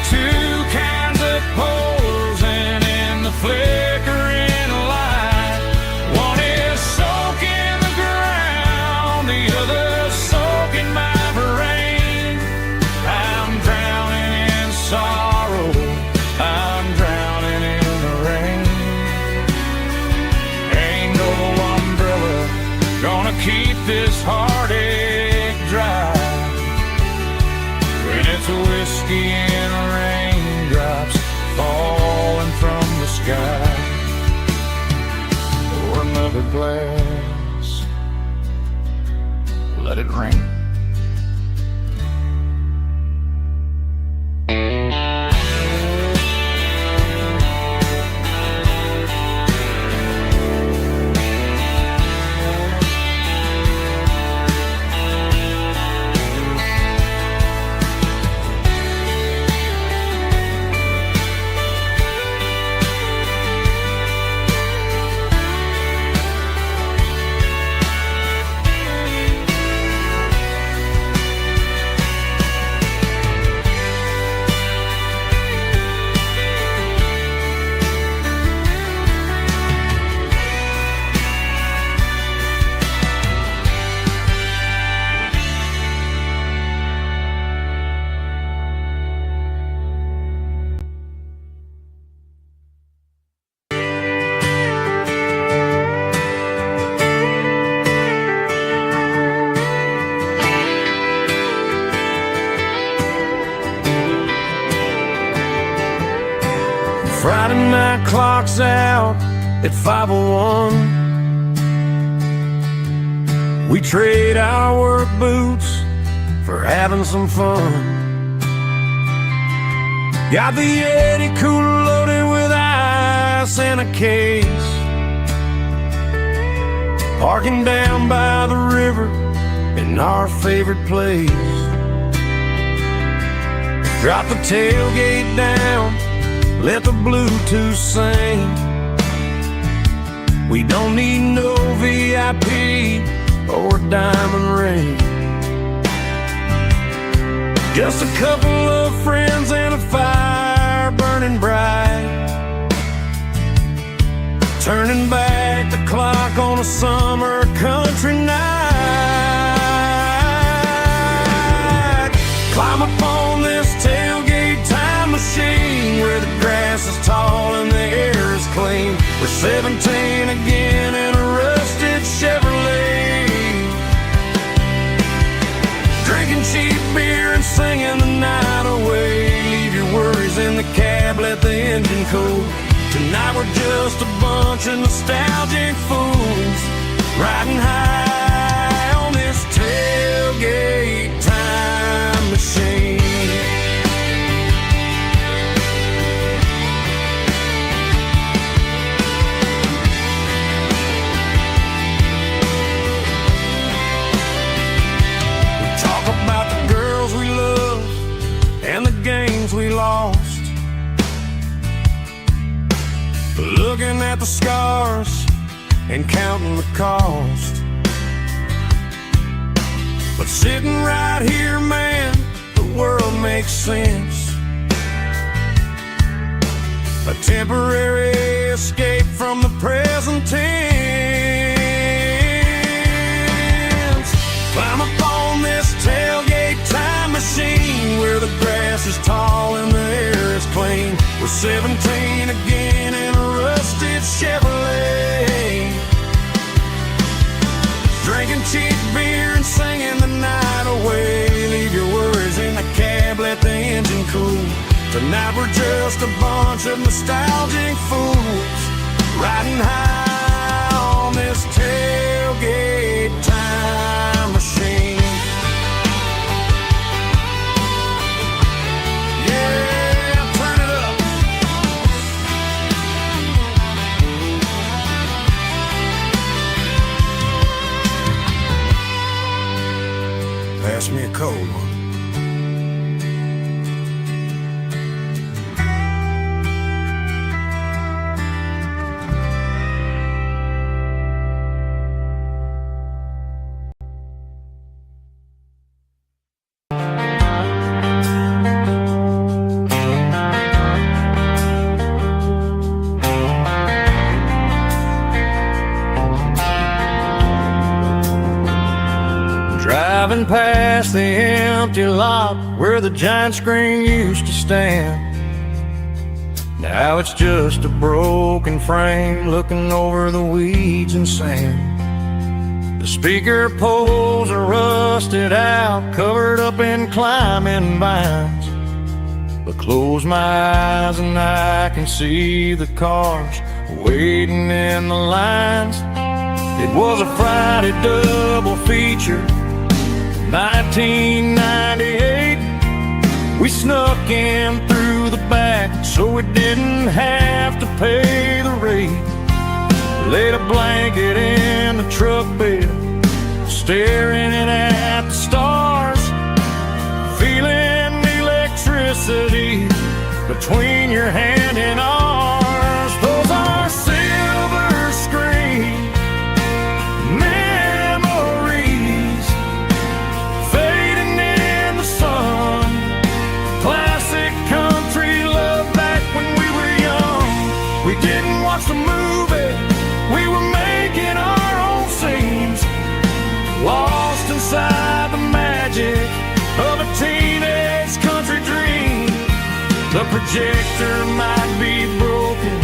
two kinds of posing in the flickering light. One is soaking the ground, the other soaking my brain. I'm drowning in sorrow, I'm drowning in the sky or another glass. Let it rain. Friday night clock's out at 5:01. We trade our work boots for having some fun. Got the Yeti cooler loaded with ice and a case, parking down by the river in our favorite place. Drop the tailgate down, let the Bluetooth sing. We don't need no VIP or a diamond ring. Just a couple of friends and a fire burning bright, turning back the clock on a summer country night. Climb up on this tailgate time machine where the grass is tall and the air is clean. We're 17 again in a rusted Chevrolet, drinking cheap beer and singing the night away. Leave your worries in the cab, let the engine cool. Tonight we're just a bunch of nostalgic fools, riding high on this tailgate time machine. And the games we lost, looking at the scars and counting the cost. But sitting right here, man, the world makes sense. A temporary escape from the present tense. Climb up on this tailgate time machine where the grass is tall and the air is clean. We're 17 again in a rusted Chevrolet, drinking cheap beer and singing the night away. Leave your worries in the cab, let the engine cool. Tonight we're just a bunch of nostalgic fools, riding high on this tailgate time machine. Pass me a cold one. Driving past the empty lot where the giant screen used to stand. Now it's just a broken frame looking over the weeds and sand. The speaker poles are rusted out, covered up in climbing vines. But close my eyes and I can see the cars waiting in the lines. It was a Friday double feature, 1998. We snuck in through the back so we didn't have to pay the rate. Laid a blanket in the truck bed, staring at the stars, feeling the electricity between your hand and ours. Those are silver screen memories fading in the sun. Classic country love back when we were young. We didn't watch the movie, we were making our own scenes, lost inside the magic of a teenage country dream. The projector might be broken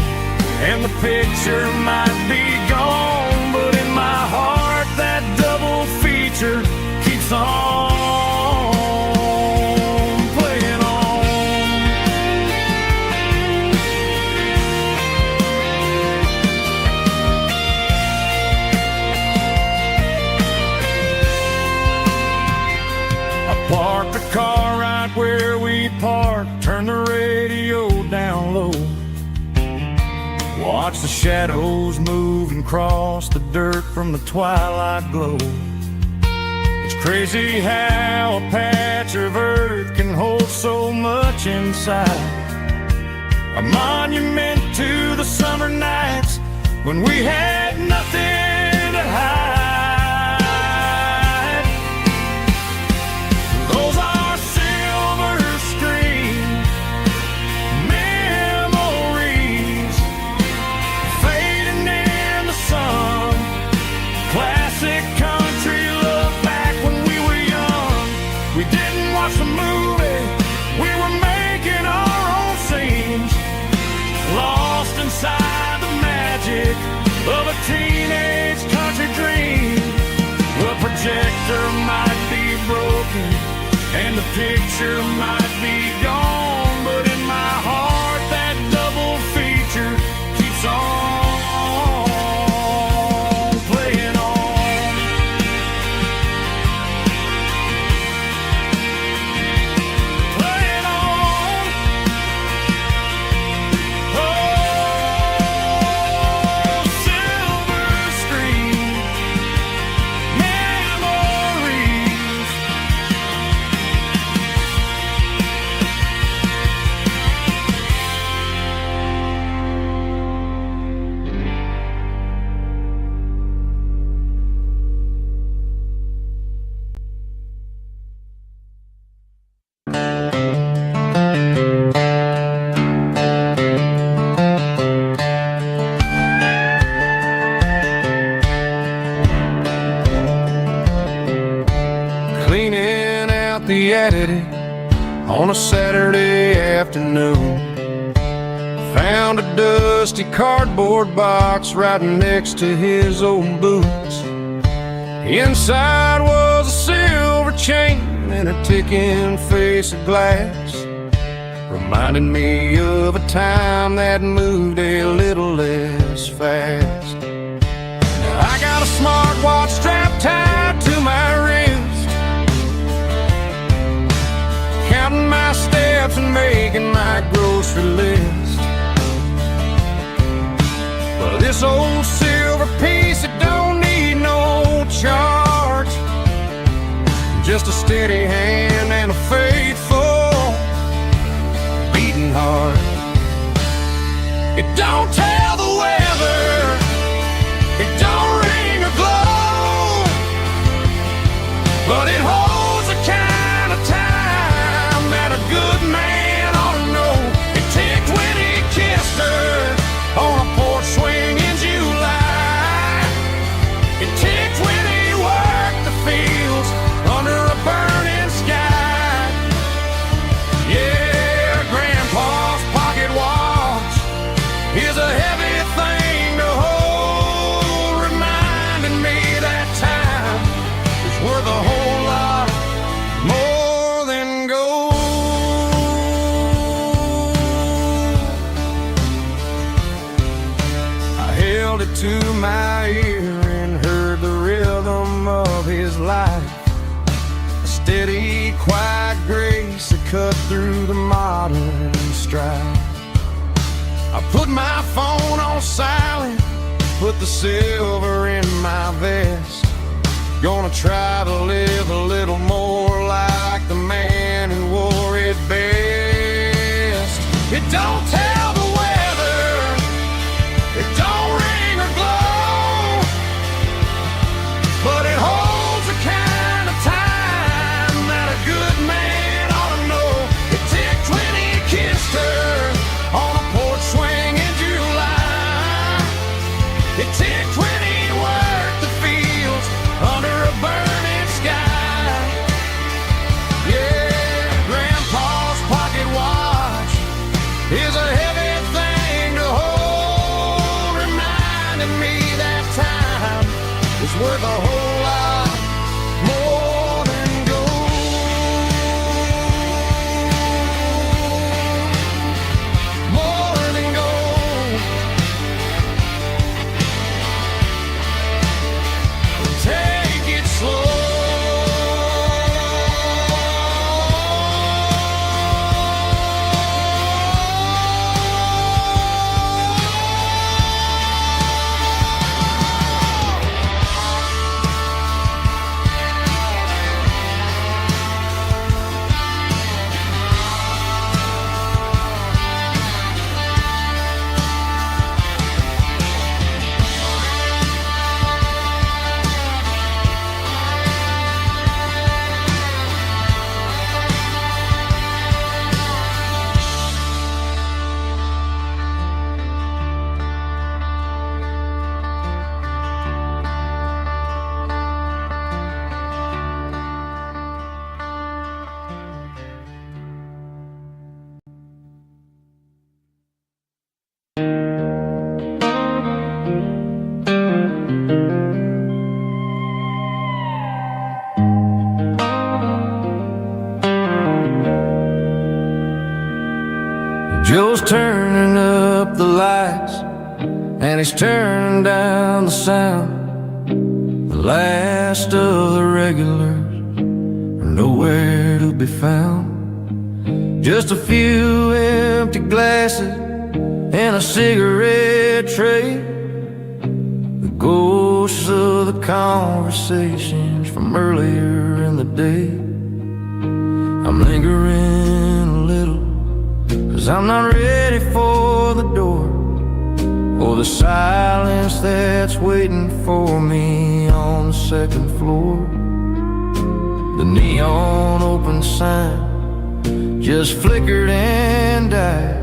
and the picture might be gone, but in my heart that double feature keeps on playing on. I parked the car right where we parked, turned the radio down low, watch the shadows move and cross the dirt from the twilight glow. It's crazy how a patch of earth can hold so much inside. A monument to the summer nights when we had nothing to hide. Those are silver screen memories fading in the sun. Classic country love back when we were young. We didn't watch the movie, we were making our own scenes, lost inside the magic of a teenage country dream. The projector might be broken and the picture might be gone, but in my heart that double feature keeps on playing on. Playing on. Oh, silver screen memories. Cleaning out the attic on a Saturday afternoon, found a dusty cardboard box right next to his old boots. Inside was a silver chain and a ticking face of glass, reminding me of a time that moved a little less fast. Now I got a smartwatch strapped tied to my wrist, counting my steps and making my grocery list. Well, this old silver piece, it don't need no charge, just a steady hand and a faithful beating heart. It don't tell the weather, it don't ring or glow, but it holds the kind of time that a good man ought to know. It ticked when he kissed her on a porch swing in July. It ticked when he worked the fields under a burning sky. Yeah, Grandpa's pocket watch is a heavy held it to my ear and heard the rhythm of his life. A steady, quiet grace that cut through the modern strife. I put my phone on silent, put the silver in my vest. Gonna try to live a little more like the man who wore it best. It don't tell the weather, it don't ring or glow, but it holds the kind of time that a good man ought to know. It ticked when he kissed her on a porch swing in July. It ticked when he worked the fields under a burning sky. Yeah, Grandpa's pocket watch is a heavy thing to hold, reminding me that time is worth a whole lot more than gold. More than gold. Take it slow. Joe's turning up the lights and he's turning down the sound. The last of the regulars are nowhere to be found. Just a few empty glasses and a cigarette tray, the ghosts of the conversations from earlier in the day. I'm lingering a little, 'cause I'm not ready for the door, or the silence that's waiting for me on the second floor. The neon open sign just flickered and died,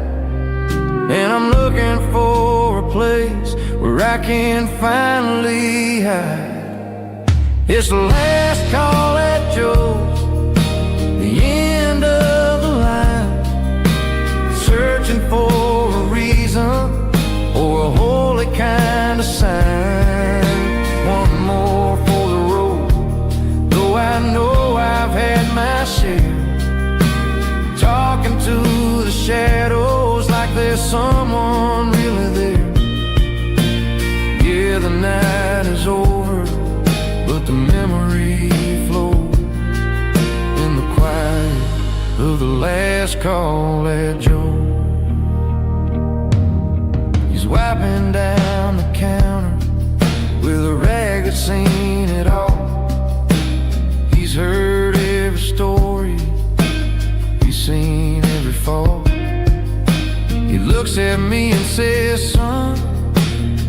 and I'm looking for a place where I can finally hide. It's the last call at Joe's, the end of the line, searching for a reason or a holy kind of sign. One more for the road, though I know I've had my share. Talking to the shadows like there's someone really there. Yeah, the night is over, but the memory flows in the quiet of the last call at Joe. He's wiping down the counter with a rag that's seen it all. He's heard every story, he's seen every fall. He looks at me and says, son,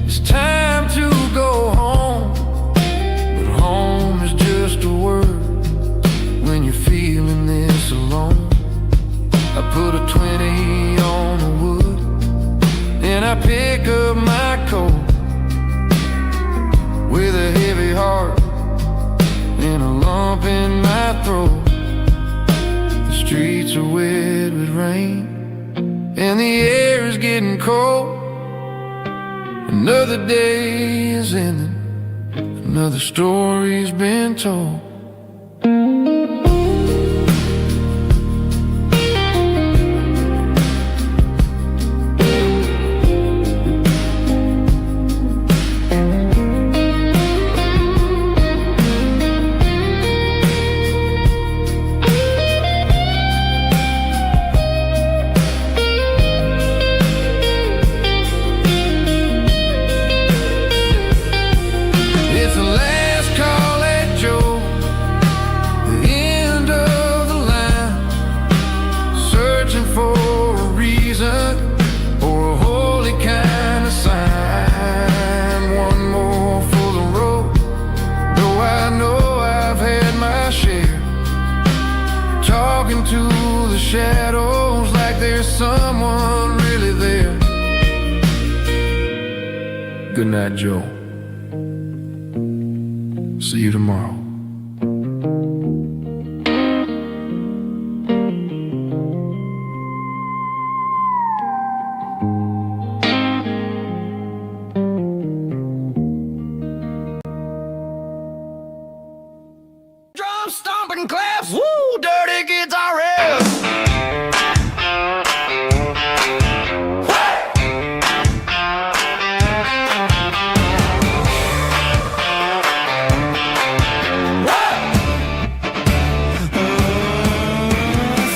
it's time to go home. But home is just a word when you're feeling this alone. I put a 20 on the wood and I pick up my coat with a heavy heart and a lump in my throat. The streets are wet with rain and the air is getting cold. Another day is ending, another story's been told. Good night, Joe. See you tomorrow. Drum stomping claps, woo, dirty guitar riffs.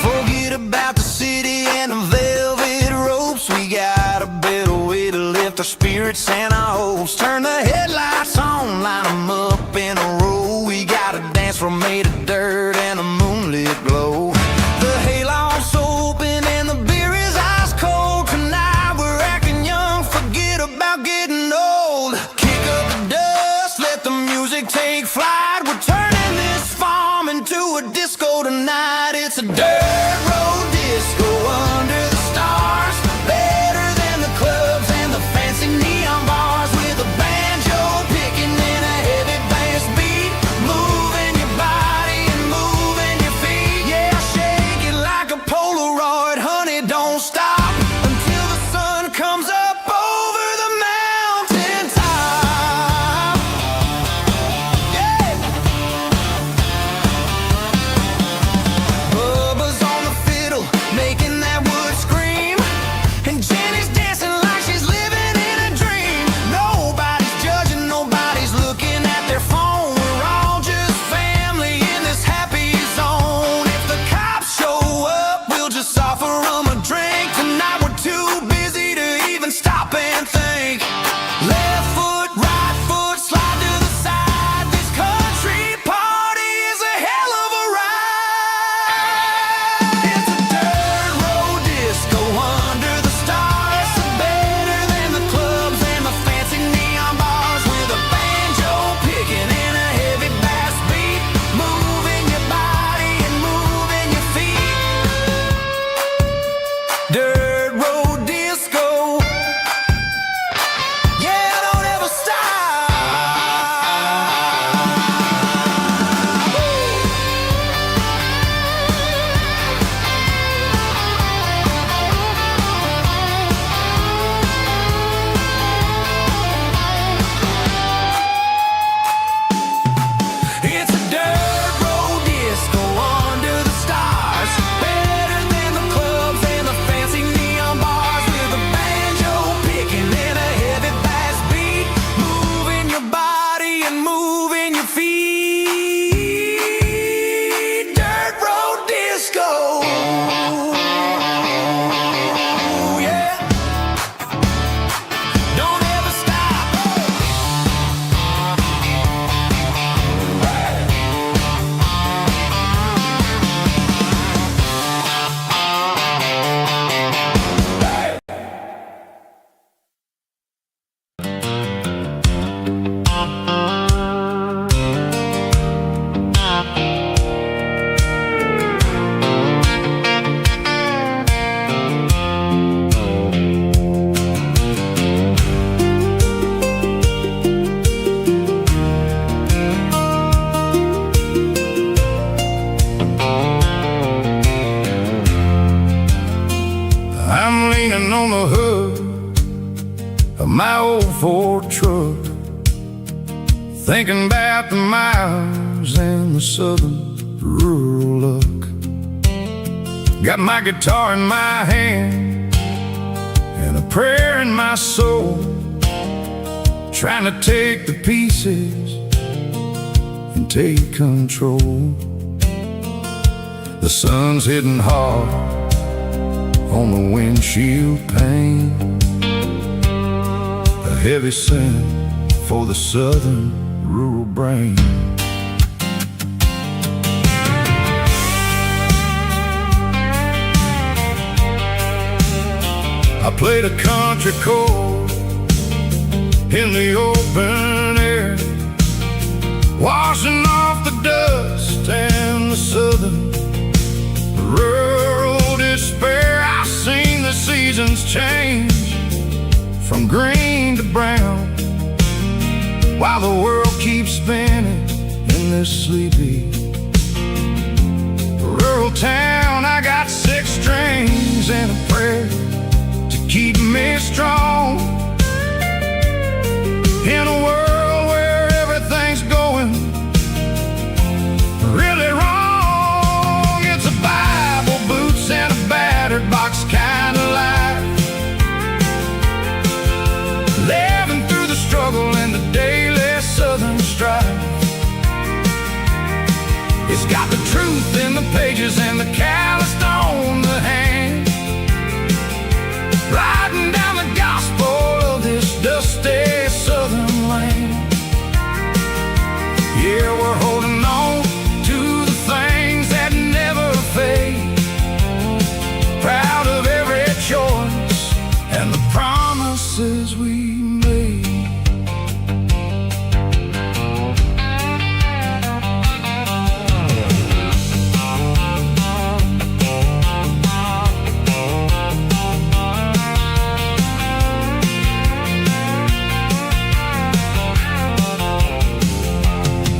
Forget about the city and the velvet ropes. We got a better way to lift our spirits and our hopes. Turn the headlights on, line them up in a row. We got a dance floor made of dirt and a moonlit glow. The hayloft's open and the beer is ice cold. Tonight we're acting young, forget about getting old. Kick up the dust, let the music take flight. We're turning this farm into a disco tonight. It's a dirt road disco under the stars. Better than the clubs and the fancy neon bars. With a banjo picking and a heavy bass beat. Moving your body and moving your feet. Yeah, shake it like a Polaroid, honey, don't stop until the sun comes up over the mountain top. Yeah. Bubba's on the fiddle, making that wood scream. And Jenny's dancing like she's living in a dream. Nobody's judging, nobody's looking at their phone. We're all just family in this happy zone. If the cops show up, we'll just offer them a drink. Tonight we're too busy to even stop and think. Left foot, right foot, slide to the side. This country party is a hell of a ride. It's a dirt road disco under the stars. Better than the clubs and the fancy neon bars. With a banjo picking and a heavy bass beat. Moving your body and moving your feet. Dirt road disco. Yeah, don't ever stop. It's a dirt road disco under the stars. Better than the clubs and the fancy neon bars. With a banjo picking and a heavy bass beat. Moving your body and moving your feet. Dirt road disco. Yeah. Don't ever stop. I'm leaning on the hood of my old Ford truck, thinking about the miles and the southern rural look. Got my guitar in my hand and a prayer in my soul, trying to take the pieces and take control. The sun's hitting hard on the windshield pane, a heavy scent for the southern rural brain. I played a country chord in the open air, washing off the dust and the southern rural despair. I've seen the seasons change from green to brown, while the world keeps spinning in this sleepy rural town. I got 6 strings and a prayer to keep me strong. In a world where everything's going really wrong, it's a Bible, boots, and a battered box kind of life. Living through the struggle and the daily southern strife. It's got the truth in the pages and the calloused on the hand, writing down the gospel of this dusty southern land. Yeah, we're holding on to the things that never fade, proud of every choice and the promises we made.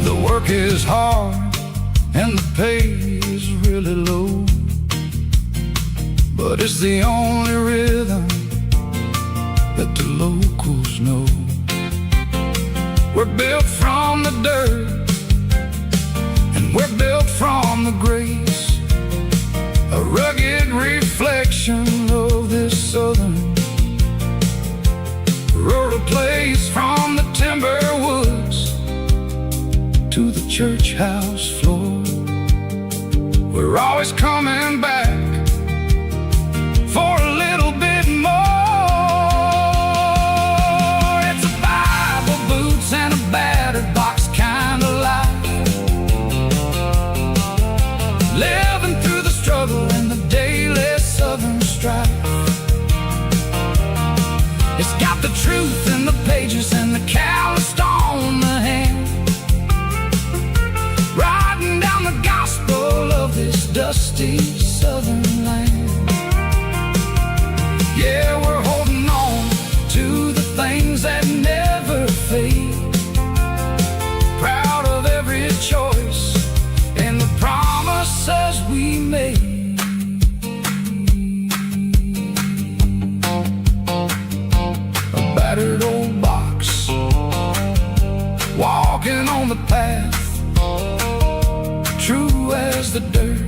The work is hard and the pay is really low, but it's the only rhythm that the locals know. We're built from the dirt and we're built from the grace, a rugged reflection of this southern rural place. From the timber woods to the church house floor, we're always coming back for a little bit more. It's a Bible, boots, and a battered box kind of life. Living through the struggle and the daily southern strife. It's got the truth in the pages and the calloused on the hand, writing down the gospel of this dusty southern land. Yeah, we're holding on to the things that never fade, proud of every choice and the promises we made. A battered old box, walking on the path, true as the dirt.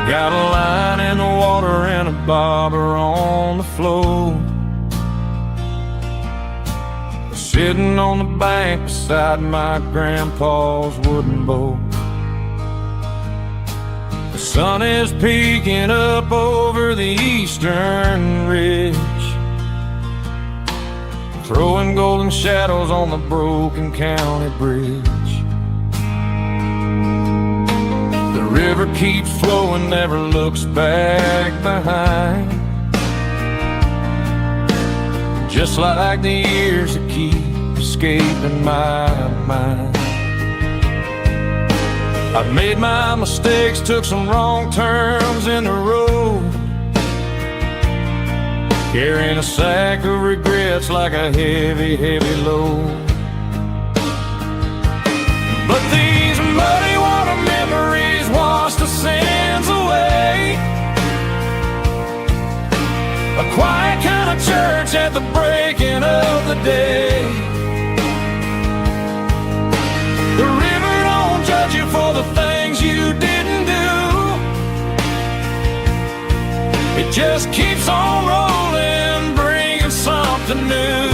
Got a line in the water and a bobber on the floor, sitting on the bank beside my grandpa's wooden boat. The sun is peeking up over the eastern ridge, throwing golden shadows on the broken county bridge. The river keeps flowing, never looks back behind, just like the years that keep escaping my mind. I've made my mistakes, took some wrong turns in the road, carrying a sack of regrets like a heavy, heavy load. But these muddy water memories wash the sins away, a quiet kind of church at the breaking of the day. The river don't judge you for the things you didn't do, it just keeps on rolling, bringing something new.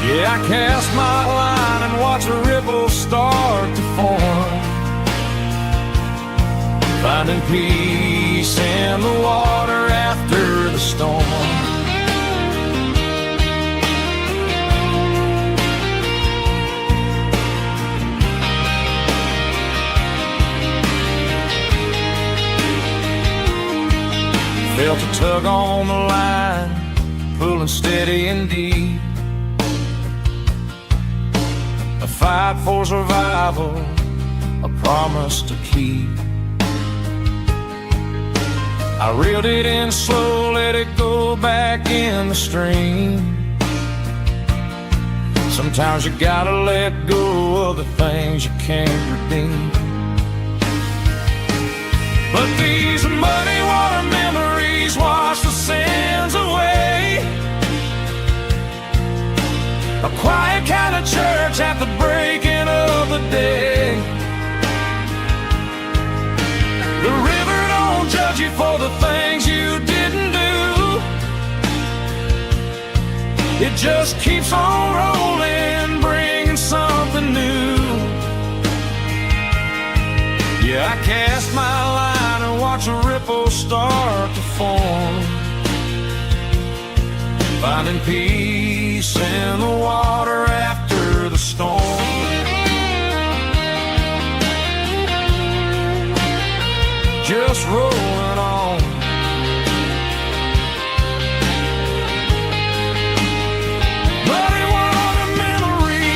Yeah, I can't cast my line and watch a ripple start to form, finding peace in the water after the storm. Felt a tug on the line, pulling steady and deep. A fight for survival, a promise to keep. I reeled it in slow, let it go back in the stream. Sometimes you gotta let go of the things you can't redeem. But these muddy water memories wash the sins away. A quiet kind of church at the breaking of the day. The river don't judge you for the things you didn't do. It just keeps on rolling, bringing something new. Yeah, I cast my line and watch a ripple start to form, finding peace in the water after the storm. Just rolling on. Muddy water memory.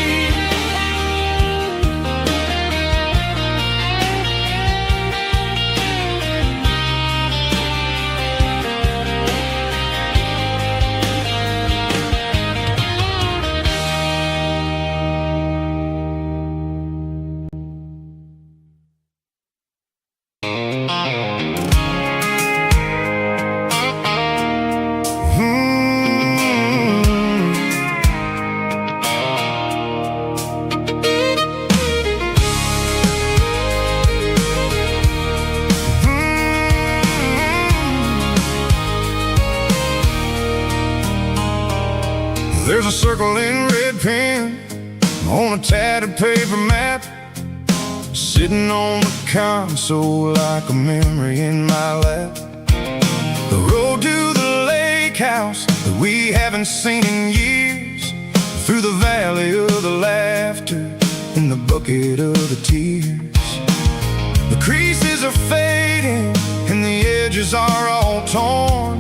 There's a circle in red pen on a tattered paper map, sitting on the console like a memory in my lap. The road to the lake house that we haven't seen in years, through the valley of the laughter and the bucket of the tears. The creases are fading and the edges are all torn,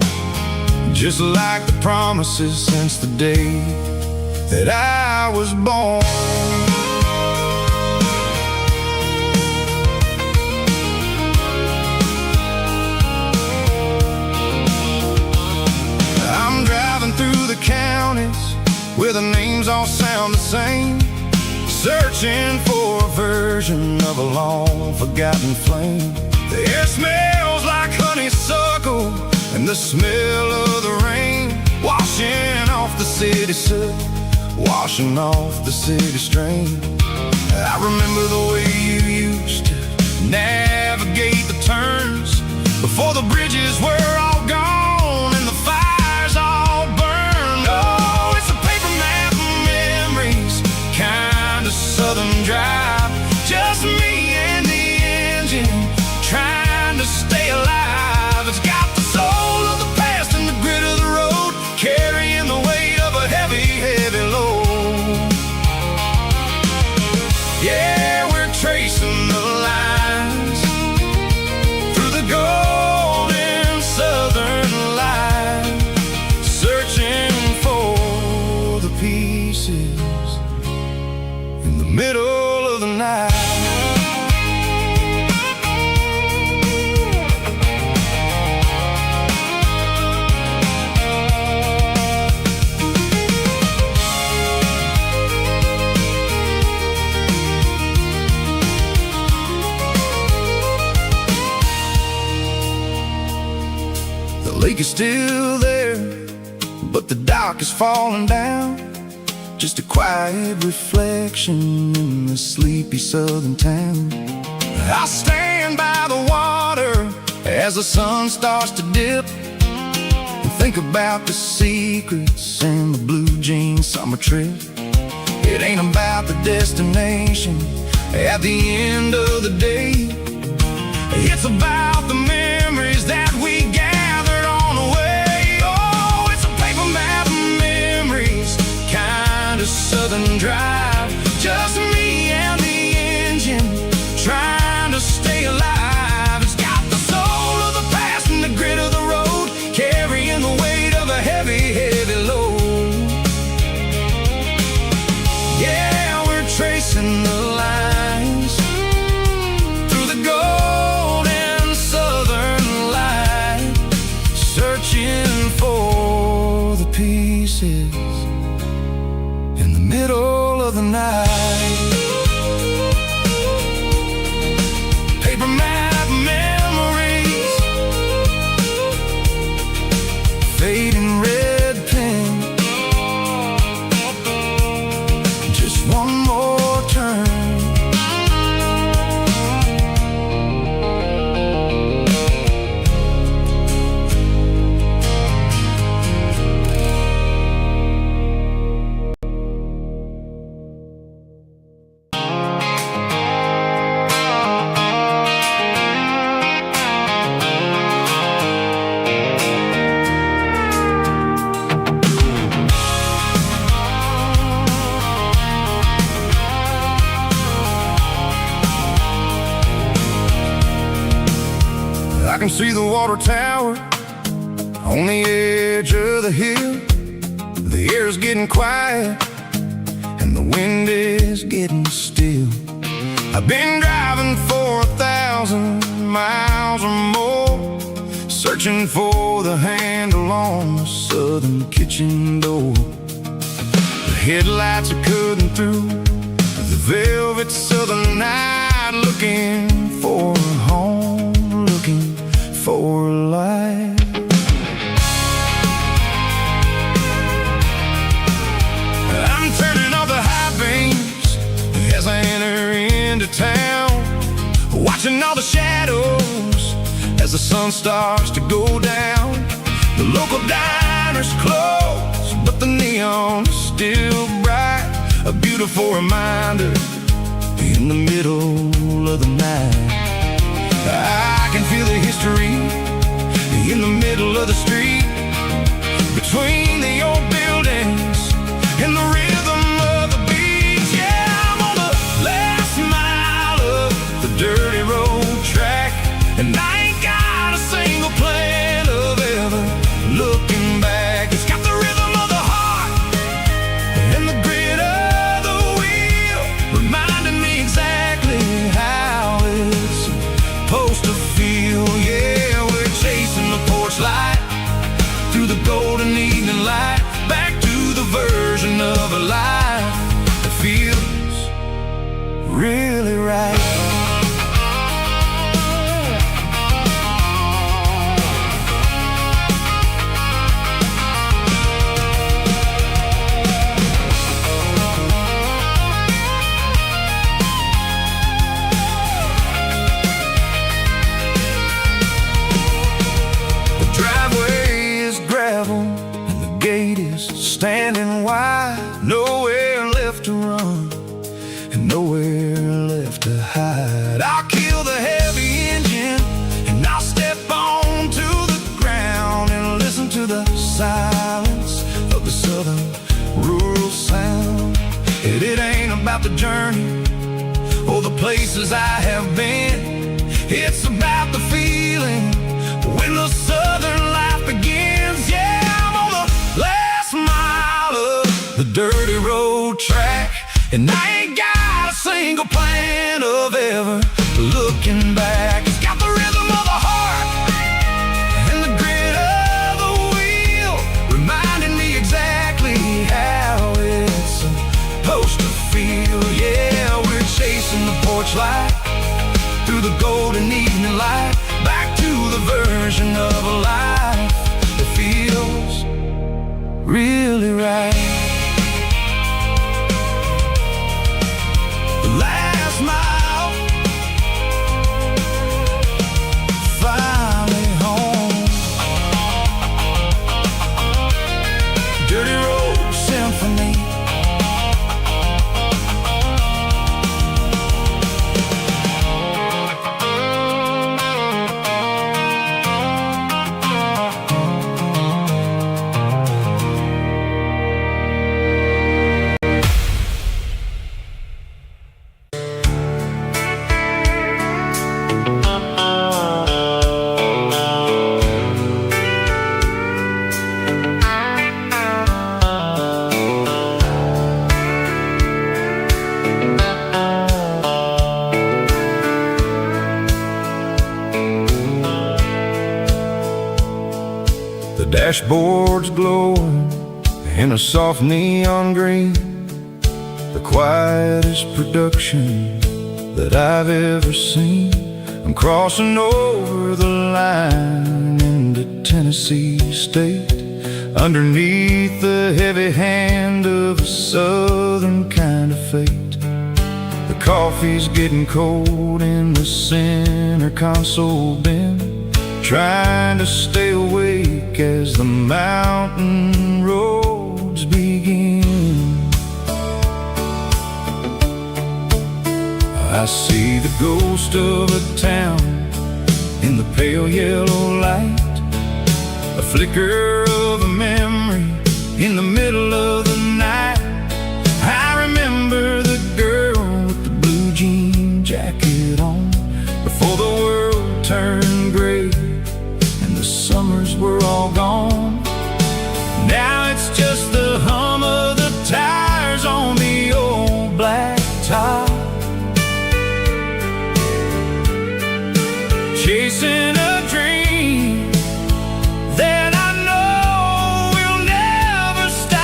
just like the promises since the day that I was born. I'm driving through the counties where the names all sound the same, searching for a version of a long-forgotten flame. The air smells like honeysuckle and the smell of the rain, washing off the city soot, washing off the city strain. I remember the way you used to navigate the turns before the bridges were all gone and the fires all burned. Oh, it's a paper map of memories, kind of southern drive, just me and the engine trying to stay alive. It's got the soul of the past and the grit of the road, carrying the weight of a heavy, heavy load. Yeah, we're tracing the lines through the golden southern light, searching for the pieces in the middle of the night. The lake is still there, but the dock is falling down, just a quiet reflection in the sleepy southern town. I stand by the water as the sun starts to dip, and think about the secrets and the blue jean summer trip. It ain't about the destination at the end of the day. It's about the memories that we gathered on the way. Oh, it's a paper map of memories, kind of southern drive. Just me and the engine, trying to stay alive. It's got the soul of the past and the grit of the road, carrying the weight of a heavy, heavy load. Yeah, we're tracing the lines through the golden southern light, searching for the pieces in the middle of the night. Paper map memories, fading red pen, just one more turn. I can see the water tower on the edge of the hill. The air's getting quiet and the wind is getting still. I've been driving for 1,000 miles or more, searching for the handle on the southern kitchen door. The headlights are cutting through the velvet southern night, looking for a home, looking for a life. I'm turning off the high beams as I enter into town, watching all the shadows as the sun starts to go down. The local diner's closed, but the neon is still bright, a beautiful reminder in the middle of the night. I can feel the history in the middle of the street, between the old buildings and the rhythm of the beats. Yeah, I'm on the last mile of the dirty road track, and I ain't got a single plan of ever looking back. It's got the rhythm of the heart and the grit of the wheel, reminding me exactly how it's supposed to feel. Yeah, we're chasing the porch light through the golden evening light, back to the version of a life that feels really right. Standing wide, nowhere left to run and nowhere left to hide. I'll kill the heavy engine and I'll step onto the ground and listen to the silence of the southern rural sound. It ain't about the journey or the places I have been, it's about the feeling when the southern life begins. Yeah, I'm on the last mile of the dirty road track, and I ain't got a single plan of ever looking back. It's got the rhythm of the heart and the grit of the wheel, reminding me exactly how it's supposed to feel. Yeah, we're chasing the porch light through the golden evening light, back to the version of a life that feels really right. The last mile, finally home. Dirty road symphony, dashboard's glowing in a soft neon green, the quietest production that I've ever seen. I'm crossing over the line into Tennessee State, underneath the heavy hand of a southern kind of fate. The coffee's getting cold in the center console bin, trying to stay awake as the mountain roads begin. I see the ghost of a town in the pale yellow light, a flicker of a memory in the middle of the night. I remember the girl with the blue jean jacket on, before the world turned gray and the summers were all gone. Now it's just the hum of the tires on the old black top, chasing a dream that I know will never stop.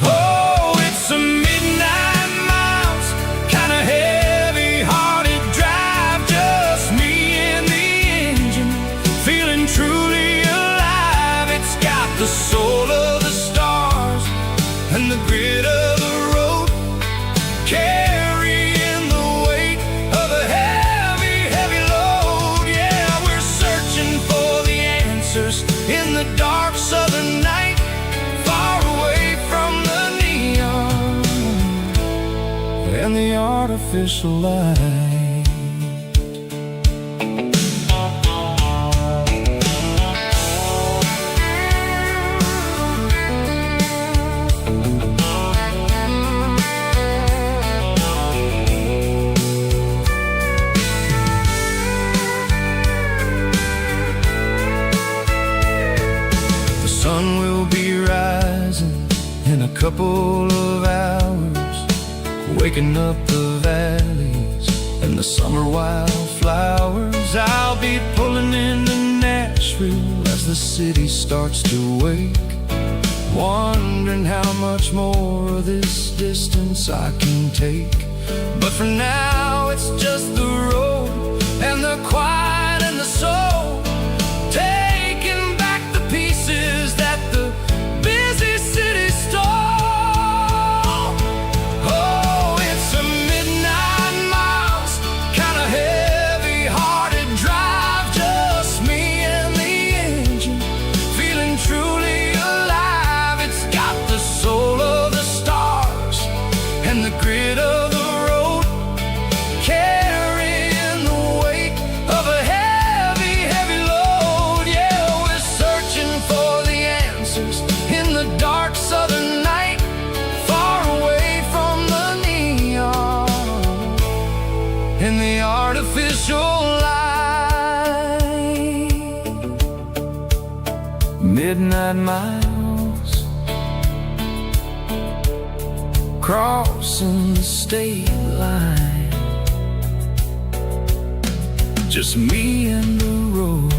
Oh, it's a midnight miles, kind of heavy-hearted drive, just me and the engine, feeling truly alive. It's got the soul of the stars and the grit of the road, carrying the weight of a heavy, heavy load. Yeah, we're searching for the answers in the dark southern night, far away from the neon and the artificial light. The sun will be rising in a couple of hours, waking up the valleys and the summer wildflowers. I'll be pulling into Nashville as the city starts to wake, wondering how much more of this distance I can take. But for now it's just the road and the quiet and the soul, taking back the pieces that the busy city stole. Oh, it's a midnight miles, kind of heavy-hearted drive, just me and the engine, feeling truly alive. It's got the soul of the stars and the grit of the road, carrying the weight of a heavy, heavy load. Yeah, we're searching for the answers in the dark southern night, far away from the neon and the artificial light. Midnight miles, crossing the state line, just me and the road.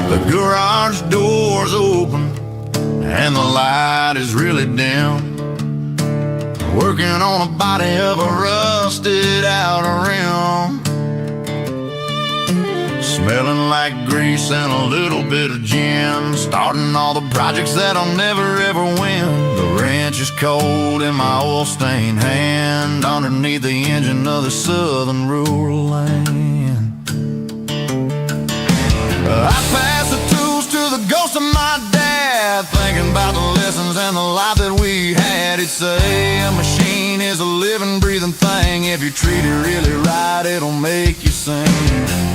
The garage door's open and the light is really dim, working on a body of a rusted out rim, smelling like grease and a little bit of gin, starting all the projects that I'll never ever win. The wrench is cold in my oil-stained hand, underneath the engine of the southern rural land. I pass the tools to the ghost of my dad, about the lessons and the life that we had. It'd say a machine is a living, breathing thing. If you treat it really right, it'll make you sing.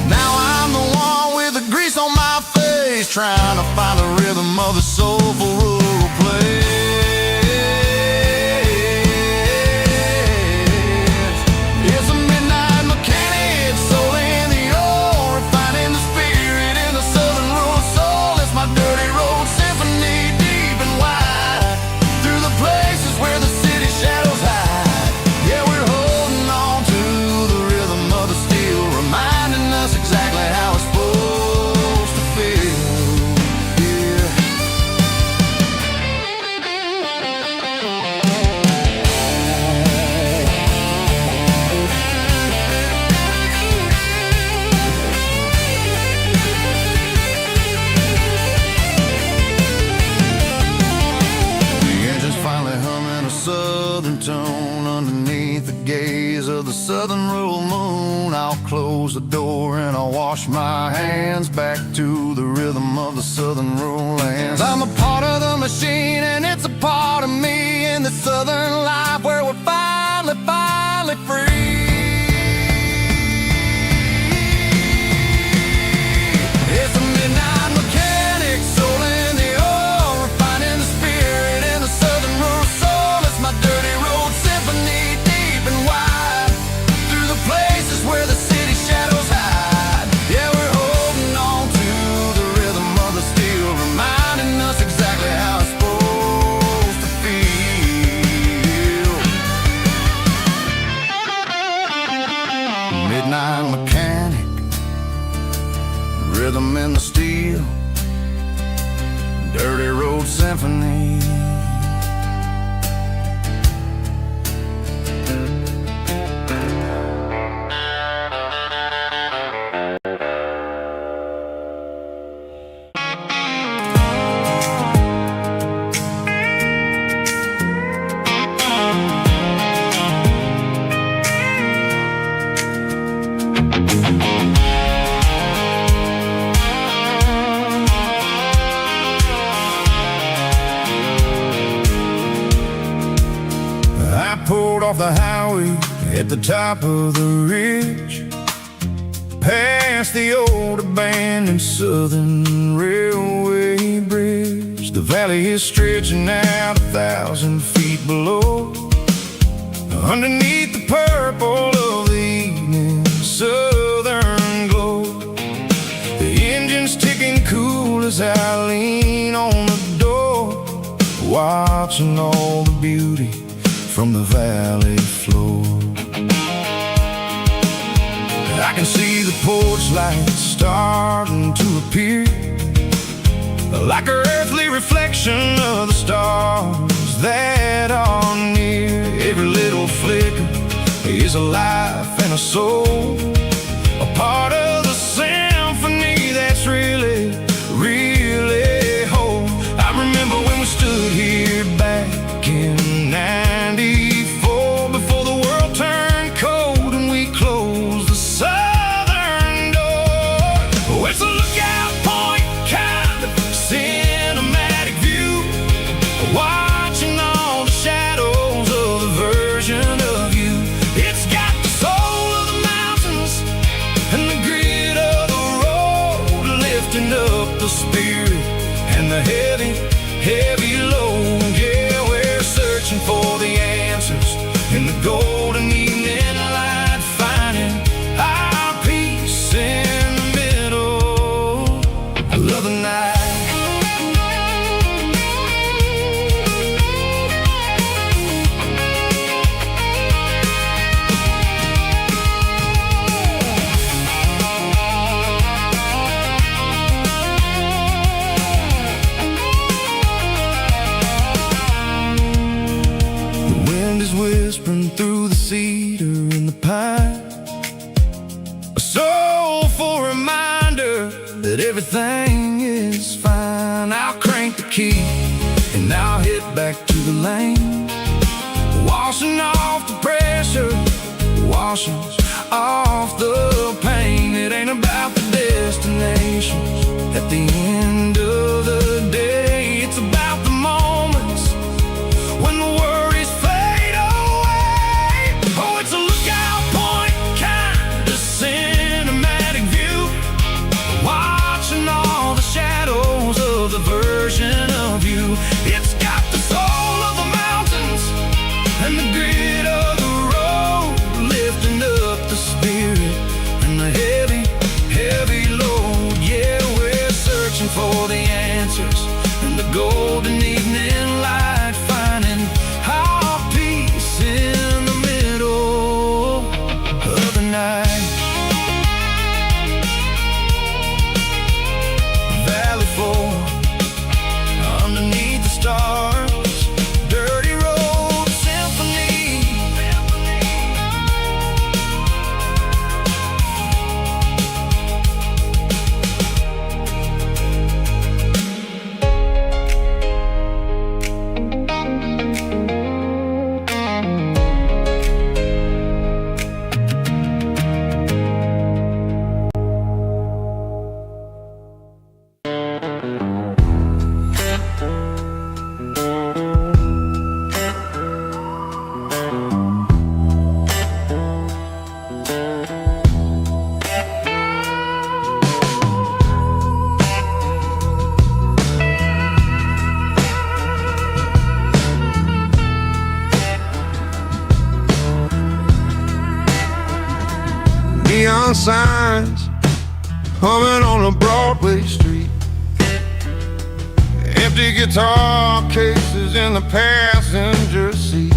Now I'm the one with the grease on my face, trying to find the rhythm of the soulful rural place. It's a midnight mechanic, soul in the ore, finding the spirit in the southern rural soul. It's my dirty road symphony, deep and wide, through the places where the city shadows hide. Yeah, we're holding on to the rhythm of the steel, reminding us exactly how it's supposed to feel. Yeah. The engine's finally humming a southern tone underneath the gaze of the southern rural moon. I'll close the door and I'll wash my hands back to the rhythm of the southern rural lands. I'm a part of the machine and it's a part of me in the southern life where we're finally free. It's a midnight mechanic, soul in the ore, finding the spirit in the southern rural soul. It's my dirty road symphony, deep and wide, through the places where the city shadows hide. Yeah, we're holding on to the rhythm of the steel, reminding us exactly how it's supposed to feel. Midnight mechanic, rhythm in the steel, dirty road symphony. I pulled off the highway at the top of the ridge, past the old abandoned southern railway bridge. The valley is stretching out 1,000 feet below, underneath the purple of the evening southern glow. The engine's ticking cool as I lean on the door, watching all the beauty from the valley floor. I can see the porch lights starting to appear, like an earthly reflection of the stars that are near. Every little flicker is a life and a soul, a part of the symphony that's really whole. I remember when we stood here back in '94, before the world turned cold and we closed the southern door. Oh, it's a lookout point, kind of cinematic view, watching all the shadows of the version of you. It's got the soul of the mountains and the grit of the road, lifting up the spirit and the heavy load. Yeah, we're searching for the answers in the golden evening light, finding our peace in the middle of the night. The wind is whispering through the cedar and the pine, a soulful reminder that everything is fine. I'll crank the key and I'll hit back to the lane, washing off the pressure, washing off the pain. It ain't about the destinations at the end of the day, it's about the moment neon signs humming on a Broadway street. Empty guitar cases in the passenger seat.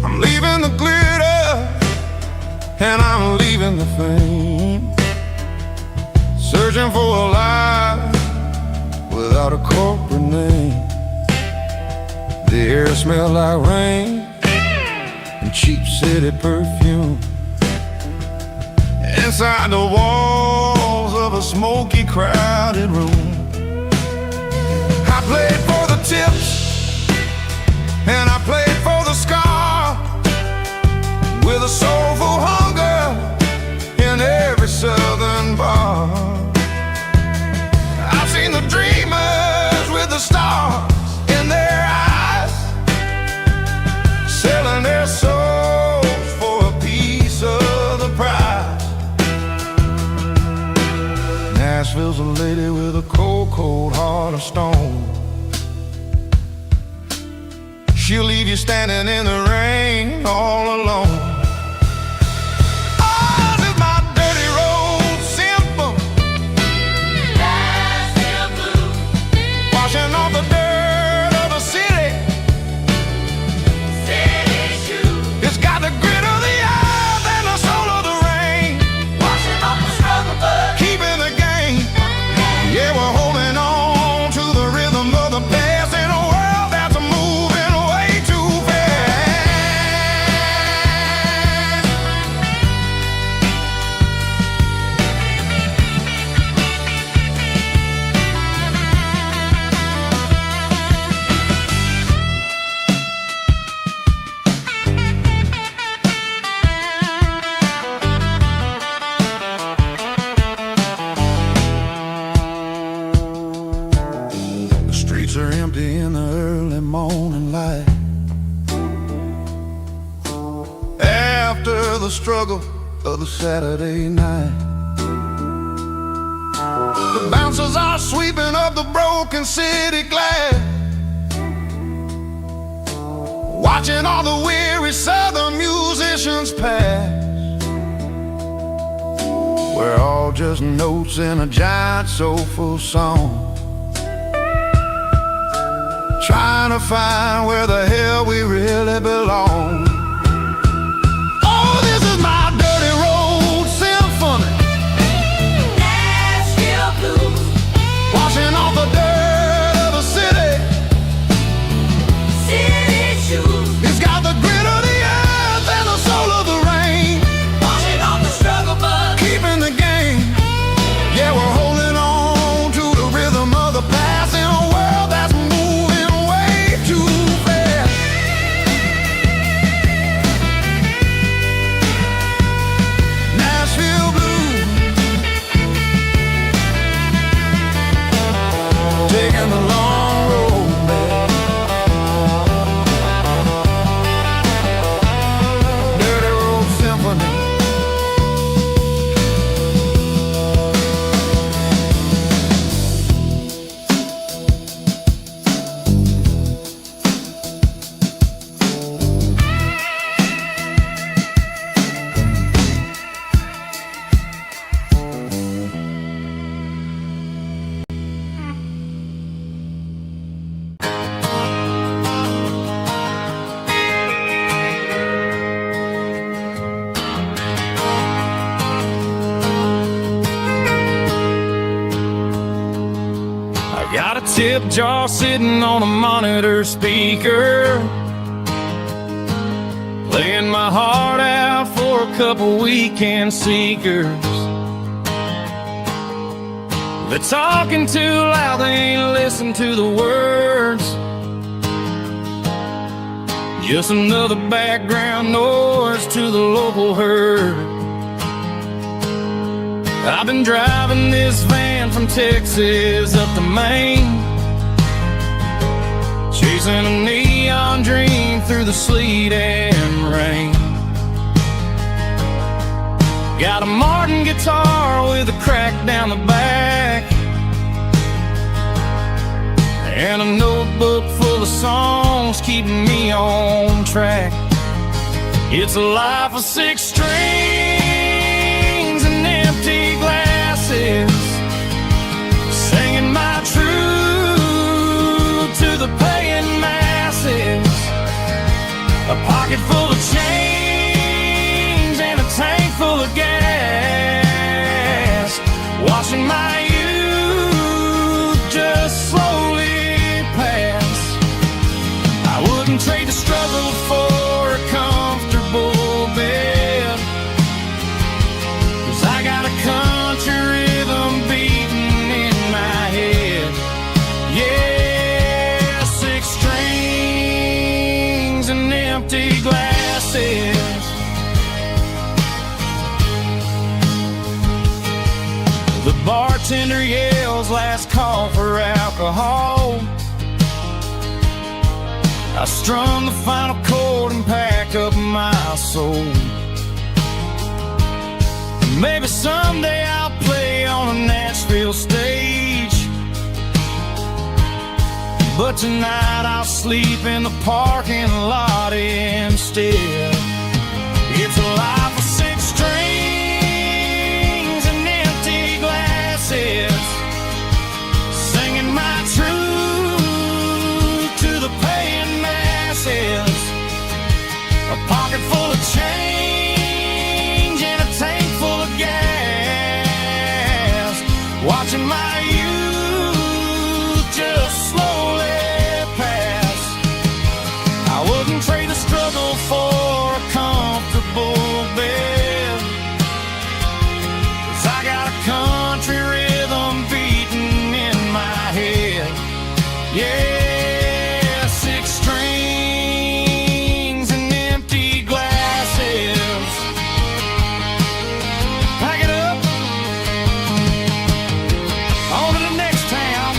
I'm leaving the glitter and I'm leaving the fame, searching for a life without a corporate name. The air smelled like rain and cheap city perfume. Inside the walls of a smoky, crowded room, I played for the tips and I played for the scar, with a soulful hunger in every southern bar. I've seen the dreamers with the stars in their eyes, selling their souls for a piece of the prize. Nashville's a lady with a cold, cold heart of stone. She'll leave you standing in the rain all alone. Oh, this is my dirty road symphony, Nashville blues, washing off the dirt of the city, city shoes. It's got the grit of the earth and the soul of the rain, washing off the struggle but keeping the game. Yeah, we're holding on to the rhythm of the past in a world that's moving way too fast. The streets are empty in the early morning light, after the struggle of the Saturday night. The bouncers are sweeping up the broken city glass, watching all the weary southern musicians pass. We're all just notes in a giant soulful song, trying to find where the hell we really belong. Oh, this is my dirty road symphony, Nashville blues, washing off the dirt of the city, city shoes. It's got the grit of the earth and the soul of the rain, washing off the struggle but keeping the game. Yeah, we're holding on to the rhythm of the past in a world that's moving way too fast. Nashville blues, taking the long road back. Dirty road symphony. Got a tip jar sitting on a monitor speaker, playing my heart out for a couple weekend seekers. They're talking too loud, they ain't listen to the words. Just another background noise to the local herd. I've been driving this van from Texas up to Maine, chasing a neon dream through the sleet and rain. Got a Martin guitar with a crack down the back, and a notebook full of songs keeping me on track. It's a life of 6 strings pocket full of change and a tank full of gas. Watching my youth just slowly pass. I wouldn't trade the struggle for a comfortable bed, 'cause I got a country rhythm beating in my head. Yeah, 6 strings and empty glasses. The bartender yells last call for alcohol. I strum the final chord and pack up my soul. Maybe someday I'll play on a Nashville stage, but tonight I'll sleep in the parking lot instead. It's a life of 6 strings and empty glasses, singing my truth to the paying masses. A pocket full of change and a tank full of gas. Watching my youth just slowly pass. I wouldn't trade the struggle for a comfortable bed, 'cause I got a country rhythm beating in my head. Yeah, 6 strings and empty glasses. Pack it up, on to the next town.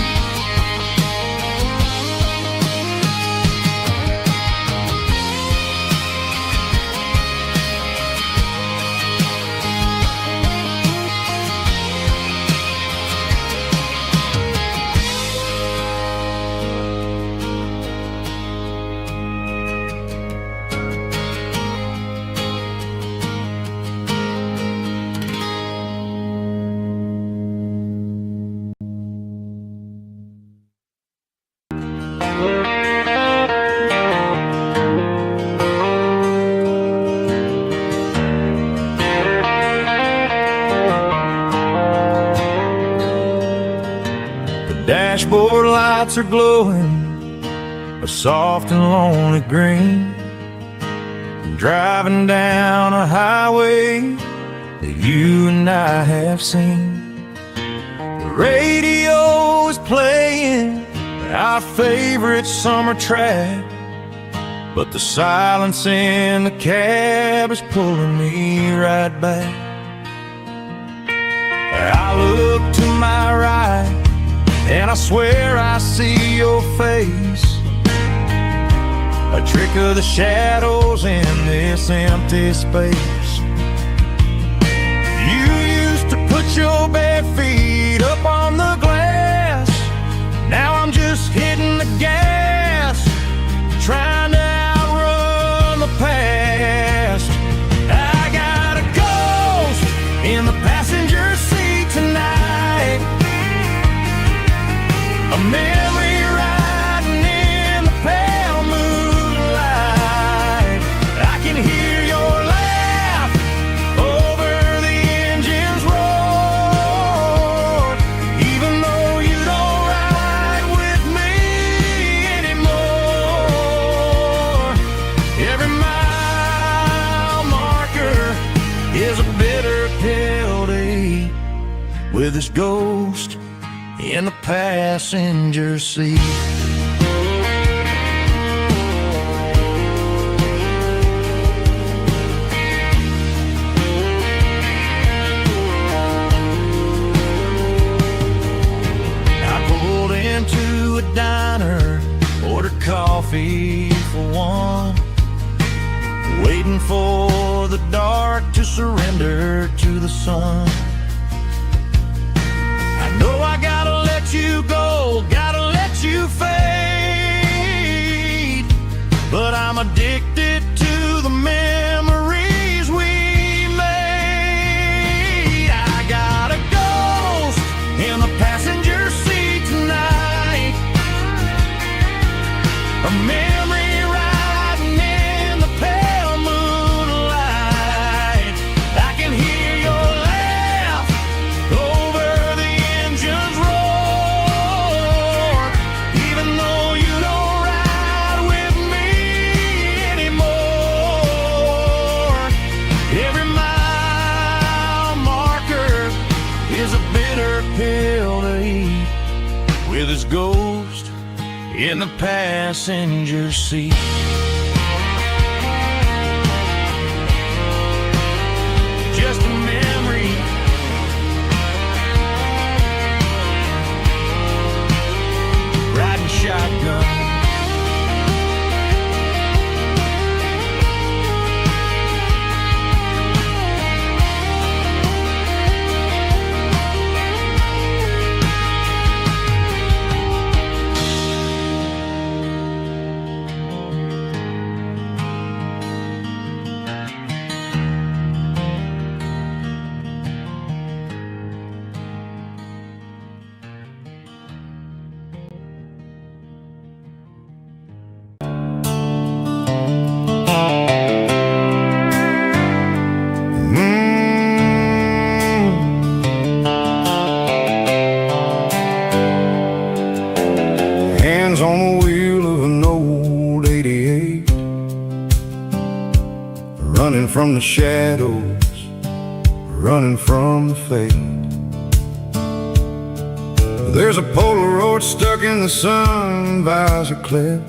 Dashboard lights are glowing a soft and lonely green. I'm driving down a highway that you and I have seen. The radio is playing our favorite summer track, but the silence in the cab is pulling me right back. I look to my right and I swear I see your face, a trick of the shadows in this empty space. You used to put your bare feet up on the glass. Now I'm just hitting the gas, trying to outrun the past. I got a ghost in the passenger seat tonight, a memory riding in the pale moonlight. I can hear your laugh over the engine's roar, even though you don't ride with me anymore. Every mile marker is a bitter pill to eat, with this ghost in the passenger seat. I pulled into a diner, ordered coffee for one, waiting for the dark to surrender to the sun. I know I gotta let you go, gotta let you fade, but I'm addicted to the memories we made. I got a ghost in the passenger seat tonight, a memory riding in the past. his ghost in the passenger seat. Just a memory, riding shotgun. Hands on the wheel of an old 88, running from the shadows, running from the fate. There's a Polaroid stuck in the sun visor clip,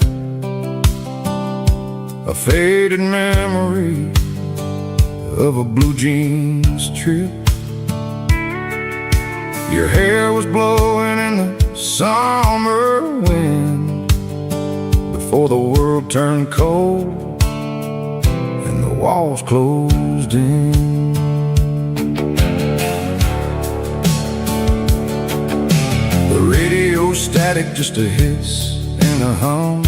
a faded memory of a blue jeans trip. Your hair was blowing in the summer wind before the world turned cold and the walls closed in. The radio static, just a hiss and a hum,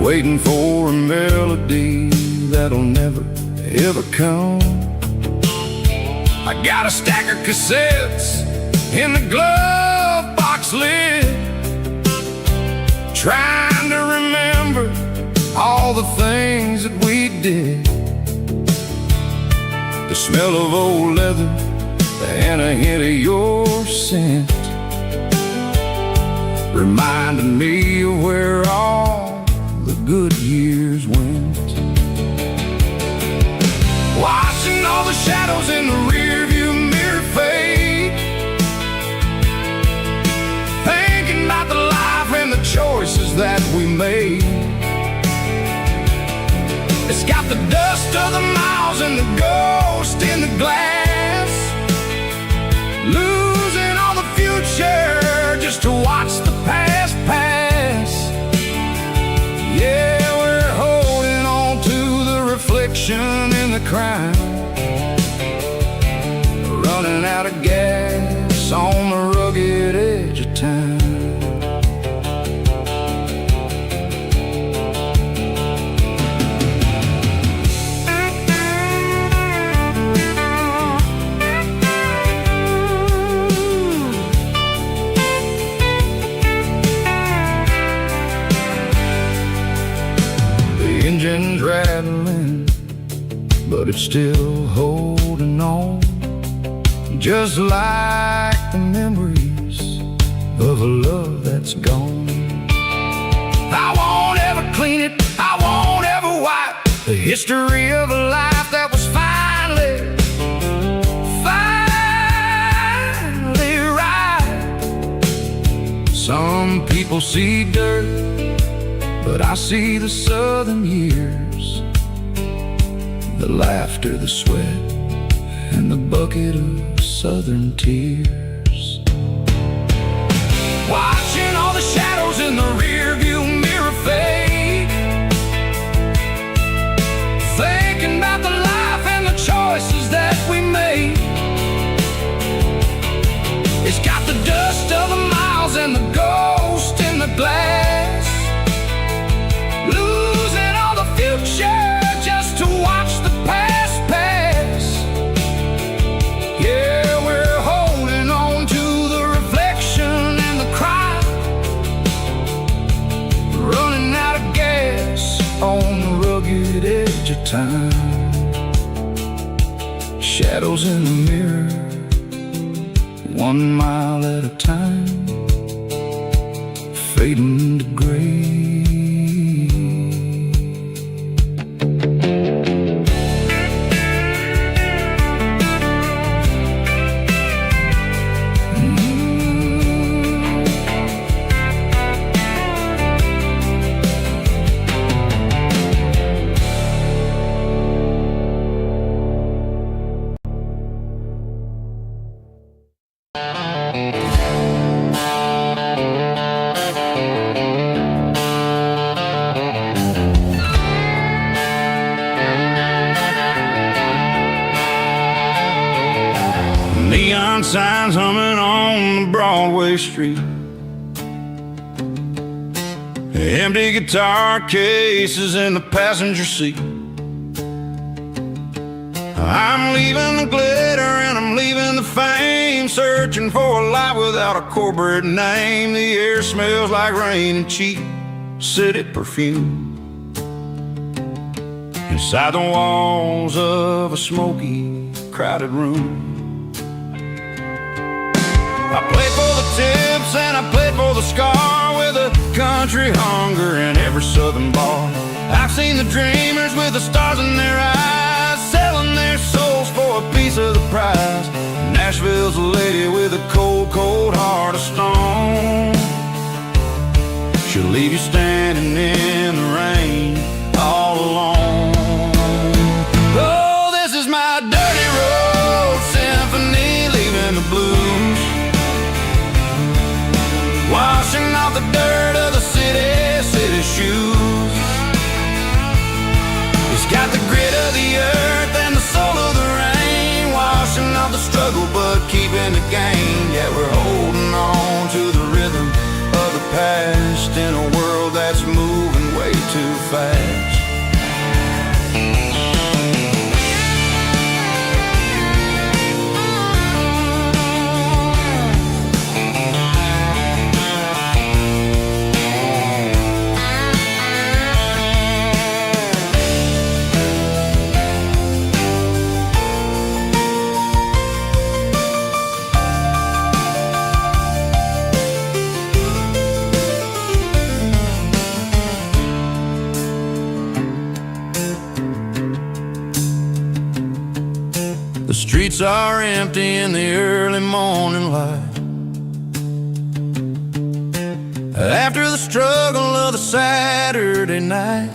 waiting for a melody that'll never ever come. I got a stack of cassettes in the glove box lid, trying to remember all the things that we did. The smell of old leather and a hint of your scent reminded me of where all the good years went. Watching all the shadows in the rearview mirror fade, thinking about the life and the choices that we made. It's got the dust of the miles and the ghost in the glass, losing all the future just to watch the past pass. Yeah, we're holding on to the reflection in the crowd, running out of gas on the rugged edge of town. The engine's rattling, but it's still holding on, just like the memories of a love that's gone. I won't ever clean it, I won't ever wipe the history of a life that was finally right. Some people see dirt, but I see the southern years, the laughter, the sweat, and the bucket of southern tears. Watching all the shadows in the rearview mirror fade, thinking about the life and the choices that we made. It's got the dust of the miles and the ghost in the glass, losing all the future just to watch the past pass. Yeah, we're holding on to the reflection in the crowd, running out of gas on the rugged edge of time. Shadows in the mirror, 1 mile at a time, fading to gray. signs humming on the Broadway street. Empty guitar cases in the passenger seat. I'm leaving the glitter and I'm leaving the fame, searching for a life without a corporate name. The air smells like rain and cheap city perfume. Inside the walls of a smoky, crowded room, I played for the tips and I played for the scar, with a country hunger in every southern bar. I've seen the dreamers with the stars in their eyes, selling their souls for a piece of the prize. Nashville's a lady with a cold, cold heart of stone. She'll leave you standing in the rain all alone. Oh, this is my dirty road symphony, leaving the blues, washing off the dirt of the city shoes. It's got the grit of the earth and the soul of the rain, washing off the struggle but keeping the gain. Yeah, we're holding on to the rhythm of the past in a world that's moving way too fast. The streets are empty in the early morning light, after the struggle of the Saturday night.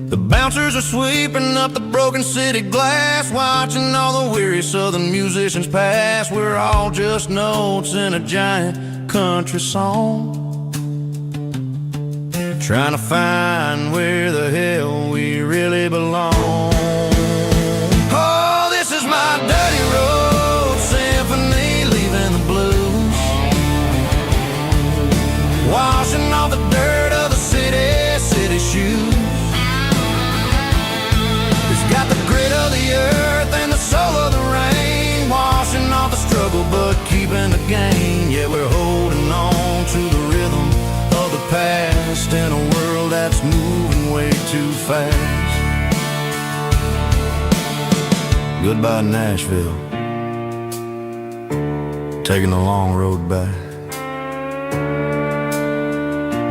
The bouncers are sweeping up the broken city glass, watching all the weary southern musicians pass. We're all just notes in a giant country song, trying to find where the hell we really belong. My dirty road symphony, leaving the blues, washing off the dirt of the city shoes. It's got the grit of the earth and the soul of the rain, washing off the struggle but keeping the gain. Yeah, we're holding on to the rhythm of the past in a world that's moving way too fast. Goodbye, Nashville, taking the long road back.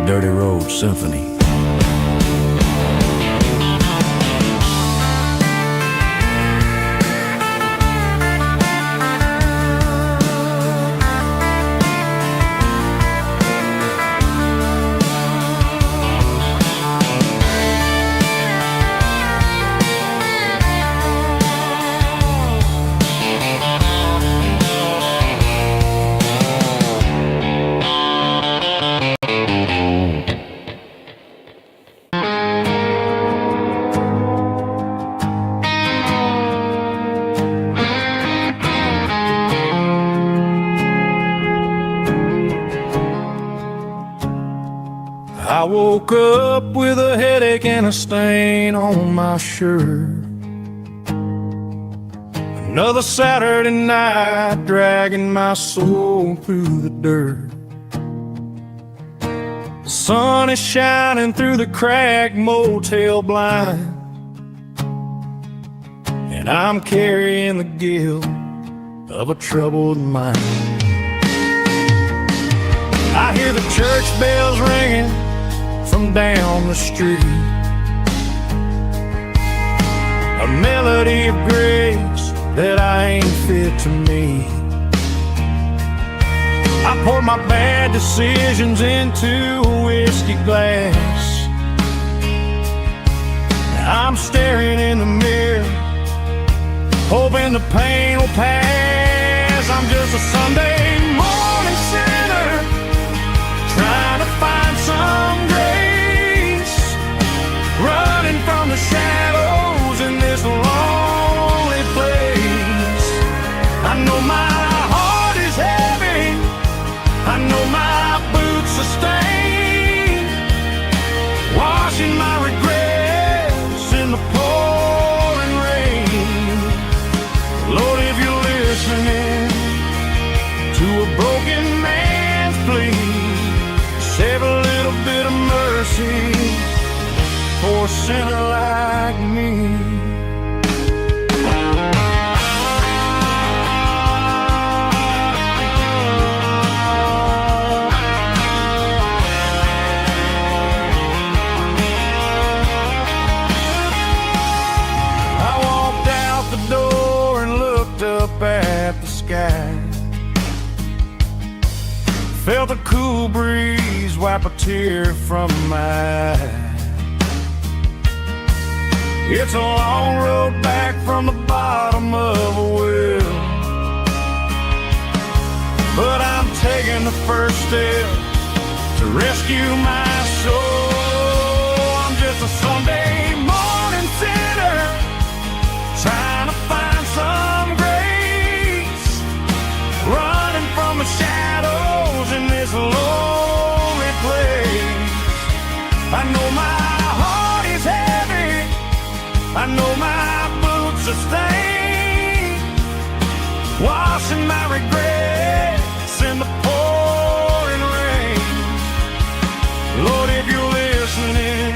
Dirty Road Symphony. I woke up with a headache and a stain on my shirt. Another Saturday night, dragging my soul through the dirt. The sun is shining through the cracked motel blind, and I'm carrying the guilt of a troubled mind. I hear the church bells ringing from down the street, a melody of grace that I ain't fit to meet. I poured my bad decisions into a whiskey glass. Now I'm staring in the mirror, hoping the pain will pass. I'm just a Sunday morning sinner, trying to find some grace, running from the shadows in this lonely place. washing my regrets in the pouring rain. Lord, if you're listening to a broken man's plea, save a little bit of mercy for a sinner like me. At the sky, felt the cool breeze wipe a tear from my eye. It's a long road back from the bottom of a well, but I'm taking the first step to rescue my soul. I'm just a Sunday morning sinner trying to find some grace, running from the shadows in this lonely place. I know my heart is heavy, I know my boots are stained, washing my regrets in the pouring rain. Lord, if you're listening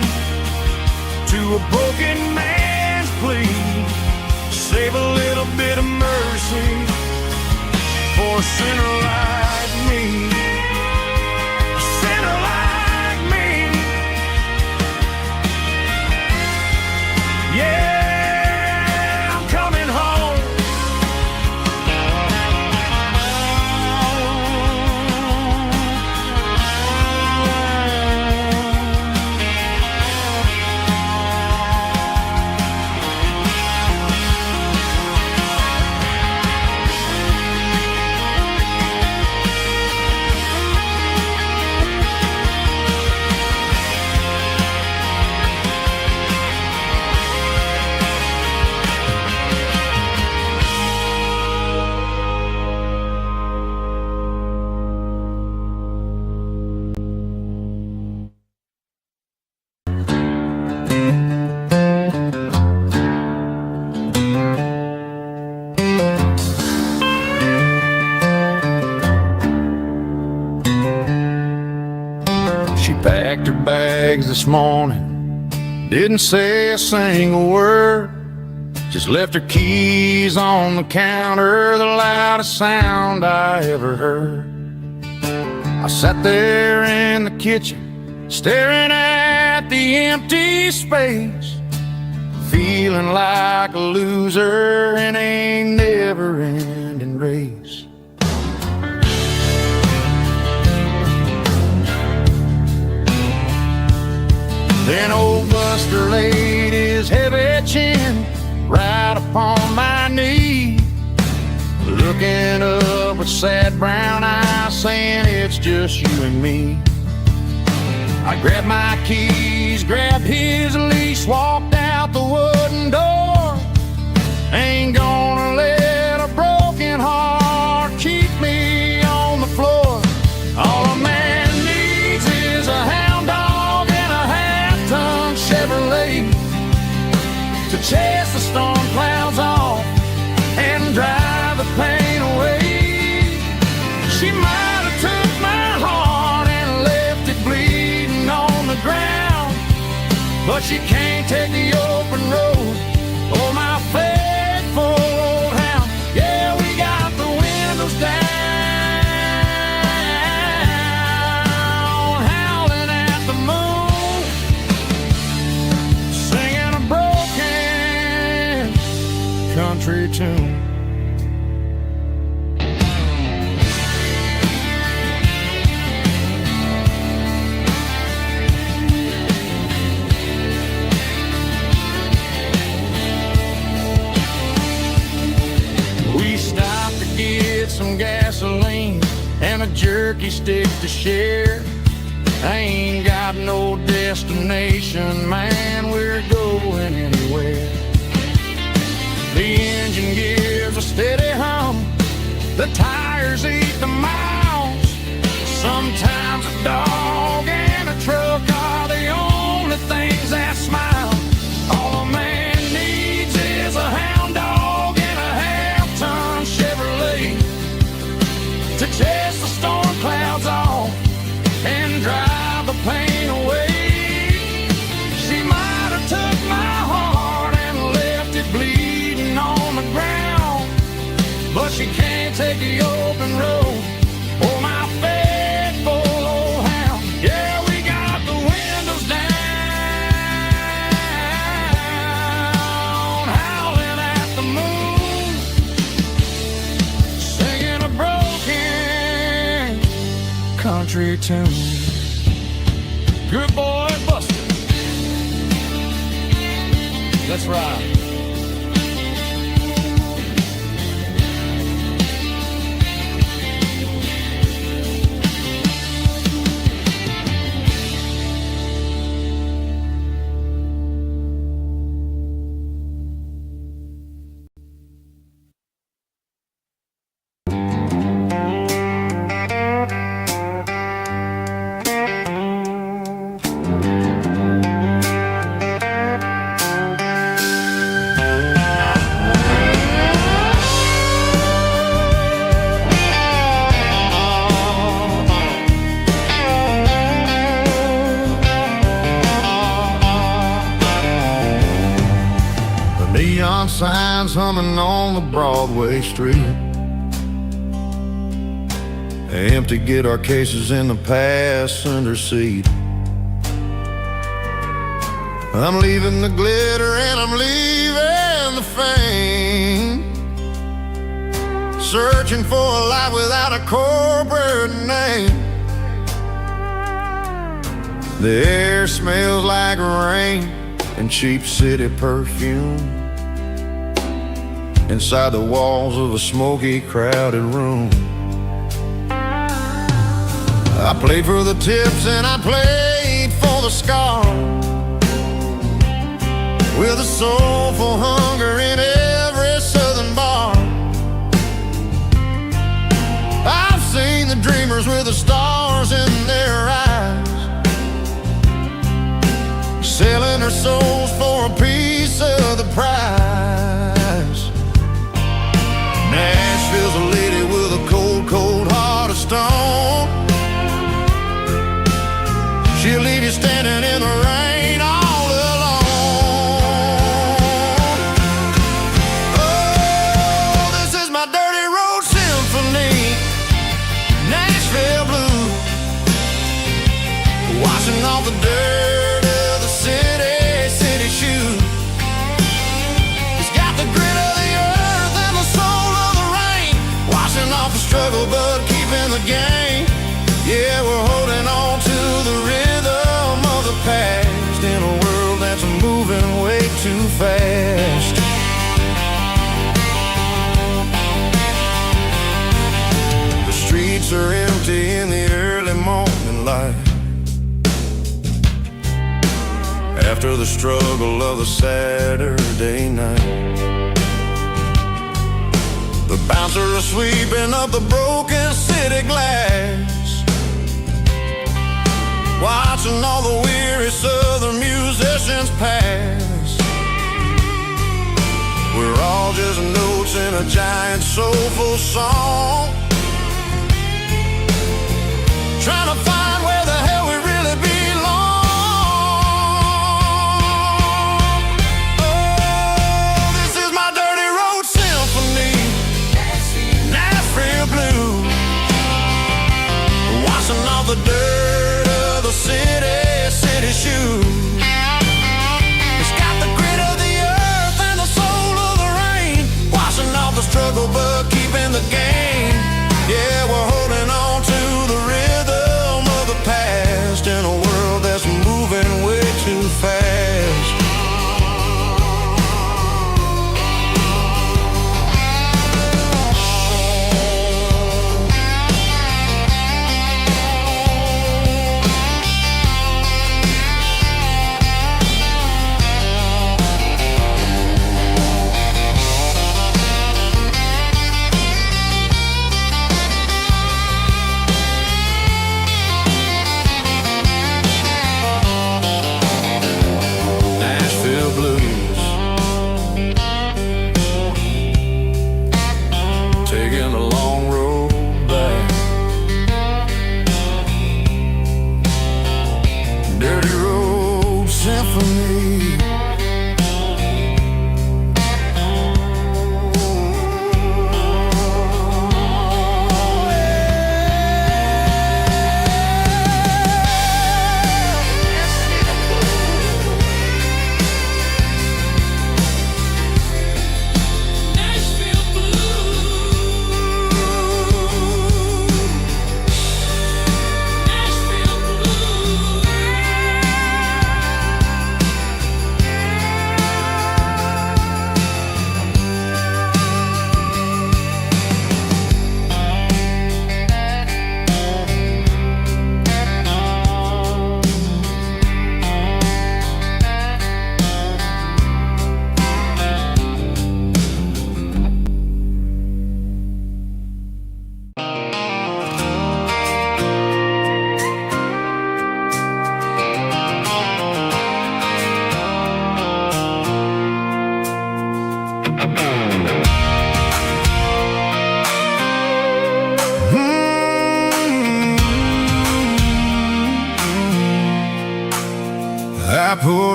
to a broken man's plea, save a little bit of mercy for a sinner like me. A sinner like me. Yeah, I'm coming home. She packed her bags this morning, didn't say a single word, just left her keys on the counter, the loudest sound I ever heard. I sat there in the kitchen, staring at the empty space, feeling like a loser in a never-ending race. Then old Buster laid his heavy chin right upon my knee, looking up with sad brown eyes, saying it's just you and me. I grabbed my keys, grabbed his leash, walked out the wooden door. Ain't gonna let a broken heart keep me on the floor. All a man needs is a hound dog and a half-ton Chevrolet to chase the storm clouds off and drive the pain away. She might have took my heart and left it bleeding on the ground, but she can't take the open road or my faithful old hound. Yeah, we got the windows down, howling at the moon, singing a broken country tune. We stopped to get some gasoline and a jerky stick to share. I ain't got no destination, man, we're going anywhere. The engine gives a steady hum, the tires eat the miles. Sometimes a dog and a truck are the only thing take the open road. Oh, my faithful old hound. Yeah, we got the windows down, howling at the moon, singing a broken country tune. Good boy, Buster. Let's ride. Neon signs humming on the Broadway street. Empty guitar cases in the passenger seat. I'm leaving the glitter and I'm leaving the fame, searching for a life without a corporate name. The air smells like rain and cheap city perfume inside the walls of a smoky, crowded room. I played for the tips and I played for the scar, with a soulful hunger in every southern bar. I've seen the dreamers with the stars in their eyes, selling their souls for a piece of the prize. Nashville's a lady with a cold, cold heart of stone. She'll leave you standing in the rain all alone. Oh, this is my dirty road symphony, Nashville blues, washing off the dirt of the city shoes. It's got the grit of the earth and the soul of the rain, washing off the struggle but keeping the game. Yeah, we're holding on to the rhythm of the past in a world that's moving way too fast. The streets are empty in the early morning light, after the struggle of the Saturday night. The bouncers are sweeping up the broken city glass, watching all the weary southern musicians pass. We're all just notes in a giant soulful song, trying to find where the hell we really belong. Oh, this is my dirty road symphony, Nashville blues, washing off the dirt of the city shoes. It's got the grit of the earth and the soul of the rain, washing off the struggle but keeping the game. Yeah, we're holding on to the rhythm of the past in a world that's moving way too fast.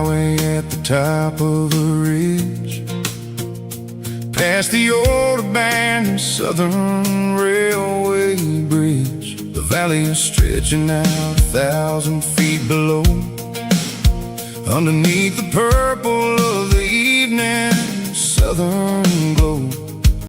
highway at the top of the ridge, past the old abandoned Southern Railway bridge. The valley is stretching out 1,000 feet below, underneath the purple of the evening southern glow.